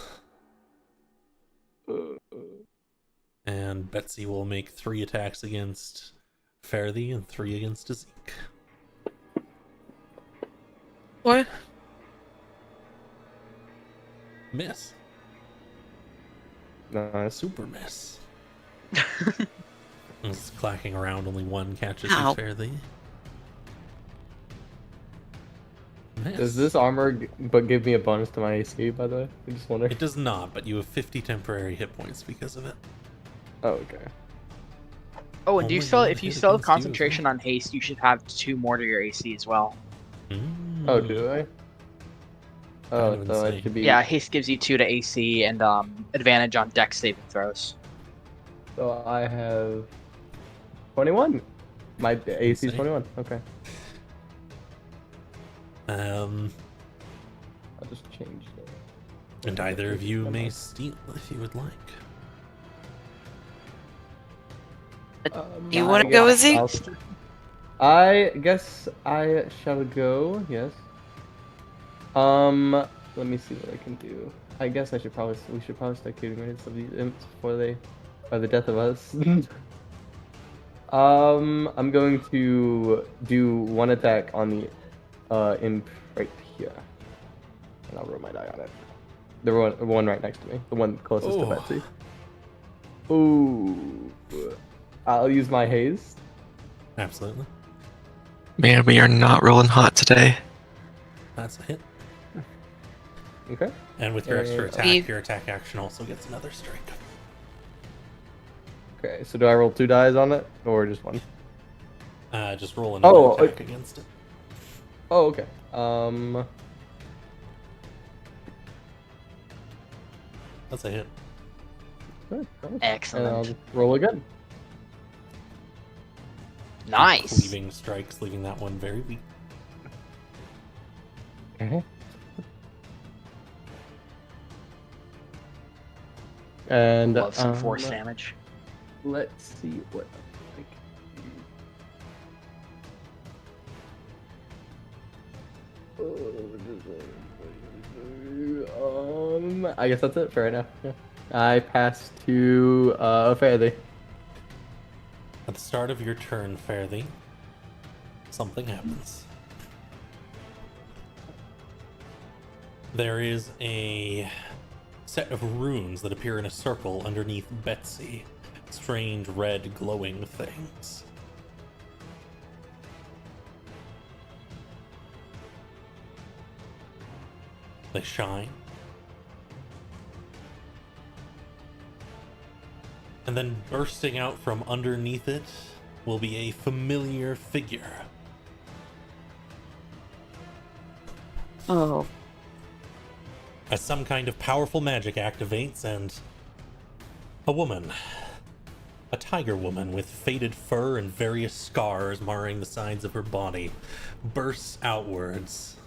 And Betsy will make 3 attacks against Fairthy and 3 against Zeke. What? Miss. Nice. Super miss. It's clacking around, only 1 catches Ow. you, Fairthy. Miss. Does this armor but give me a bonus to my AC, by the way? I just wonder. It does not, but you have 50 temporary hit points because of it. Oh, okay. Oh, and do you Only still, one if you hit still have against you as concentration on haste, you should have 2 more to your AC as well. Oh, do I? Oh, Kind of so it insane. should be. Yeah, haste gives you 2 to AC and advantage on dex saving throws. So I have 21. My AC is Insane. 21. Okay. Um, I'll just change that. and either of you may steal if you would like. You wanna go, Izzy? I guess I shall go. Yes. Let me see what I can do. I guess we should probably start getting rid of these imps before they, by the death of us. I'm going to do 1 attack on the imp right here, and I'll roll my die on it. The one right next to me, the one closest to Oh. Betsy. Ooh. I'll use my haste. Absolutely. Man, we are not rolling hot today. That's a hit. Okay. And with your extra And- attack, your attack action also gets another strike. Okay. So do I roll 2 dice on it, or just 1? Just roll another Oh, attack against it. Oh, okay. That's a hit. Good, nice. Excellent. And I'll just roll again. Nice. Cleaving strikes, leaving that one very weak. Okay. And Love some force damage. let's see what I can do. I guess that's it for right now. Yeah. I pass to Fairly. At the start of your turn, Fairly, something happens. There is a set of runes that appear in a circle underneath Betsy. Strange red glowing things. They shine. And then bursting out from underneath it will be a familiar figure. Oh. As some kind of powerful magic activates, and a woman, a tiger woman with faded fur and various scars marring the sides of her body, bursts outwards.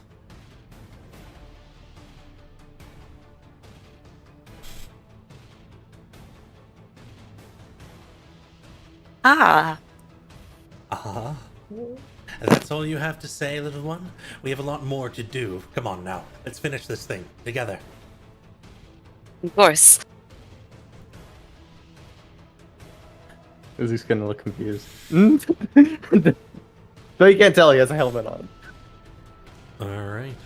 Ah. Ah. That's all you have to say, little one? We have a lot more to do. Come on now, let's finish this thing together. Of course. Izzy's gonna look confused. So you can't tell he has a helmet on. Alright.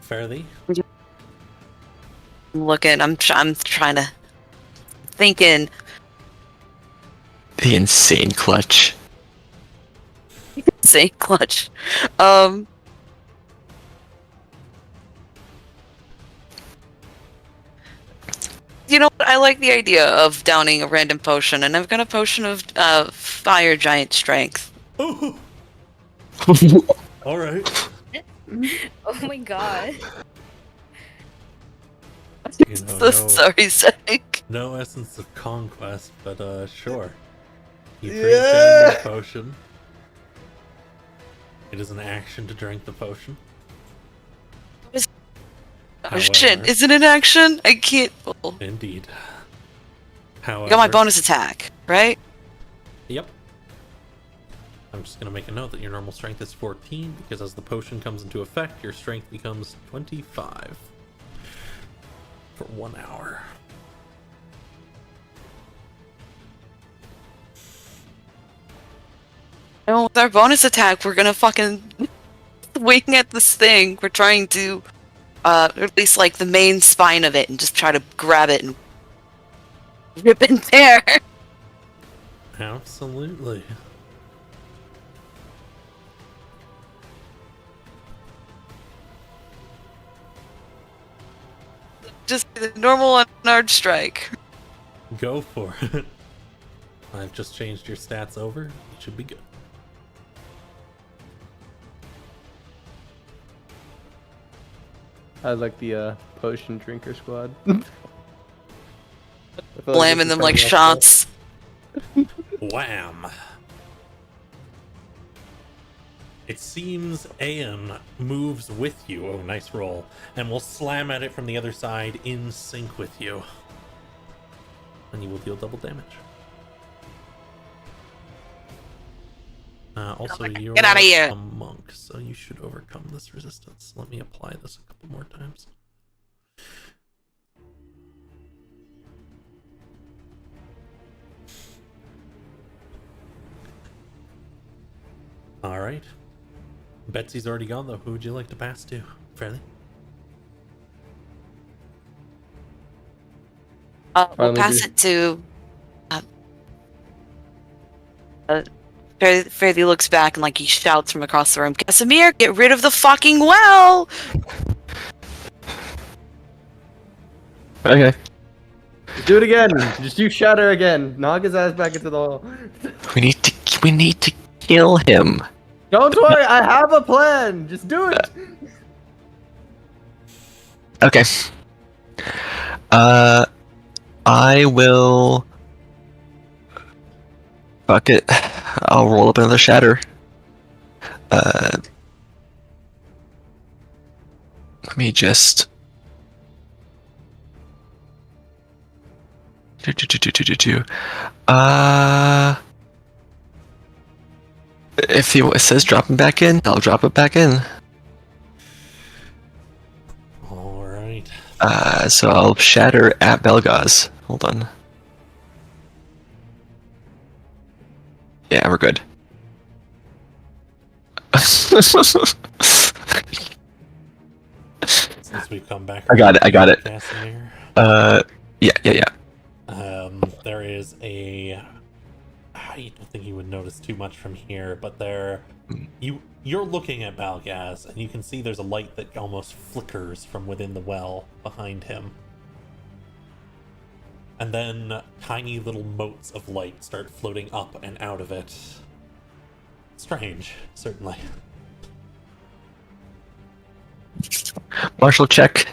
Fairly? Looking, I'm trying to thinking. The insane clutch. Say clutch. You know what? I like the idea of downing a random potion, and I've got a potion of fire giant strength. Oh! Alright. Oh my god. You know, So sorry, Zach. no essence of conquest, but sure. You drink down the potion. It is an action to drink the potion. Oh shit, However- is it an action? I can't. Oh. Indeed. I However, got my bonus attack, right? Yep. I'm just gonna make a note that your normal strength is 14, because as the potion comes into effect, your strength becomes 25 for 1 hour. And with our bonus attack, we're gonna fucking wing at this thing. We're trying to, at least like the main spine of it, and just try to grab it and rip in there. Absolutely. Just the normal unarmed strike. Go for it. I've just changed your stats over. It should be good. I like the potion drinker squad. Slamming them like shots. Wham! It seems Aeon moves with you. Oh, nice roll. And will slam at it from the other side in sync with you. And you will deal double damage. Also, you're Get outta here. a monk, so you should overcome this resistance. Let me apply this a couple more times. Alright. Betsy's already gone, though. Who would you like to pass to? Fairly? We'll Finally pass do. it to. Fairly looks back and like he shouts from across the room, "Casimir, get rid of the fucking well!" Okay. Just do it again. Just use shatter again. Knock his ass back into the hole. We need to kill him. Don't worry, I have a plan. Just do it. Okay. I will. Fuck it. I'll roll up another shatter. Let me just. If it says drop him back in, I'll drop it back in. Alright. So I'll shatter at Belgaz. Hold on. Yeah, we're good. Since we've come back. I got it. Casimir, Yeah. there is a I don't think you would notice too much from here, but you're looking at Balgaz, and you can see there's a light that almost flickers from within the well behind him. And then tiny little motes of light start floating up and out of it. Strange, certainly. Martial check.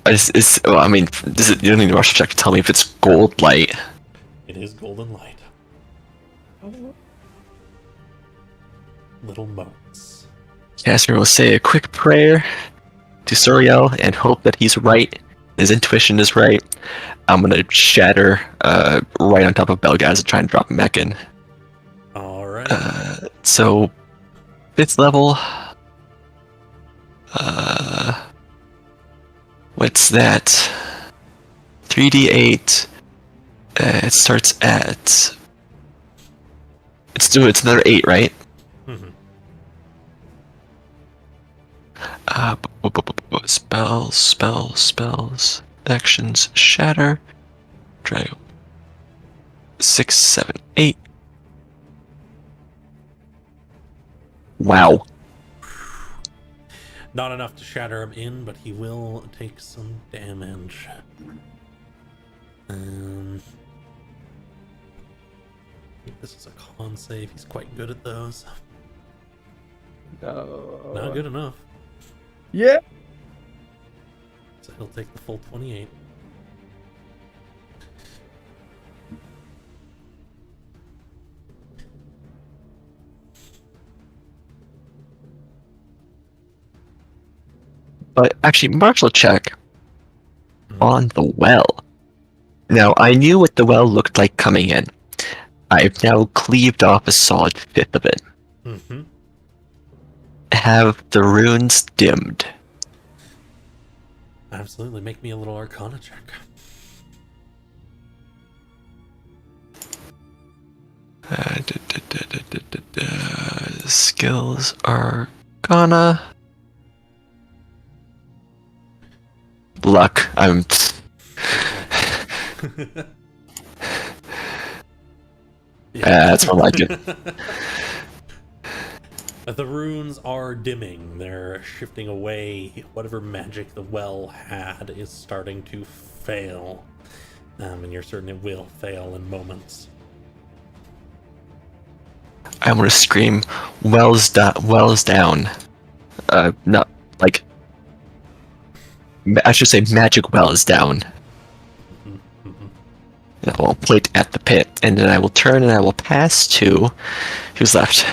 Well, I mean, you don't need a martial check to tell me if it's gold light. It is golden light. Little motes. Casimir will say a quick prayer to Suriel and hope that he's right. His intuition is right. I'm gonna shatter right on top of Belgaz and try and drop him back in. Alright. So, 5th level. What's that? 3d8. It starts at. It's another 8, right? Mhm. Spells. Actions. Shatter. Try 6, 7, 8. Wow. Not enough to shatter him in, but he will take some damage. I think this is a con save. He's quite good at those. No. Not good enough. Yeah. So he'll take the full 28. But actually, martial check on the well. Now, I knew what the well looked like coming in. I've now cleaved off a solid 5th of it. Mm-hmm. Have the runes dimmed. Absolutely. Make me a little Arcana check. Skills Arcana. Luck. I'm. That's more like it. The runes are dimming. They're shifting away. Whatever magic the well had is starting to fail. And you're certain it will fail in moments. I want to scream, wells down. Not like. I should say magic wells down. And I will point at the pit, and then I will turn and I will pass to who's left.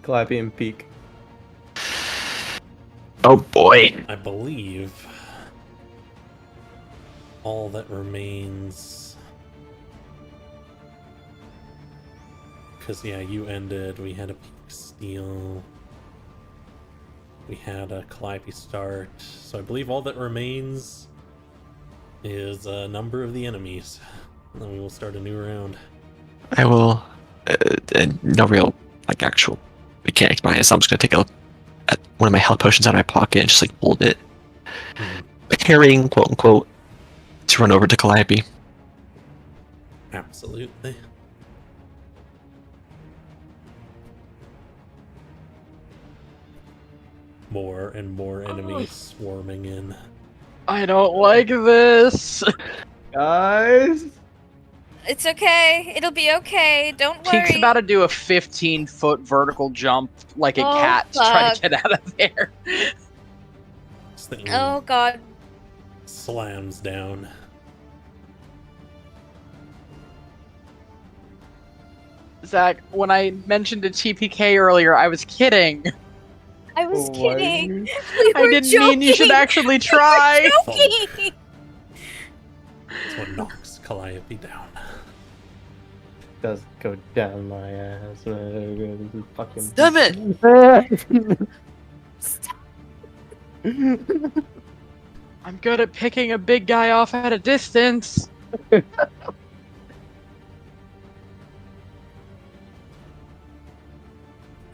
Calliope and Peak. Oh boy. I believe all that remains. Because, yeah, you ended. We had a Peak steal. We had a Calliope start. So I believe all that remains is a number of the enemies. And then we will start a new round. I will. No real, actual mechanics behind it, so I'm just gonna take at one of my health potions out of my pocket and just, hold it. Carrying, quote unquote, to run over to Calliope. Absolutely. More and more enemies swarming in. I don't like this. Guys. It's okay. It'll be okay. Don't worry. Peek's about to do a 15-foot vertical jump like a Oh, cat to try to fuck. get out of there. This thing Oh god. slams down. Zach, when I mentioned a TPK earlier, I was kidding. I was What? kidding. We I were didn't joking. mean you should actually try. Joking. That's what knocks Calliope down. Does go down my ass. Fucking. Damn it! I'm good at picking a big guy off at a distance.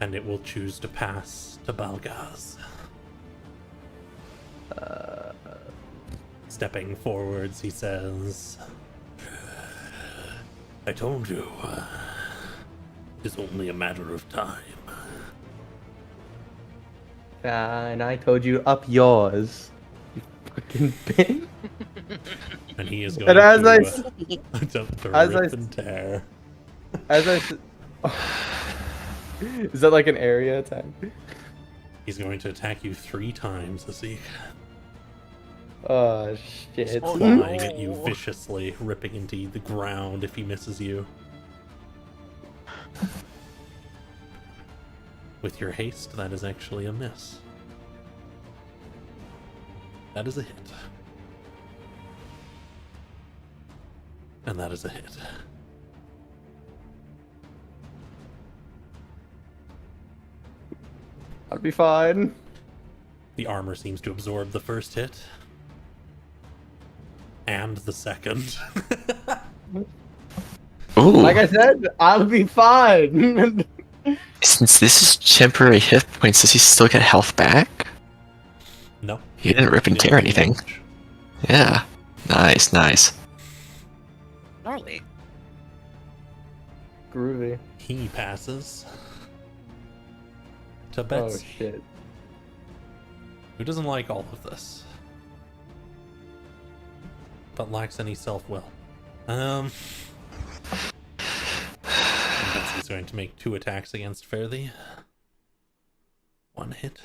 And it will choose to pass to Balgaz. Stepping forwards, he says, I told you, it's only a matter of time. And I told you up yours. You fucking bitch. And he is going And as I to s- attempt to as I rip s- and tear. As I s- Is that like an area attack? He's going to attack you 3 times, Zeke. Oh shit. Oh, Flying at you no. viciously, ripping into the ground if he misses you. With your haste, that is actually a miss. That is a hit. And that is a hit. I'll be fine. The armor seems to absorb the first hit. And the second. Ooh. Like I said, I'll be fine. Since this is temporary hit points, does he still get health back? No. He didn't rip and Didn't tear do anything. much. Yeah. Nice, nice. Gnarly. Groovy. He passes to Oh Betsy, shit. who doesn't like all of this, but lacks any self-will. Betsy's going to make 2 attacks against Fairly. 1 hit.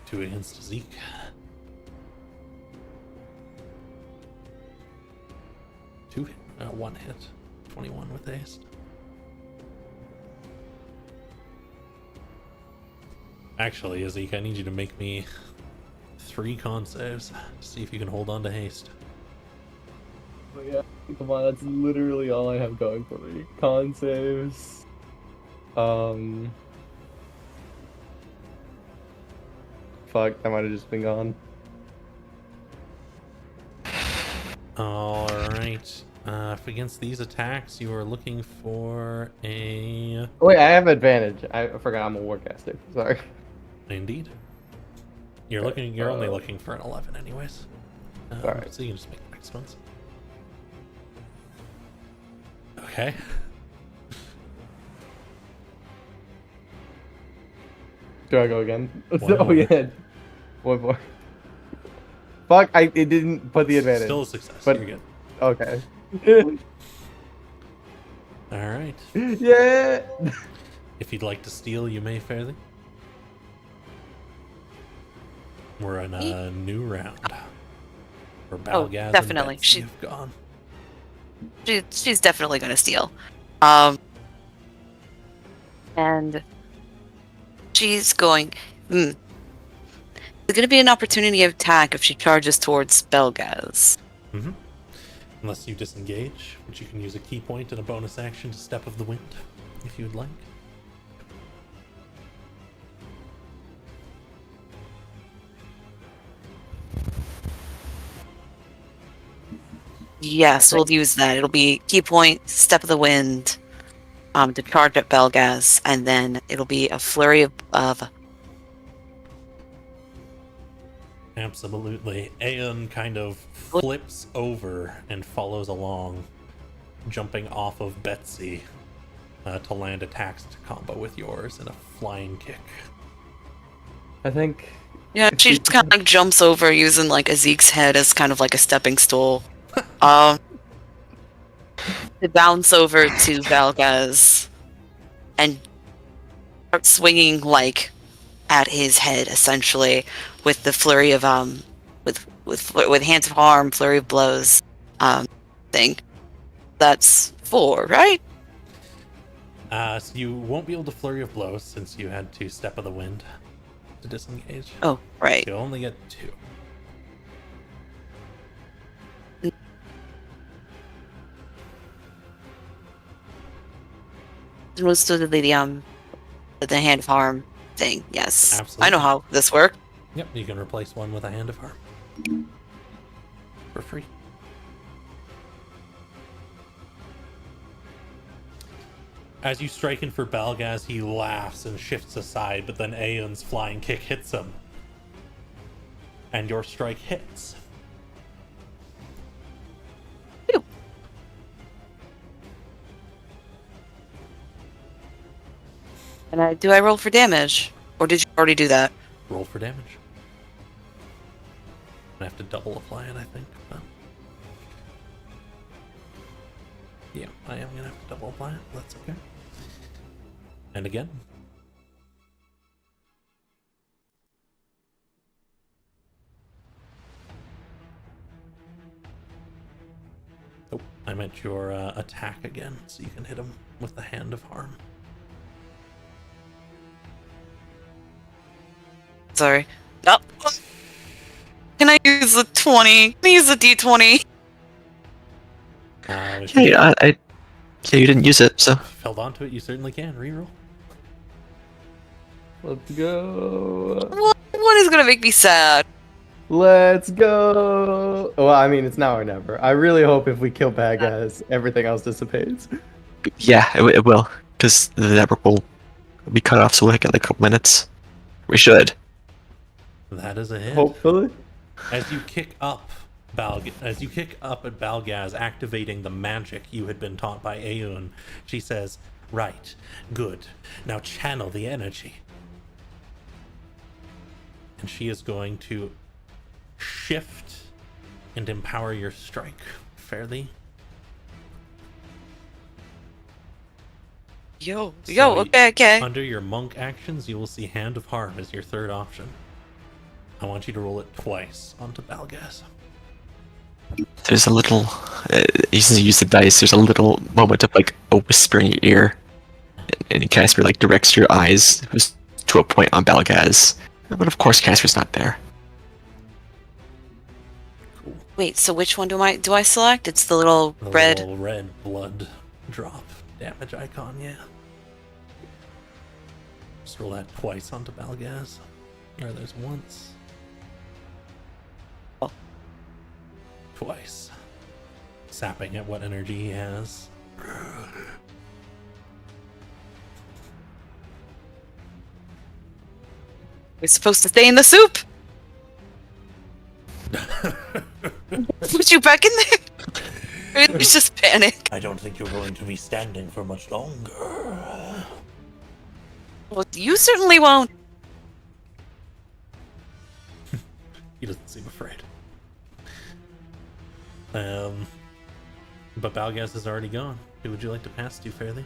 2 against Zeke. 1 hit. 21 with haste. Actually, Zeke, I need you to make me 3 con saves to see if you can hold on to haste. Oh yeah. Come on, that's literally all I have going for me. Con saves. Fuck, that might have just been gone. Alright. If against these attacks you are looking for a... Wait, I have advantage. I forgot I'm a warcaster. Sorry. Indeed. You're only looking for an 11 anyways. Alright. So you can just make the next ones. Okay. Do I go again? One Oh more. yeah. One more. Fuck, it didn't put the advantage. Still a success. But- You're good. Okay. Alright. Yeah. If you'd like to steal, you may, Fairly. We're in a new round. Where Balgaz definitely. and Betsy have gone. She's definitely going to steal. And she's going. There's going to be an opportunity of attack if she charges towards Belgaz. Mm-hmm. Unless you disengage, which you can use a key point and a bonus action to Step of the Wind, if you'd like. Yes, we'll use that. It'll be key point, Step of the Wind, to charge at Belgaz, and then it'll be a flurry of Absolutely. Aeon kind of flips over and follows along, jumping off of Betsy to land attacks to combo with yours in a flying kick. I think. Yeah, she just kind of like jumps over using like a Zeke's head as kind of like a stepping stool. To bounce over to Valgaz and start swinging like at his head essentially with the flurry of with hands of harm, flurry of blows thing. That's 4, right? So you won't be able to flurry of blows since you had to Step of the Wind to disengage. Oh, right. You'll only get 2. Most of the hand of harm thing. Yes, Absolutely. I know how this works. Yep, you can replace one with a Hand of Harm. For free. As you strike in for Balgaz, he laughs and shifts aside, but then Aeon's flying kick hits him. And your strike hits. And do I roll for damage? Or did you already do that? Roll for damage. I have to double apply it, I think. But... yeah, I am gonna have to double apply it. That's okay. And again. Oh, I meant your attack again, so you can hit him with the Hand of Harm. Sorry. Oh. Can I use the 20? Can I use the d20? If Yeah, you yeah, you didn't use it, so held on to it, you certainly can. Reroll. Let's go. What is gonna make me sad? Let's go. Well, I mean, it's now or never. I really hope if we kill bad guys, everything else dissipates. yeah, it will, because the network will be cut off. So like in like a couple minutes, we should. That is a hit. Hopefully. As you kick up at Balgaz, activating the magic you had been taught by Aeon, she says, "Right, good. Now channel the energy." And she is going to shift and empower your strike. Fairly. Yo, So okay. Under your monk actions, you will see Hand of Harm as your third option. I want you to roll it twice onto Balgaz. There's a little. You use the dice. There's a little moment of like a whisper in your ear, and Casper like directs your eyes to a point on Balgaz. But of course, Casper's not there. Cool. Wait, so which one do I select? It's the little The red. little red blood drop damage icon, yeah. Just roll that twice onto Balgaz. Or there's once. Oh. Twice. Sapping at what energy he has. We're supposed to stay in the soup. Put you back in there. It's just panic. I don't think you're going to be standing for much longer. Well, you certainly won't. He doesn't seem afraid. But Balgaz is already gone. Who would you like to pass to, Fairly?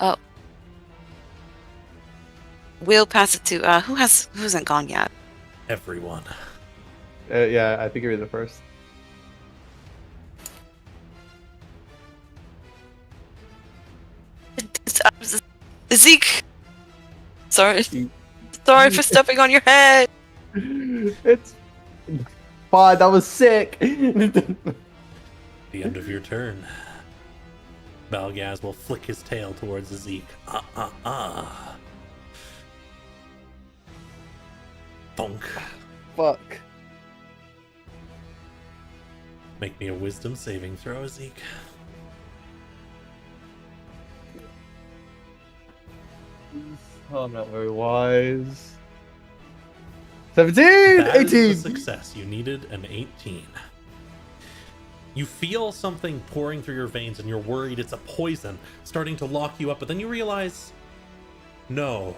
Oh. We'll pass it to who hasn't gone yet. Everyone. Yeah, I think you're the first. Zeke. Sorry for stepping on your head. It's fine. That was sick. The end of your turn. Balgaz will flick his tail towards Zeke. Bonk. Fuck. Make me a wisdom saving throw, Zeke. Oh, I'm not very wise. 17! That 18! is a success. You needed an 18. You feel something pouring through your veins and you're worried it's a poison starting to lock you up, but then you realize, no,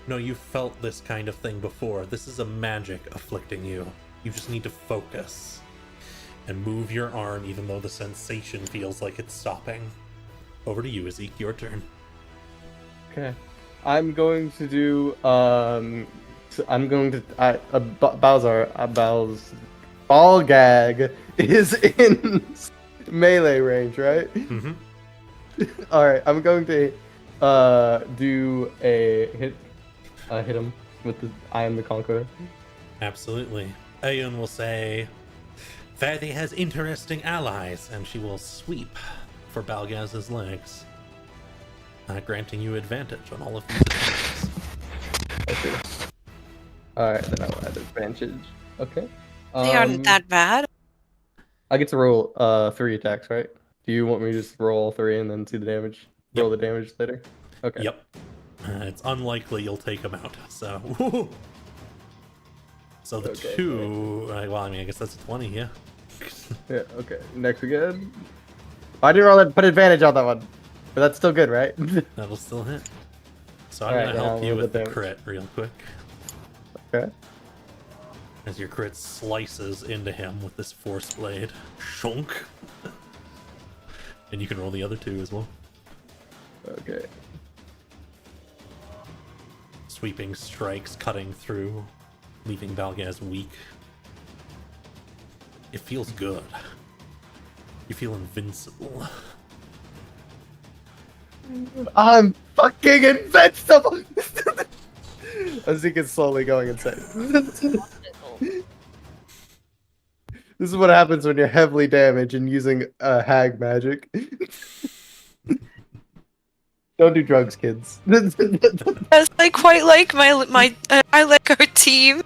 you've felt this kind of thing before. This is a magic afflicting you. You just need to focus and move your arm even though the sensation feels like it's stopping. Over to you, Zeke, your turn. Okay. I'm going to do, Ball Gag is in melee range, right? Mm-hmm. Alright, I'm going to do a hit him with the I Am the Conqueror. Absolutely. Aeon will say, Fathy has interesting allies, and she will sweep for Balgaz's legs, granting you advantage on all of these attacks. Okay. Alright, then I'll add advantage. Okay. They aren't that bad. I get to roll 3 attacks, right? Do you want me to just roll 3 and then see the damage? Yep. Roll the damage later? Okay. Yep. It's unlikely you'll take them out, so... So the Okay. 2... well, I mean, I guess that's a 20, yeah. Yeah, okay. Next again. I didn't roll it, put advantage on that one. But that's still good, right? That'll still hit. So I'm Alright, gonna then help I'll you roll with the the damage. crit real quick. Okay. As your crit slices into him with this force blade. Shunk. And you can roll the other 2 as well. Okay. Sweeping strikes cutting through, leaving Balgaz weak. It feels good. You feel invincible. I'm fucking invincible! As he gets slowly going insane. This is what happens when you're heavily damaged and using hag magic. Don't do drugs, kids. Yes, I quite like I like our team.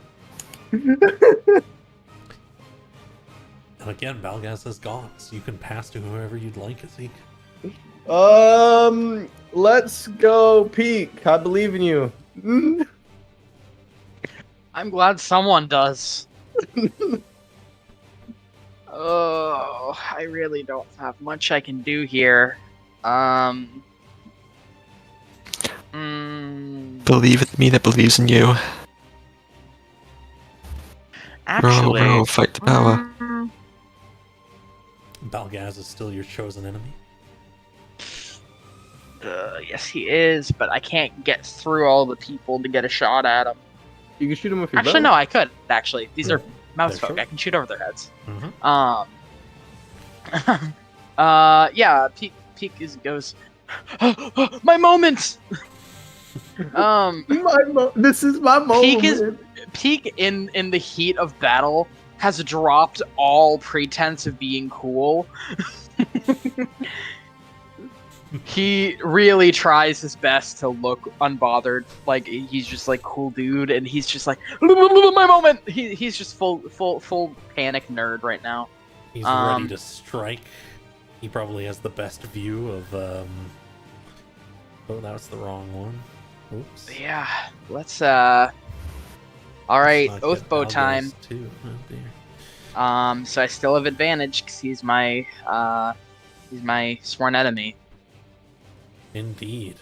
And again, Balgaz is gone, so you can pass to whoever you'd like, Azek. Let's go, Peak. I believe in you. I'm glad someone does. Oh, I really don't have much I can do here. Believe in me that believes in you. Actually, Row, fight the power. Balgaz is still your chosen enemy. Yes, he is, but I can't get through all the people to get a shot at him. You can shoot him with your Actually, bow. no, I could. Actually, these are mouse They're folk. short. I can shoot over their heads. Mm-hmm. Yeah. Peak goes. My moment. This is my moment. Peak in the heat of battle has dropped all pretense of being cool. He really tries his best to look unbothered, like he's just like cool dude, and he's just like my moment. He's just full panic nerd right now. He's ready to strike. He probably has the best view of Oh, that was the wrong one. Oops. Yeah, let's all right, Let's not oath get bow Balgaz time. too. Oh, dear. So I still have advantage because he's my sworn enemy. Indeed.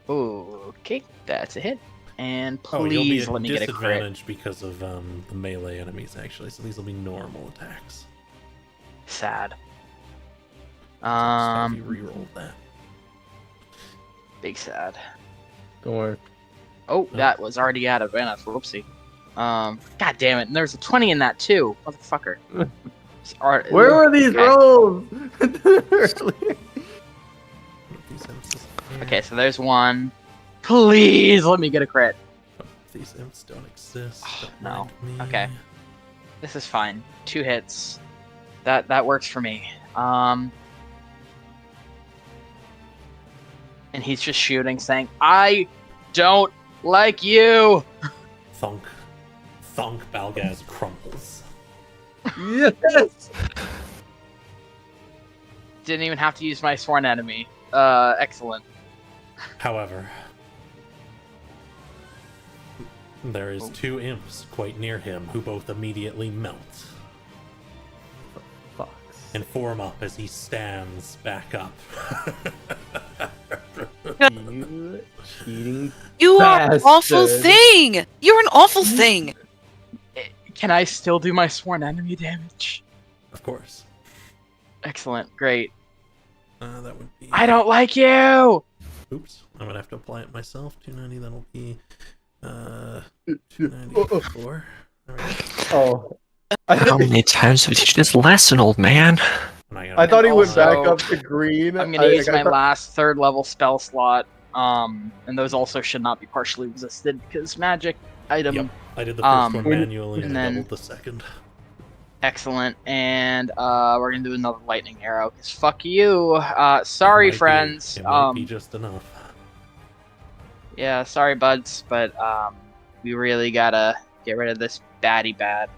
Okay, that's a hit. And Oh, you'll be please at let me get a crit. disadvantage because of the melee enemies, actually. So these will be normal attacks. Sad. So I'll just have you reroll that. Big sad. Don't worry. Oh, that was already out of advantage. Whoopsie. God damn it! And there's a 20 in that too, motherfucker. Where were these okay. rolls? Earlier. These imps, Okay, so there's one. Please let me get a crit. these imps don't exist. Oh, Don't no. mind me. Okay. This is fine. 2 hits. That works for me. And he's just shooting, saying, "I don't like you." Thunk. Thunk, Balgaz crumples. Yes. Didn't even have to use my sworn enemy. Excellent. However, there is 2 imps quite near him who both immediately melt Fox. and form up as he stands back up. You cheating. You are an awful Bastard. thing. You're an awful thing. Can I still do my sworn enemy damage? Of course. Excellent. Great. That would be... I don't like you! Oops. I'm gonna have to apply it myself. 290, that'll be... 294. Alright. Oh. How many times have you teach this lesson, old man? I thought he went back Also, up to green. I'm gonna use my thought- last 3rd level spell slot. And those also should not be partially resisted because magic item. Yep. I did the first one when- manually and and I then- doubled the second. Excellent. And we're gonna do another lightning arrow because fuck you. Sorry, It might be- friends. It might be just enough. Yeah, sorry, buds, but we really gotta get rid of this baddie bad.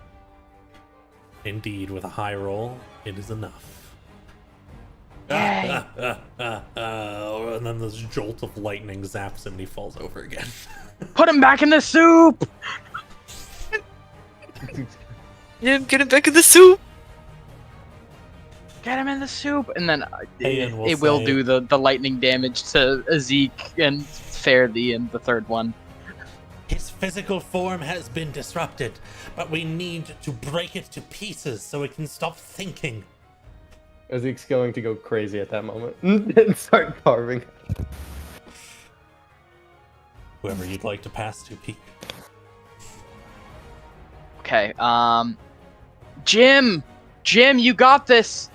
Indeed, with a high roll, it is enough. Yay. And then this jolt of lightning zaps him and he falls over again. Put him back in the soup. Yeah, get him back in the soup. Get him in the soup, and then Ayan will it will say- do the lightning damage to Zeke and Fairly in the third one. His physical form has been disrupted, but we need to break it to pieces so it can stop thinking. Ezekiel's going to go crazy at that moment and start carving. Whoever you'd like to pass to, Pete. Okay, Jim, you got this.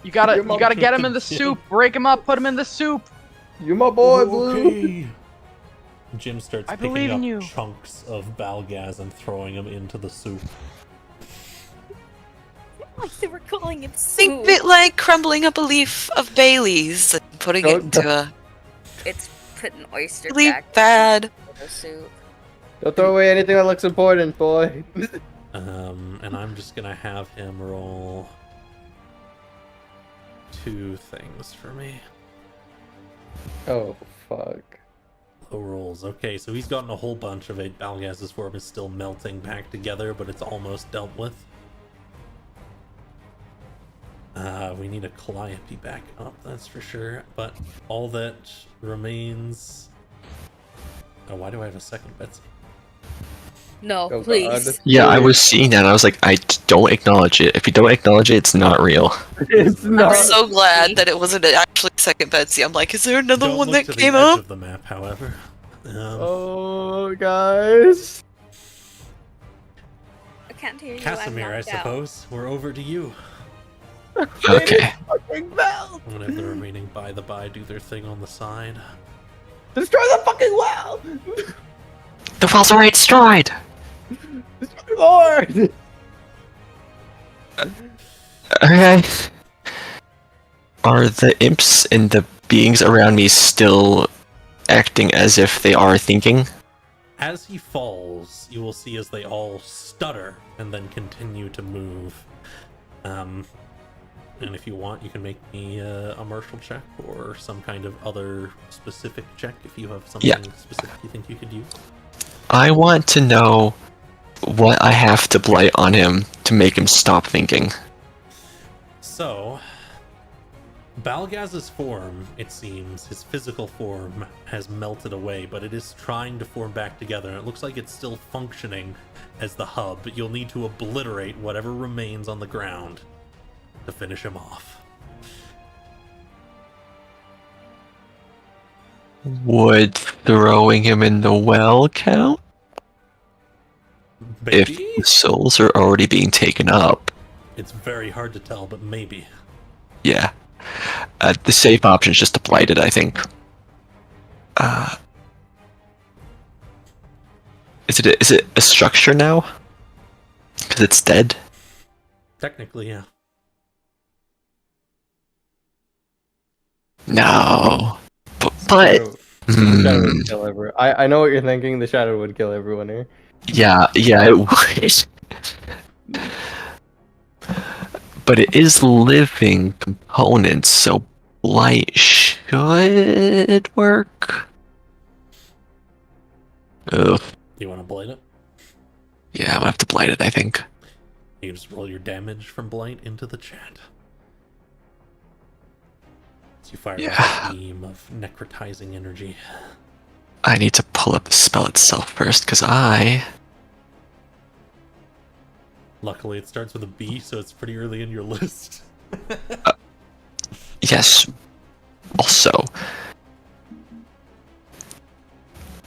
You gotta get him in the soup. Break him up. Put him in the soup. You're my boy, Blue. Okay. Jim starts I picking believe up in you. chunks of Balgaz and throwing them into the soup. Like they were calling it Think soup. of it like crumbling up a leaf of Baileys and putting it into a It's putting oyster really back bad. in the soup. Don't throw away anything that looks important, boy. And I'm just gonna have him roll 2 things for me. Oh, fuck. Low rolls. Okay, so he's gotten a whole bunch of it. Balgaz's form is still melting back together, but it's almost dealt with. We need a Calliope back up, that's for sure. But all that remains... Oh, why do I have a second Betsy? No, Oh, please. God. Yeah, I was seeing that. I was like, don't acknowledge it. If you don't acknowledge it, it's not real. It's I'm not. so glad that it wasn't actually second Betsy. I'm like, is there another Don't one look that to the came edge up? of the map, however. Oh, guys. I can't hear you. Casimir, I'm I knocked out. suppose. We're over to you. Okay. Fucking bell. I'm gonna have the remaining by the by do their thing on the side. Destroy the fucking well. The well's already destroyed! Destroy the Lord. Okay. Are the imps and the beings around me still acting as if they are thinking? As he falls, you will see as they all stutter and then continue to move. And if you want, you can make me a martial check or some kind of other specific check if you have something specific you think you could use. I want to know what I have to blight on him to make him stop thinking. So, Balgaz's form, it seems, his physical form has melted away, but it is trying to form back together, and it looks like it's still functioning as the hub, but you'll need to obliterate whatever remains on the ground to finish him off. Would throwing him in the well count? Maybe? If the souls are already being taken up. It's very hard to tell, but maybe. Yeah. The safe option is just to blight it, I think. Is it a structure now? Because it's dead? Technically, yeah. No. But The shadow hmm, would kill everyone. I know what you're thinking. The shadow would kill everyone here. yeah, it would. But it is living components, so blight should work. Ugh. You want to blight it? Yeah, I'm gonna have to blight it, I think. You can just roll your damage from blight into the chat. So you fire off a beam of necrotizing energy. I need to pull up the spell itself first, because Luckily, it starts with a B, so it's pretty early in your list. yes. Also,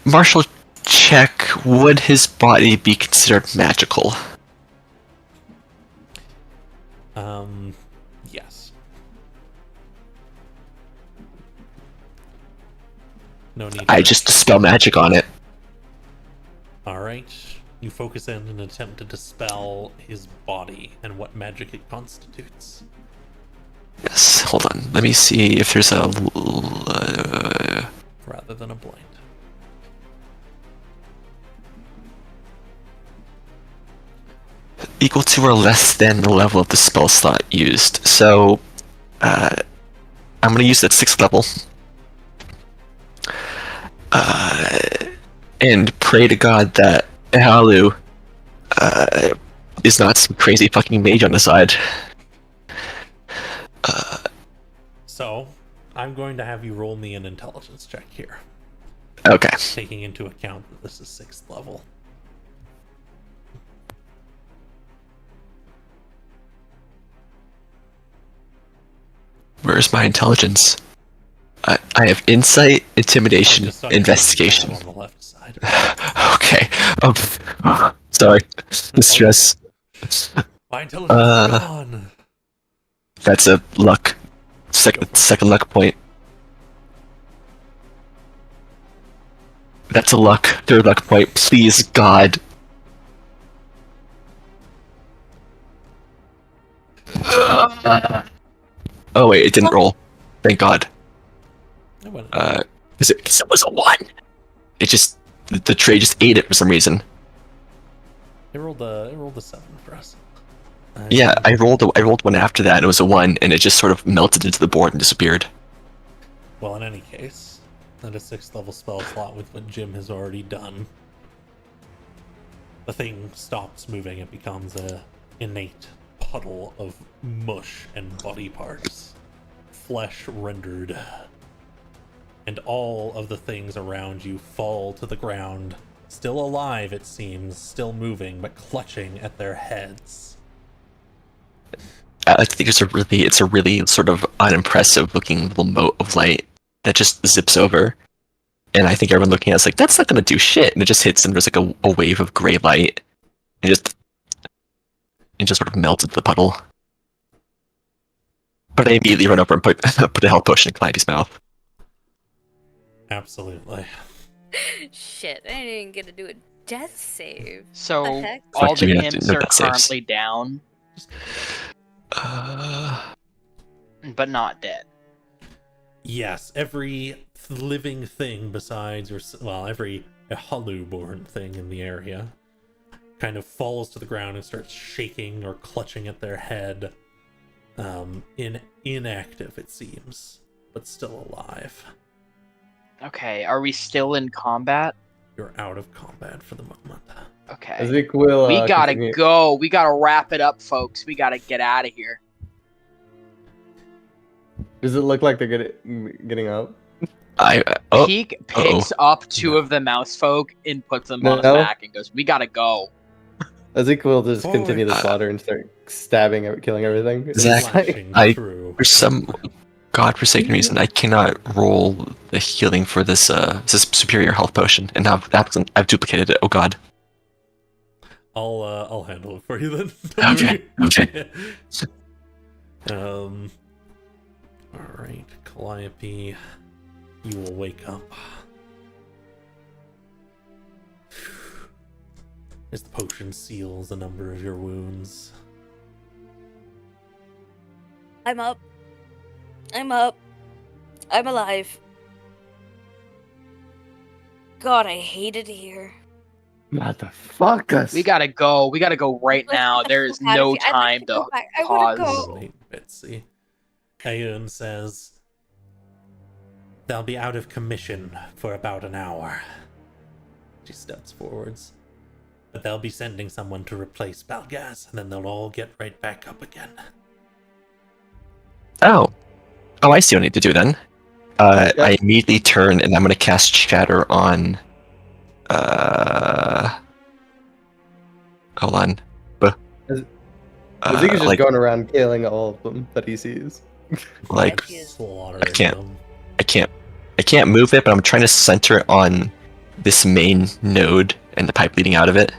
martial check, would his body be considered magical? Yes. No need. I for- just dispel magic on it. All right. You focus in an attempt to dispel his body and what magic it constitutes. Yes, hold on. Let me see if there's a... Rather than a blind. equal to or less than the level of the spell slot used. So, I'm gonna use that 6th level. And pray to God that Egalu is not some crazy fucking mage on the side. So, I'm going to have you roll me an intelligence check here, Okay. taking into account that this is 6th level. Where's my intelligence? I have insight, intimidation, Just on your investigation. tab on the left side. Okay. Sorry. The stress. My intelligence is gone. That's a luck. Second luck point. That's a luck. Third luck point. Please, God. Oh wait, it didn't roll. Thank God. It went- Cause it was a 1. It just the tray just ate it for some reason. It rolled a 7 for us. Yeah, I rolled one after that and it was a 1 and it just sort of melted into the board and disappeared. Well, in any case, at a 6th level spell slot with what Jim has already done, the thing stops moving. It becomes a innate puddle of mush and body parts, flesh rendered, and all of the things around you fall to the ground, still alive it seems, still moving, but clutching at their heads. I think it's a really sort of unimpressive looking little mote of light that just zips over. And I think everyone looking at it's like, that's not gonna do shit. And it just hits and there's like a wave of gray light. And just sort of melted the puddle. But I immediately run over and put a health potion in Calliope's mouth. Absolutely. Shit, I didn't get to do a death save. So The heck? all Fuck the you, we have to imps know are that saves. currently down, but not dead. Yes, every living thing besides every Egalu-born thing in the area kind of falls to the ground and starts shaking or clutching at their head. Inactive, it seems, but still alive. Okay, are we still in combat? You're out of combat for the moment. Okay. Zeke will. We gotta continue. go. We gotta wrap it up, folks. We gotta get out of here. Does it look like they're getting up? Peek picks up 2 of the mouse folk and puts them on his No. back and goes, "We gotta go." Zeke will just Forward. continue the slaughter and start stabbing, killing everything. Zach, Flashing I- through. For some godforsaken reason, I cannot roll the healing for this superior health potion, and now I've duplicated it. Oh God. I'll handle it for you then. Don't Okay, worry. okay. All right, Calliope, you will wake up. As the potion seals a number of your wounds. I'm up. I'm up. I'm alive. God, I hate it here. Motherfuckers. We gotta go. We gotta go right now. Let's There is go out of no here. I'd like time to to go back. I wanna pause. go. Nate Bitsy. Ayun says, they'll be out of commission for about an hour. She steps forwards. But they'll be sending someone to replace Balgaz, and then they'll all get right back up again. Oh, I see what I need to do then. I immediately turn and I'm gonna cast Shatter on. Hold on. Zeke is just going around killing all of them that he sees. like Slaughtering I can't. them. I can't move it, but I'm trying to center it on this main node and the pipe leading out of it.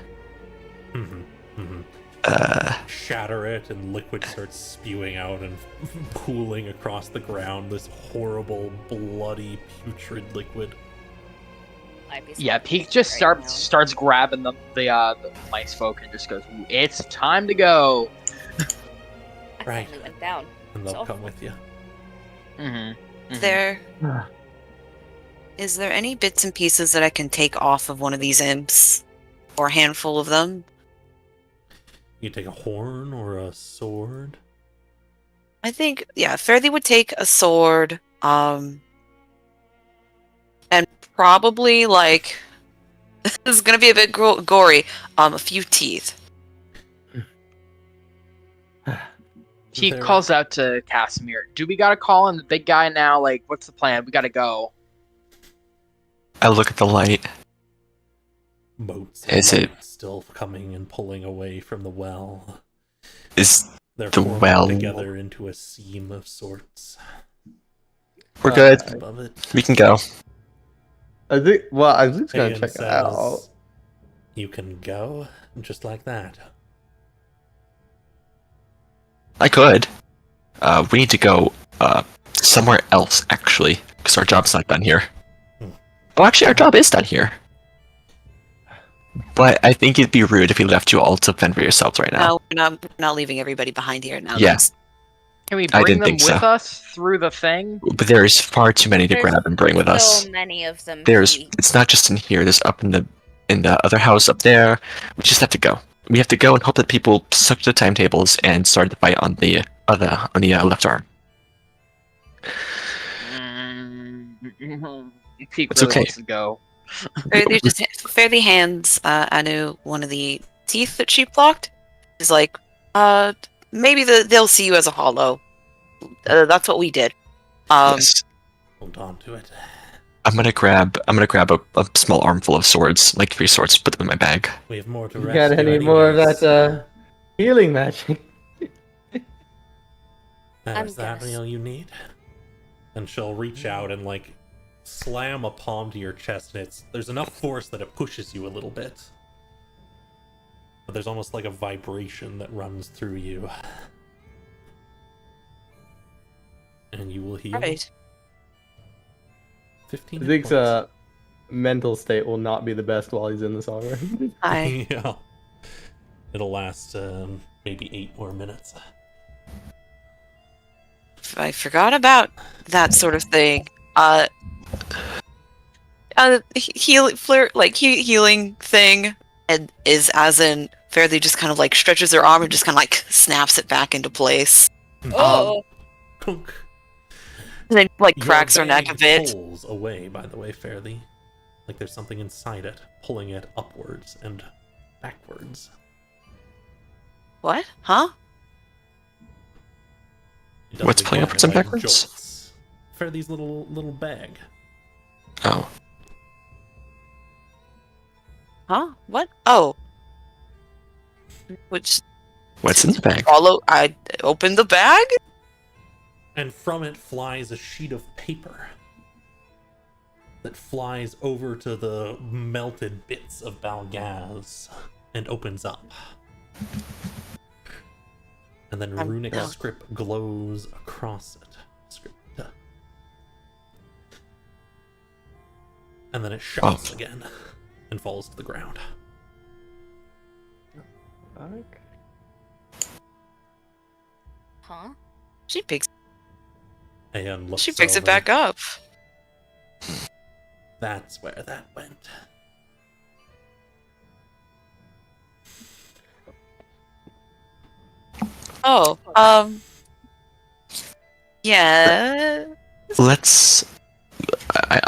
Shatter it, and liquid starts spewing out and pooling across the ground. This horrible, bloody, putrid liquid. Might be Yeah, something Peek just right now. starts grabbing the mice folk and just goes, "It's time to go." I Right. finally went down. And they'll So- come with you. Mm-hmm. Is there any bits and pieces that I can take off of one of these imps? Or a handful of them? You can take a horn or a sword. I think, yeah, Fairly would take a sword, and probably, like, this is gonna be a bit gory, a few teeth. He There- calls out to Casimir. Do we gotta call in the big guy now? Like, what's the plan? We gotta go. I look at the light. Boats Is of it- light still coming and pulling away from the well. Is They're The forming well- together into a seam of sorts. we're good. Above it, We can go. I think. Well, I'm just gonna Ian check it says, out. "You can go just like that." I could. We need to go somewhere else, actually, because our job's not done here. Oh, actually, our job is done here. But I think it'd be rude if we left you all to fend for yourselves right now. No, we're not leaving everybody behind here now. Yes, Can we I bring didn't them think with so. us through the thing? but there's far too many to There's grab and bring with us. So many of them. There's. Pete. It's not just in here. There's up in the other house up there. We just have to go. We have to go and hope that people stuck to the timetables and started the fight on the left arm. Pete It's really okay. wants to go. Fairly hands Anu one of the teeth that she blocked. He's like, maybe they'll see you as a hollow. That's what we did. Yes. Hold on to it. I'm gonna grab a small armful of swords, like 3 swords, put them in my bag. We have more to You rescue. got any more of anyways. that healing magic? I'm Is that guessing. all you need? And she'll reach out and like slam a palm to your chest, and there's enough force that it pushes you a little bit. But there's almost like a vibration that runs through you. And you will heal Right. 15 hit Zeke's points. mental state will not be the best while he's in this armor. Hi. Yeah. It'll last maybe 8 more minutes. I forgot about that sort of thing. Healing thing, and is as in Fairly just kind of like stretches her arm and just kind of like snaps it back into place, Oh, Clunk. and then like Your cracks her neck a bag bit. pulls away, by the way, fairly. Like there's something inside it, pulling it upwards and backwards. What? Huh? It does What's it pulling again, upwards it, and like, backwards? jolts. Fairly's little bag. Oh, Huh? What? Oh. Which what's in the bag? I opened the bag? And from it flies a sheet of paper that flies over to the melted bits of Balgaz and opens up. And then runic no. script glows across it. Script. And then it shuts again and falls to the ground. huh? She picks And looks it over. back up. That's where that went. Oh, yeah. Let's.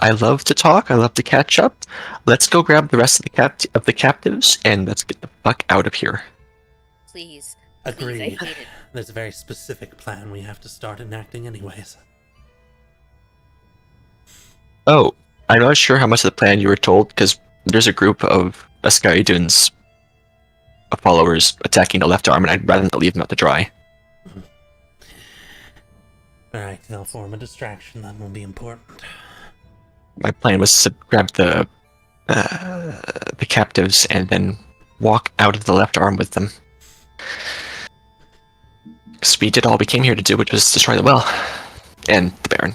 I love to talk. I love to catch up. Let's go grab the rest of the captives and let's get the fuck out of here. Please. Agreed. Please, I hate it. There's a very specific plan we have to start enacting anyways. Oh, I'm not sure how much of the plan you were told because there's a group of Ascaridune's followers attacking the left arm, and I'd rather not leave them out to dry. Alright, they'll form a distraction, that will be important. My plan was to grab the captives and then walk out of the left arm with them. Because we did all we came here to do, which was destroy the well and the Baron.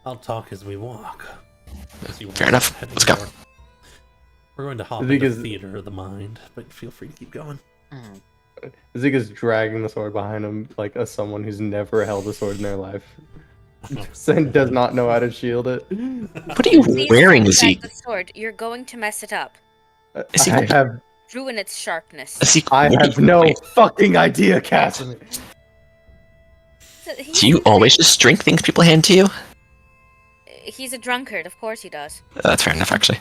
I'll talk as we walk. As you Fair walk, enough. heading Let's go. north. We're going to hop I think into is- theater of the mind, but feel free to keep going. Zeke is dragging the sword behind him like as someone who's never held a sword in their life. And does not know how to shield it. What are you Please wearing, don't Zeke? drag the sword. You're going to mess it up. Is he- I have Ruin its sharpness. Zeke, I what are have you no doing? fucking idea, Casimir. Do you always just drink things people hand to you? He's a drunkard, of course he does. That's fair enough, actually.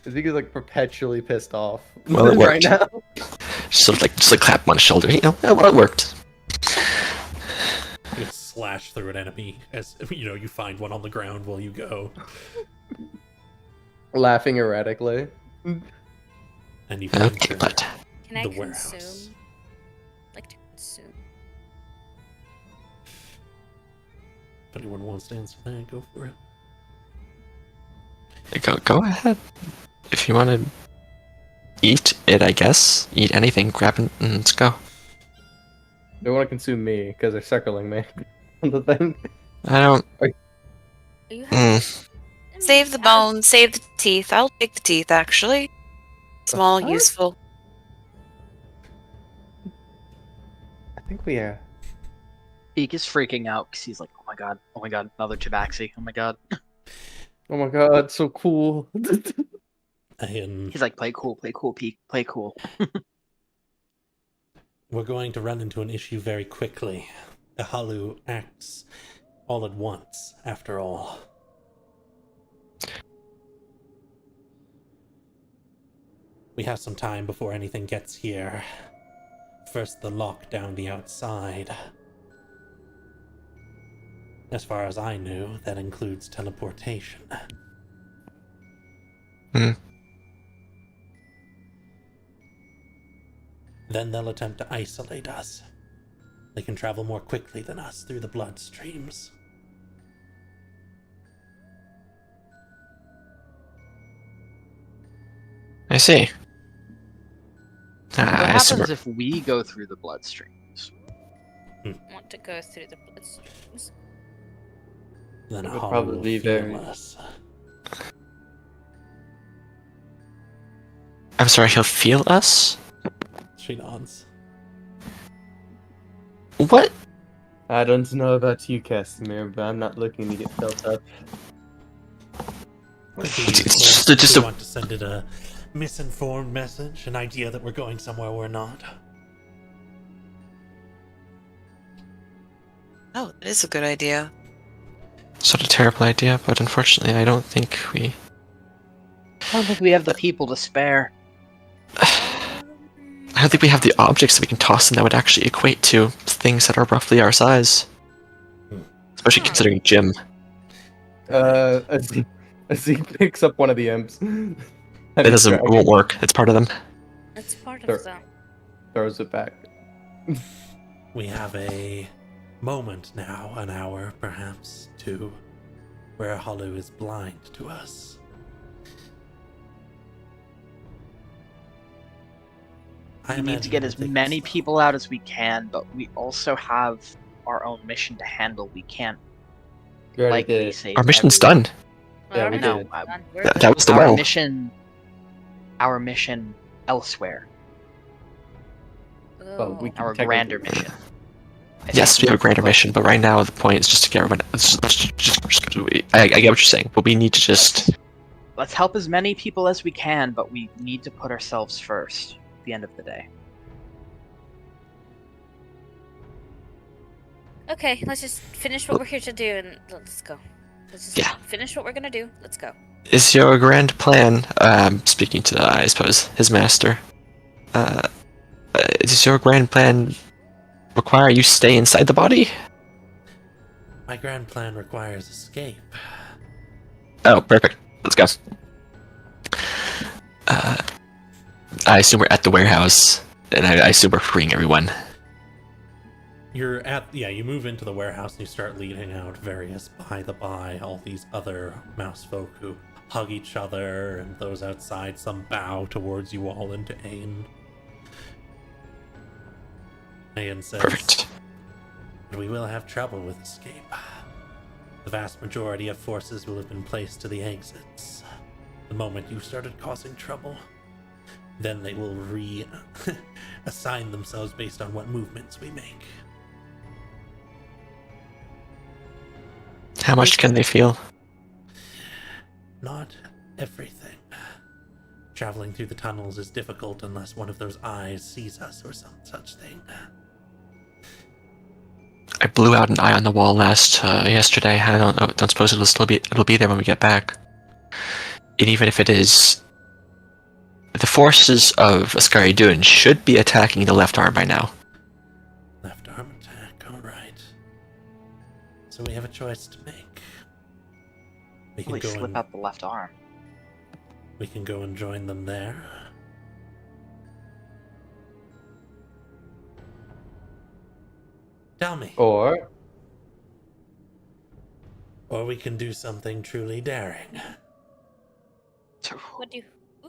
Zeke is like perpetually pissed off Well, it right worked. now. Just like clap him on the shoulder. You know, well, it worked. slash through an enemy as you find one on the ground while you go, Laughing erratically. and you Okay, enter but Can I the consume? warehouse. Like to consume. If anyone wants to answer that, go for it. go ahead. If you want to eat it, I guess. Eat anything, grab it, and let's go. They want to consume me because they're circling me on the thing. I don't. Are you having? Mm, Save the bones, save the teeth. I'll take the teeth, actually. Small, Huh? useful. I think we are. Beak is freaking out because he's like, oh my god, another tabaxi. Oh my god. Oh my god, so cool. And He's like, play cool, Peak, play cool. we're going to run into an issue very quickly. Egalu acts all at once, after all. We have some time before anything gets here. First, the lock down the outside. As far as I knew, that includes teleportation. Hmm. Then they'll attempt to isolate us. They can travel more quickly than us through the bloodstreams. I see. What I happens assume if we go through the bloodstreams? Want to go through the bloodstreams? Then It would Hollow probably will be feel very- us. I'm sorry, he'll feel us? She nods. What? I don't know about you, Casimir, but I'm not looking to get felt up. Could be It's useful just if we a- want to send it a misinformed message, an idea that we're going somewhere we're not. Oh, that is a good idea. It's not a terrible idea, but unfortunately, I don't think we. I don't think we have the people to spare. I don't think we have the objects that we can toss in that would actually equate to things that are roughly our size. Especially Huh. considering Jim. As he picks up one of the imps. And It doesn't. It won't work. It's part of them. It's part Sure. of them. Throws it back. We have a moment now, an hour perhaps, two, where Hollow is blind to us. We need to get as many people out as we can, but we also have our own mission to handle. We can't You already likely did it. save Our mission's everyone. done. Yeah, we know. did. That was the Our well. mission elsewhere. Well, we can Our technically- grander mission. I Yes, think we have a grander mission, but right now the point is just to get everyone. I get what you're saying, but we need to just. Let's help as many people as we can, but we need to put ourselves first at the end of the day. Okay, let's just finish what we're here to do and let's go. Let's just Yeah. finish what we're gonna do. Let's go. Is your grand plan, speaking to, I suppose, his master, does your grand plan require you stay inside the body? My grand plan requires escape. Oh, perfect. Let's go. I assume we're at the warehouse, and I assume we're freeing everyone. You move into the warehouse and you start leading out various by all these other mouse folk who hug each other, and those outside, some bow towards you all into Ain. Ain says, Perfect. we will have trouble with escape. The vast majority of forces will have been placed to the exits. The moment you started causing trouble, then they will assign themselves based on what movements we make. How much can they feel? Not everything. Traveling through the tunnels is difficult unless one of those eyes sees us or some such thing. I blew out an eye on the wall yesterday. I don't suppose it'll be there when we get back. And even if it is, the forces of Ascari Dun should be attacking the left arm by now. Left arm attack, alright. So we have a choice to make. We can Probably go slip and out the left arm. we can go and join them there. Tell me. Or Or we can do something truly daring.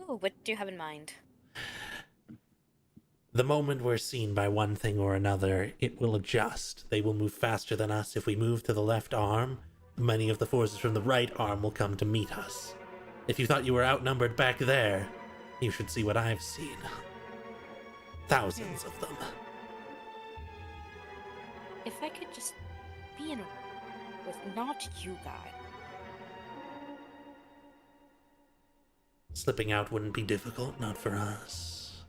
What do you have in mind? The moment we're seen by one thing or another, it will adjust. They will move faster than us. If we move to the left arm, many of the forces from the right arm will come to meet us. If you thought you were outnumbered back there, you should see what I've seen. Thousands of them. If I could just be in a with not you guys. Slipping out wouldn't be difficult, not for us.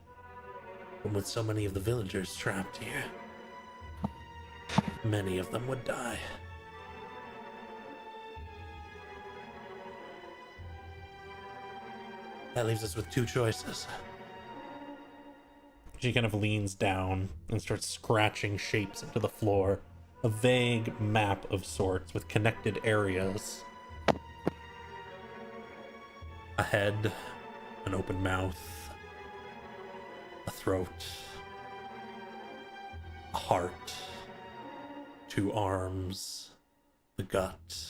But with so many of the villagers trapped here, many of them would die. That leaves us with two choices. She kind of leans down and starts scratching shapes into the floor. A vague map of sorts with connected areas. A head, an open mouth, a throat, a heart, 2 arms, the gut.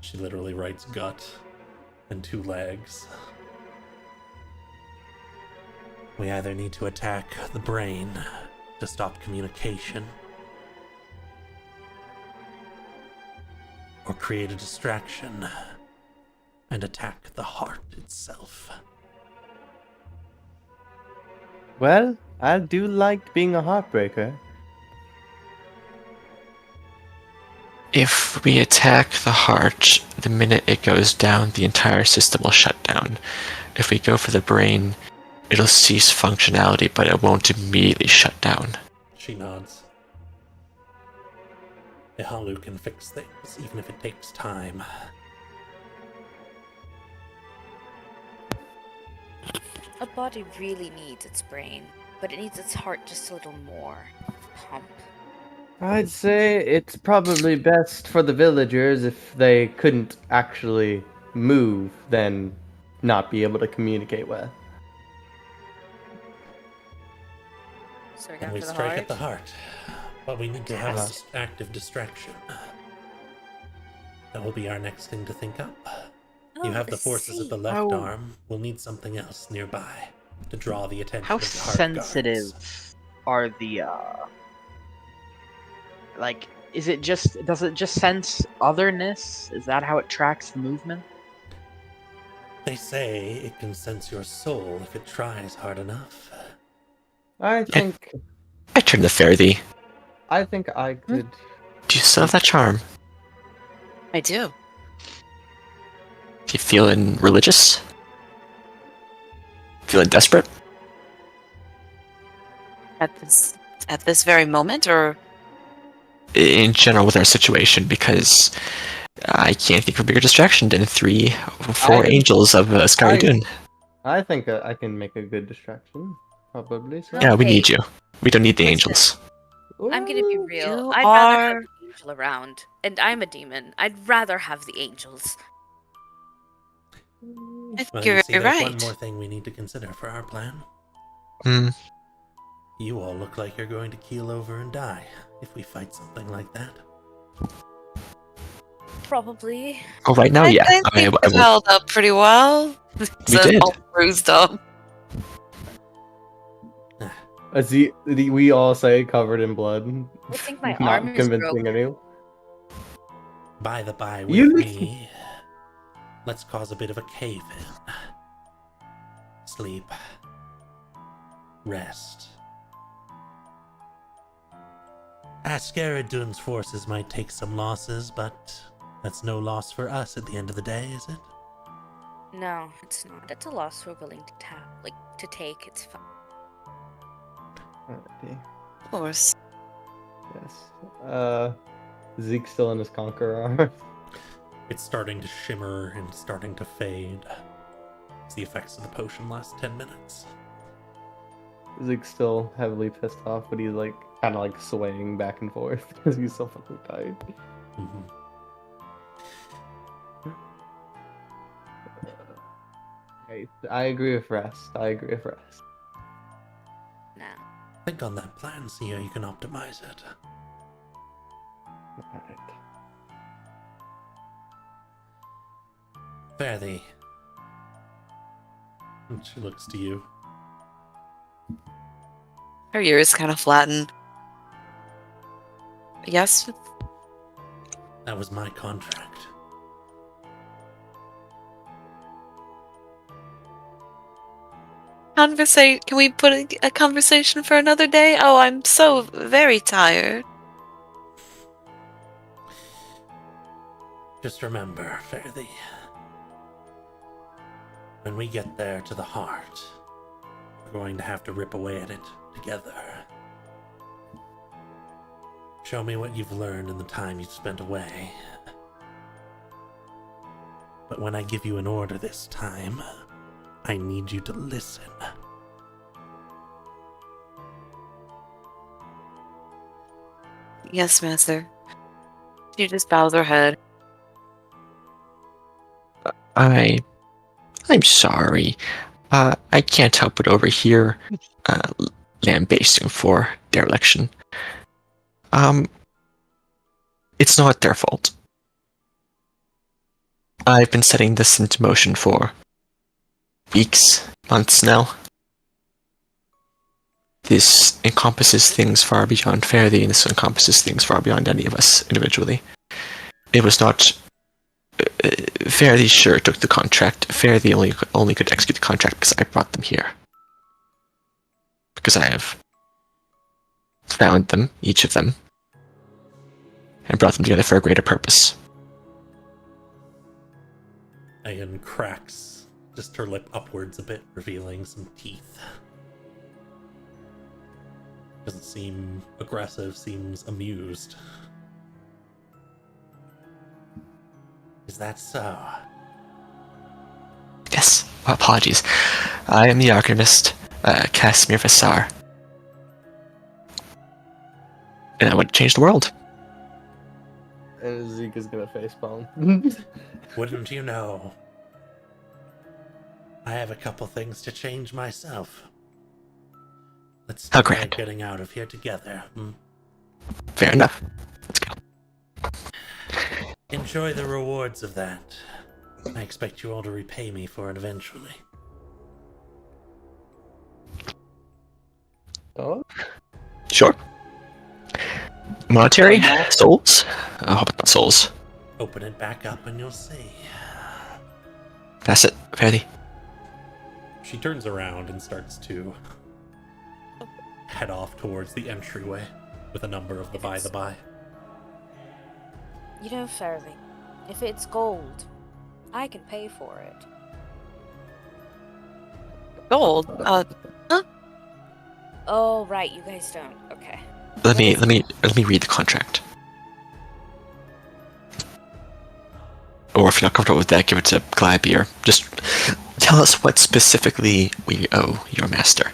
She literally writes gut, and 2 legs. We either need to attack the brain to stop communication, or create a distraction and attack the heart itself. well, I do like being a heartbreaker. If we attack the heart, the minute it goes down, the entire system will shut down. If we go for the brain, it'll cease functionality, but it won't immediately shut down. She nods. Egalu can fix things, even if it takes time. A body really needs its brain, but it needs its heart just a little more. Pump. I'd say it's probably best for the villagers if they couldn't actually move, then not be able to communicate well. So we're And going we for the strike heart. at the heart. But we need to have an Yes. active distraction. That will be our next thing to think up. You have the forces at the left How- arm. We'll need something else nearby to draw the attention How of the heart sensitive guards. are the like does it just sense otherness? Is that how it tracks the movement? They say it can sense your soul if it tries hard enough. I think I turn to fare thee. I could. Do you still have that charm? I do. You feeling religious? Feeling desperate? At this very moment, or In general with our situation, because I can't think of a bigger distraction than 3 or 4 I- angels of Scaridun. I think I can make a good distraction. Probably. So. Yeah, we Okay. need you. We don't need the Listen. angels. I'm gonna be Ooh. real. You I'd rather have are- the angel around, and I'm a demon. I'd rather have the angels. I Well, think you you're see, very there's right. one more thing we need to consider for our plan. Hmm. You all look like you're going to keel over and die if we fight something like that. Probably. Oh, right now, I yeah. think I we will. held up pretty well. So did. all bruised up. As we all say, covered in blood. I think my Not arm is convincing broken. anyone. By the by, with You- me, let's cause a bit of a cave-in. Sleep. Rest. Ascaridun's forces might take some losses, but that's no loss for us at the end of the day, is it? No, it's not. It's a loss we're willing to take. It's fine. Alrighty. Of course. Yes. Zeke's still in his conqueror armor. It's starting to shimmer and starting to fade. As the effects of the potion last 10 minutes. Zeke's still heavily pissed off, but he's like kind of like swaying back and forth because he's so fucking tired. Mhm. I agree with rest. I agree with rest. Nah. Think on that plan, see how you can optimize it. Alright. Fare thee. And she looks to you. Her ears kind of flatten. Yes? That was my contract. Can we put a conversation for another day? Oh, I'm so very tired. Just remember, fare thee. When we get there to the heart, we're going to have to rip away at it together. Show me what you've learned in the time you've spent away. But when I give you an order this time, I need you to listen. Yes, master. She just bows her head. I'm sorry. I can't help but overhear lambasting for dereliction. It's not their fault. I've been setting this into motion for weeks, months now. This encompasses things far beyond Faraday, and this encompasses things far beyond any of us individually. It was not... Faraday sure took the contract. Faraday only could execute the contract because I brought them here. Because I have found them, each of them, and brought them together for a greater purpose. Ayan cracks just her lip upwards a bit, revealing some teeth. Doesn't seem aggressive, seems amused. Is that so? Yes, apologies. I am the alchemist, Casimir Vassar. And I want to change the world. And Zeke is gonna facepalm. Wouldn't you know? I have a couple things to change myself. Let's How start grand. getting out of here together. Fair enough. Let's go. Enjoy the rewards of that. I expect you all to repay me for it eventually. Oh, Sure. Monetary? Souls? I hope it's not souls. Open it back up and you'll see. That's it. Fairly. She turns around and starts to head off towards the entryway with a number of the by. You know, Fairly, if it's gold, I can pay for it. Gold? Oh, right, you guys don't. Okay. Let me read the contract. Or if you're not comfortable with that, give it to Glybeer. Just tell us what specifically we owe your master.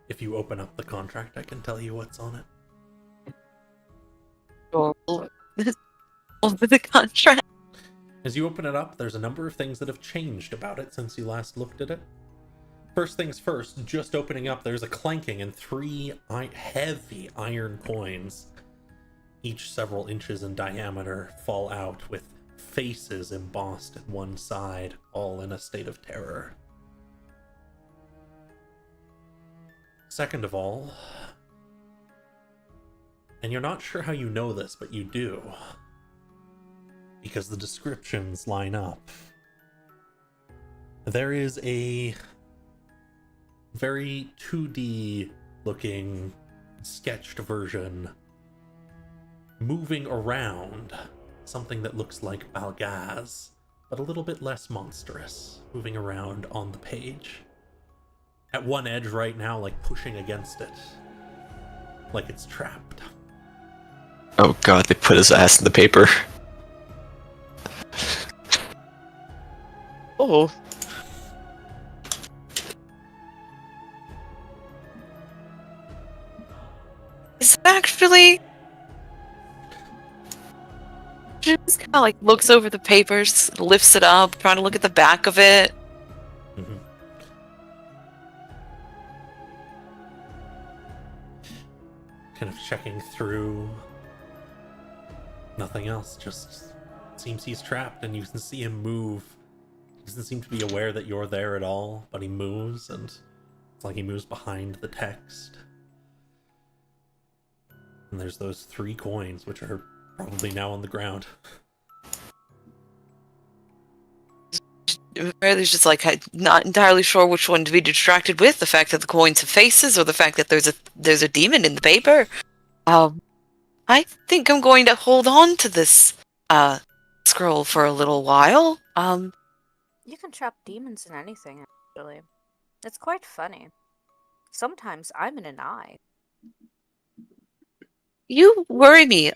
If you open up the contract, I can tell you what's on it. Gold. Over the contract. As you open it up, there's a number of things that have changed about it since you last looked at it. First things first, just opening up, there's a clanking and 3 heavy iron coins, each several inches in diameter, fall out with faces embossed at one side, all in a state of terror. Second of all, and you're not sure how you know this, but you do, because the descriptions line up. There is a very 2D looking sketched version moving around something that looks like Balgaz, but a little bit less monstrous, moving around on the page. At one edge right now, like pushing against it, like it's trapped. Oh god, they put his ass in the paper. Oh. actually. She just kind of like looks over the papers, lifts it up, trying to look at the back of it. Mhm. Kind of checking through. Nothing else, just seems he's trapped, and you can see him move. He doesn't seem to be aware that you're there at all, but he moves, and it's like he moves behind the text. And there's those 3 coins, which are probably now on the ground. Riley's just like, I'm not entirely sure which one to be distracted with, the fact that the coins have faces or the fact that there's a demon in the paper. I think I'm going to hold on to this scroll for a little while. You can trap demons in anything, actually. It's quite funny. Sometimes I'm in an eye. You worry me,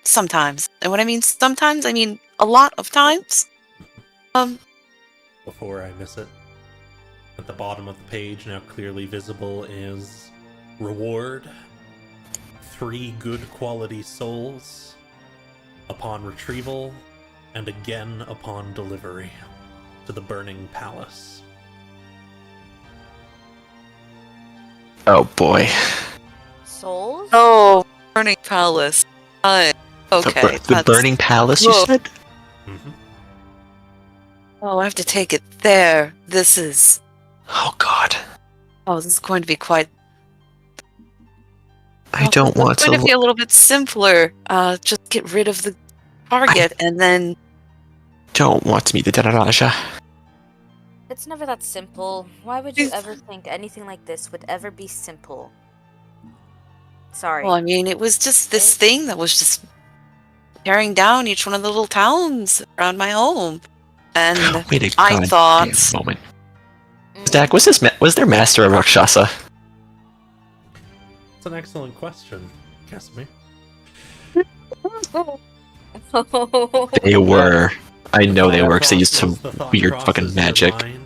sometimes. And when I mean sometimes, I mean a lot of times. Before I miss it, at the bottom of the page, now clearly visible, is reward 3 good quality souls upon retrieval, and again upon delivery to the burning palace. Oh boy. Souls? Oh, Burning Palace. Okay, The that's... Burning Palace, you Whoa. said? Mm-hmm. Oh, I have to take it there. This is... Oh god. Oh, this is going to be quite... I don't want It's going to be to... a little bit simpler. Just get rid of the target and then... Don't want to meet the Dhanaraja. It's never that simple. Why would you ever think anything like this would ever be simple? Sorry. Well, I mean, it was just this thing that was just tearing down each one of the little towns around my home. And Wait a I goddamn thought... moment. Stack, was there Master of Rakshasa? It's an excellent question, Casimir. They were. I know they were, because they used some The thought weird crosses fucking your magic. mind.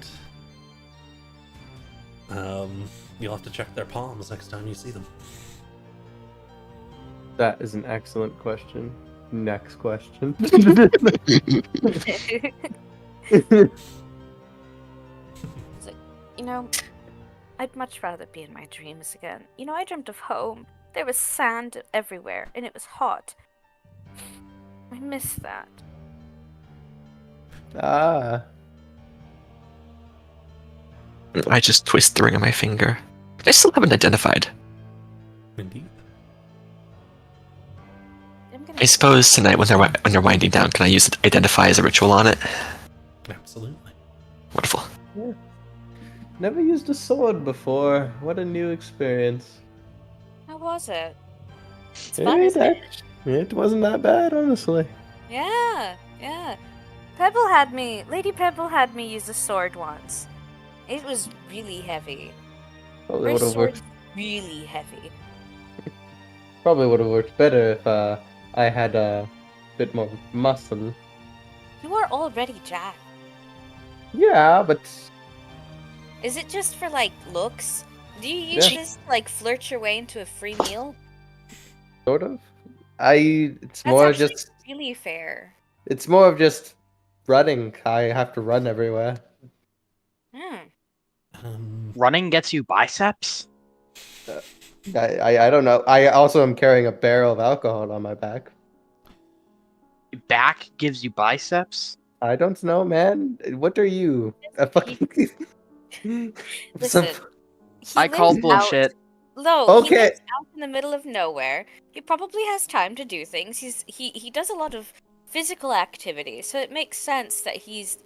You'll have to check their palms next time you see them. That is an excellent question. Next question. You know, I'd much rather be in my dreams again. You know, I dreamt of home. There was sand everywhere, and it was hot. I miss that. Ah. I just twist the ring on my finger. I still haven't identified. Indeed. I'm gonna I suppose tonight when they're winding down, can I use identify as a ritual on it? Absolutely. Wonderful. Never used a sword before. What a new experience. How was it? It's fun, isn't it? It wasn't that bad, honestly. Yeah. Lady Pebble had me use a sword once. It was really heavy. Probably Her would have sword's worked. really heavy. Probably would have worked better if I had a bit more muscle. You are already Jack. Yeah, but Is it just for, like, looks? Do you use Yeah. this to, like, flirt your way into a free meal? sort of. It's That's more actually just. really fair. It's more of just running. I have to run everywhere. Hmm. Running gets you biceps? I don't know. I also am carrying a barrel of alcohol on my back. Back gives you biceps? I don't know, man. What are you? A fucking. Listen, he I call lives bullshit. No, he Okay. lives out in the middle of nowhere. He probably has time to do things. He does a lot of physical activity, so it makes sense that he's,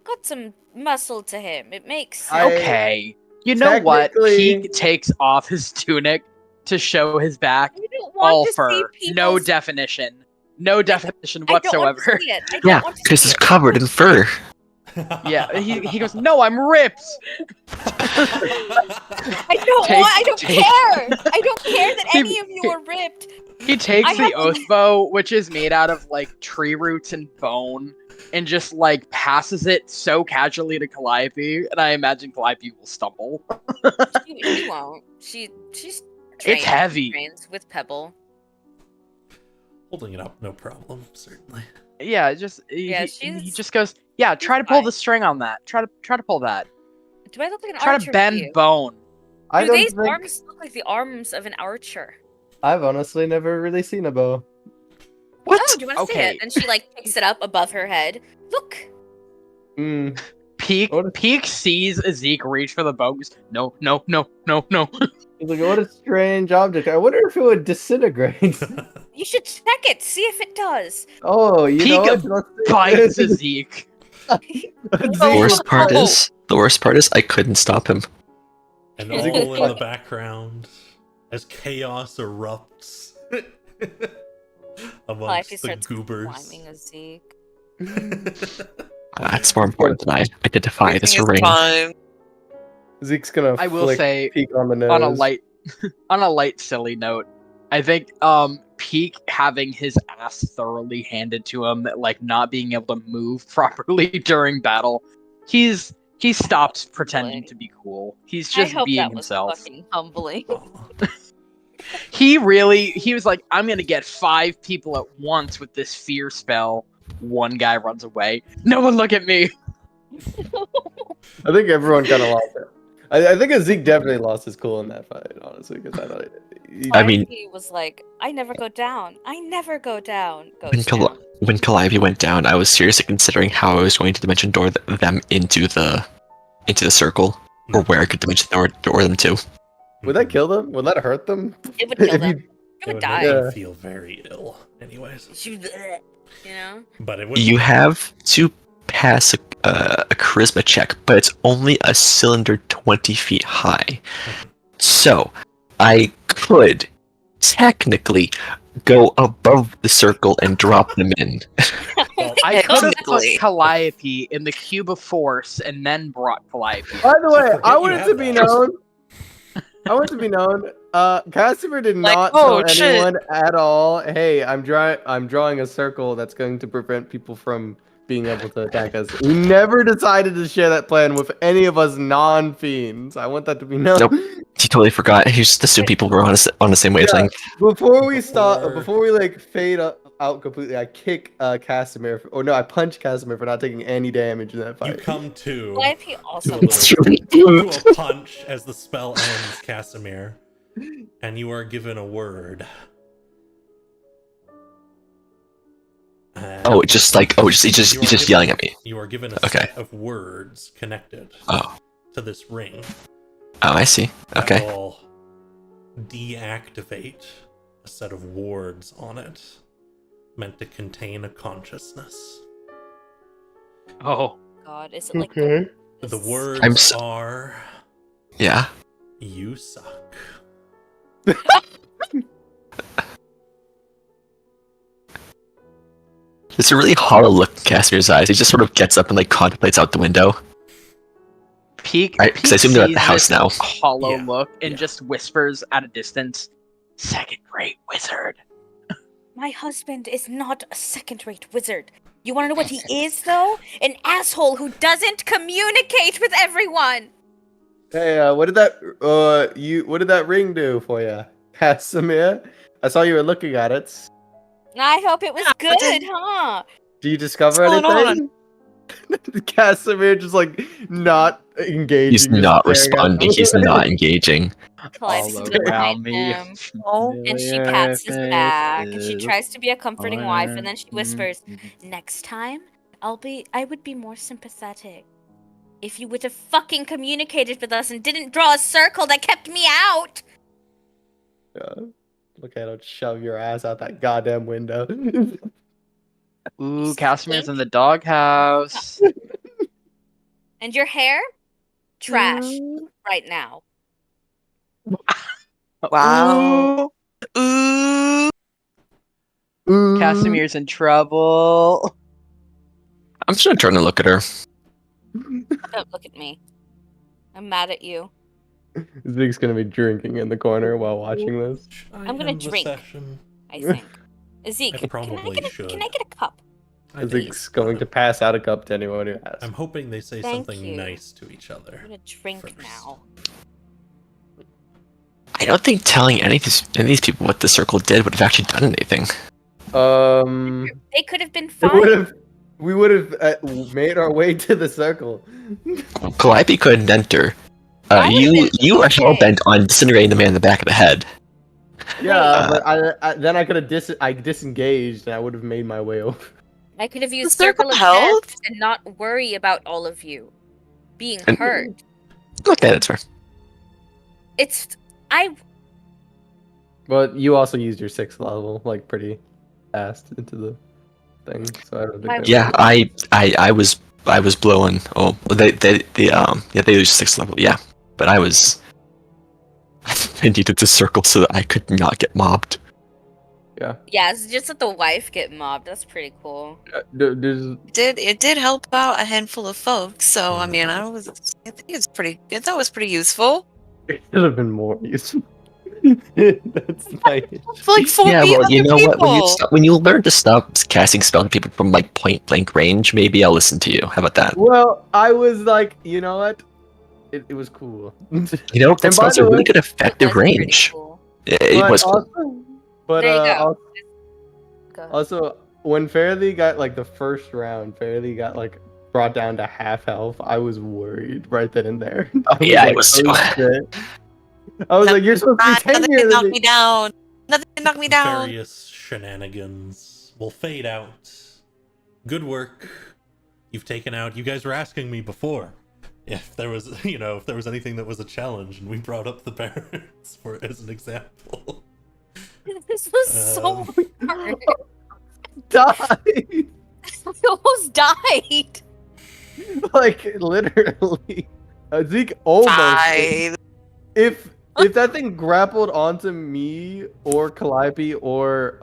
got some muscle to him. It makes sense. Okay. You know what? He Technically- takes off his tunic to show his back. You don't want All to see fur. people's... No definition. No definition I don't want whatsoever. to see it. I don't Yeah, want to because see it's it. covered in fur. Yeah, he goes, no, I'm ripped! I don't Take- want. I don't take- care. I don't care that He- any of you are ripped. He takes I the have a- oath bow, which is made out of, like, tree roots and bone, and just, like, passes it so casually to Calliope, and I imagine Calliope will stumble. She won't. She's It's heavy. Trains with Pebble. Holding it up, no problem, certainly. Yeah, just Yeah, he just goes, yeah, try to pull fine. the string on that. Try to pull that. Do I look like an Try archer? to bend to you? bone. I Do don't these think arms look like the arms of an archer? I've honestly never really seen a bow. What? Oh, do you want to see Okay. it? And she like picks it up above her head. Look. Hmm. Peak What? Peak sees Zeke reach for the bow. Goes, no. He's like, what a strange object. I wonder if it would disintegrate. You should check it. See if it does. Oh, you know Peek what? Let's see. Bites Zeke. Zeke The worst part was- is I couldn't stop him. And Is it all in the like- background, as chaos erupts Well, if he amongst the starts goobers. climbing a Zeke. That's more important than I identify this Everything is ring. fine. Zeke's gonna I will flick say, Peek on the nose. on a light silly note, I think Peak having his ass thoroughly handed to him, like not being able to move properly during battle, he stopped pretending to be cool. He's I just hope being that was himself. fucking humbling. He was like, I'm gonna get 5 people at once with this fear spell. One guy runs away. No one look at me. I think everyone kind of lost it. I think Zeke definitely lost his cool in that fight, honestly, because I thought I mean- he was like, I never go down. I never go down. When, Goes down. when Calliope went down, I was seriously considering how I was going to dimension door them into the circle, or where I could dimension door them to. would that kill them? Would that hurt them? It would kill If them. you- It It would would die. make Yeah. them feel very ill, anyways. You know? But it would. You have to pass a charisma check, but it's only a cylinder 20 feet high. So, I could technically go above the circle and drop them in. Well, I could have put Technically. Calliope in the cube of force and then brought Calliope. By the way, forget I you want it have to be that. known. I want it to be known. Casimir did Like, not oh, tell shit. anyone at all. Hey, I'm drawing a circle that's going to prevent people from being able to attack us. He never decided to share that plan with any of us non-fiends. I want that to be known. Nope. He totally forgot. He just assumed people were on the same wavelength. Before we stop, Before- before we like fade out completely, I kick Casimir. Or no, I punch Casimir for not taking any damage in that You fight. come to What if he also to a punch as the spell ends, Casimir, and you are given a word. And He's just yelling at me. You are given a Okay. set of words connected Oh, to this ring. I see. That Okay. will deactivate a set of wards on it, meant to contain a consciousness. Oh, God, is it like Okay. The this- words are Yeah. "You suck." It's a really hollow look in Casimir's eyes. He just sort of gets up and like contemplates out the window. Peak. Right, 'cause I assume they're at the sees house this now. Hollow Yeah, look and yeah. just whispers at a distance, "Second-rate wizard." My husband is not a second-rate wizard. You want to know what he is, though? An asshole who doesn't communicate with everyone. Hey, what did that ring do for you, Casimir? I saw you were looking at it. I hope it was Yeah, but good, then- huh? Do you discover What's going anything? Casimir just like not engaging. He's just not staring at responding. them. He's not engaging. Calliope All sits around behind me. him, Oh, and she pats his back, and she tries to be a comforting wife, and then she whispers, "Next time, I would be more sympathetic. If you would have fucking communicated with us and didn't draw a circle that kept me out." Yeah. Look at him shove your ass out that goddamn window. Ooh, Casimir's in the doghouse. And your hair? Trash. Right now. wow. Ooh. Ooh. Casimir's in trouble. I'm just gonna turn and look at her. Don't look at me. I'm mad at you. Zeke's gonna be drinking in the corner while watching this. I'm gonna end the drink. session. I think. Zeke, I can I probably get a should. can I get a cup? I Zeke's think- going to pass out a cup to anyone who asks. I'm hoping they say Thank something you. nice to each other. I'm gonna drink First. now. I don't think telling any of these people what the circle did would have actually done anything. They could have been We would have made our way to the circle. Calliope couldn't enter. That would've been You are okay. hell bent on incinerating the man in the back of the head. Yeah, but then I could have disengaged and I would have made my way over. I could have used circle Circle of health? Death and not worry about all of you being And- hurt. Okay, that's fair. But you also used your 6th level like pretty fast into the thing, so I don't think. that Yeah, would- I was blowing. Oh, they used 6th level. Yeah, but I needed to circle so that I could not get mobbed. Yeah, it's just that the wife get mobbed. That's pretty cool. There's It did help out a handful of folks. So I mean, I think it's pretty. That was pretty useful. it should have been more useful. That's nice. For like 4 Yeah, well, you know people. what? When you learn to stop casting spells on people from like point blank range, maybe I'll listen to you. How about that? Well, I was like, you know what? It was cool. You know, that And by spells the a really way- good effective That's pretty range. cool. It But was. But There you go. Go ahead. also, when Fairly got like the first round, Fairly got like brought down to half health. I was worried right then and there. I was Yeah, it like, was- "Oh, shit." I was like, "You're supposed to be Nothing can 10 knock years." me down. Nothing can knock me down. Various shenanigans will fade out. Good work. You've taken out. You guys were asking me before if there was, if there was anything that was a challenge, and we brought up the parents as an example. This was so hard. Died. I almost died. Like literally, Zeke almost. Fine. If that thing grappled onto me or Calliope or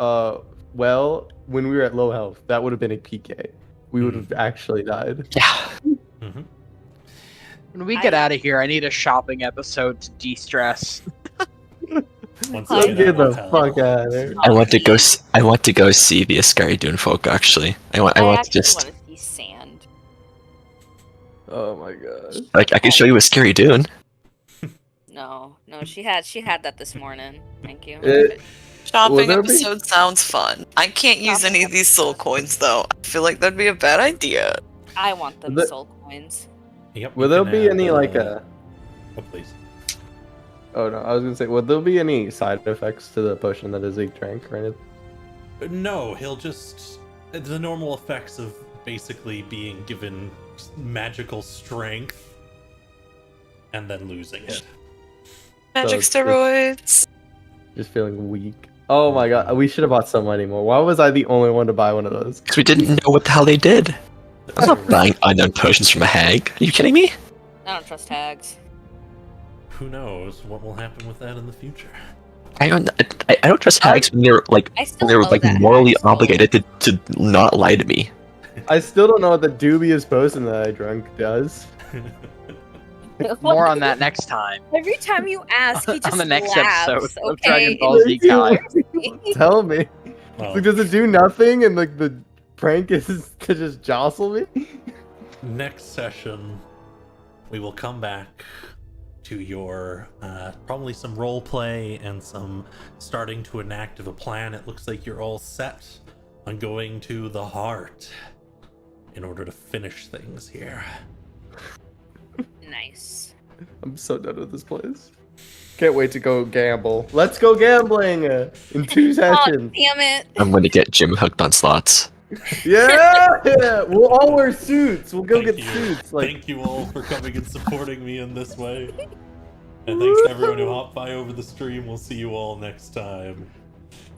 when we were at low health, that would have been a PK. We would have actually died. Yeah. Mhm. When we get out of here, I need a shopping episode to de-stress. Once Let's you Get the out of hell. fuck out of there. I want to go. I want to go see the Ascari Dune folk. Actually, I want to actually just want to see sand. Oh my god. like I can show you a scary dune. No, she had that this morning. Thank you. Will Shopping there be- episode sounds fun. I can't use any of these soul coins though. I feel like that'd be a bad idea. I want them The- soul coins. Yep, Will you there can be add, any like a? Oh, please. Oh no, I was gonna say, will there be any side effects to the potion that Zeke drank or anything? No, he'll just the normal effects of basically being given magical strength and then losing it. Magic So steroids. Just feeling weak. Oh my god, we should have bought so many more. Why was I the only one to buy one of those? Because we didn't know what the hell they did. I'm not buying unknown potions from a hag. Are you kidding me? I don't trust hags. Who knows what will happen with that in the future? I don't trust hags when they're like I still they're know like that morally hags will- obligated to not lie to me. I still don't know what the dubious potion that I drank does. More on that next time. Every time you ask, he just On the next laughs, episode of okay? Dragon Ball Z Kai. Tell me. Well, Like, does it do nothing and like the prank is to just jostle me? next session, we will come back to your probably some role play and some starting to enact of a plan. It looks like you're all set on going to the heart in order to finish things here. Nice. I'm so done with this place. Can't wait to go gamble. Let's go gambling in 2 Oh, sessions. damn it. I'm going to get Jim hooked on slots. Yeah, we'll all wear suits. We'll go Thank get you. suits. Like, Thank you all for coming and supporting me in this way. And thanks to everyone who hopped by over the stream. We'll see you all next time.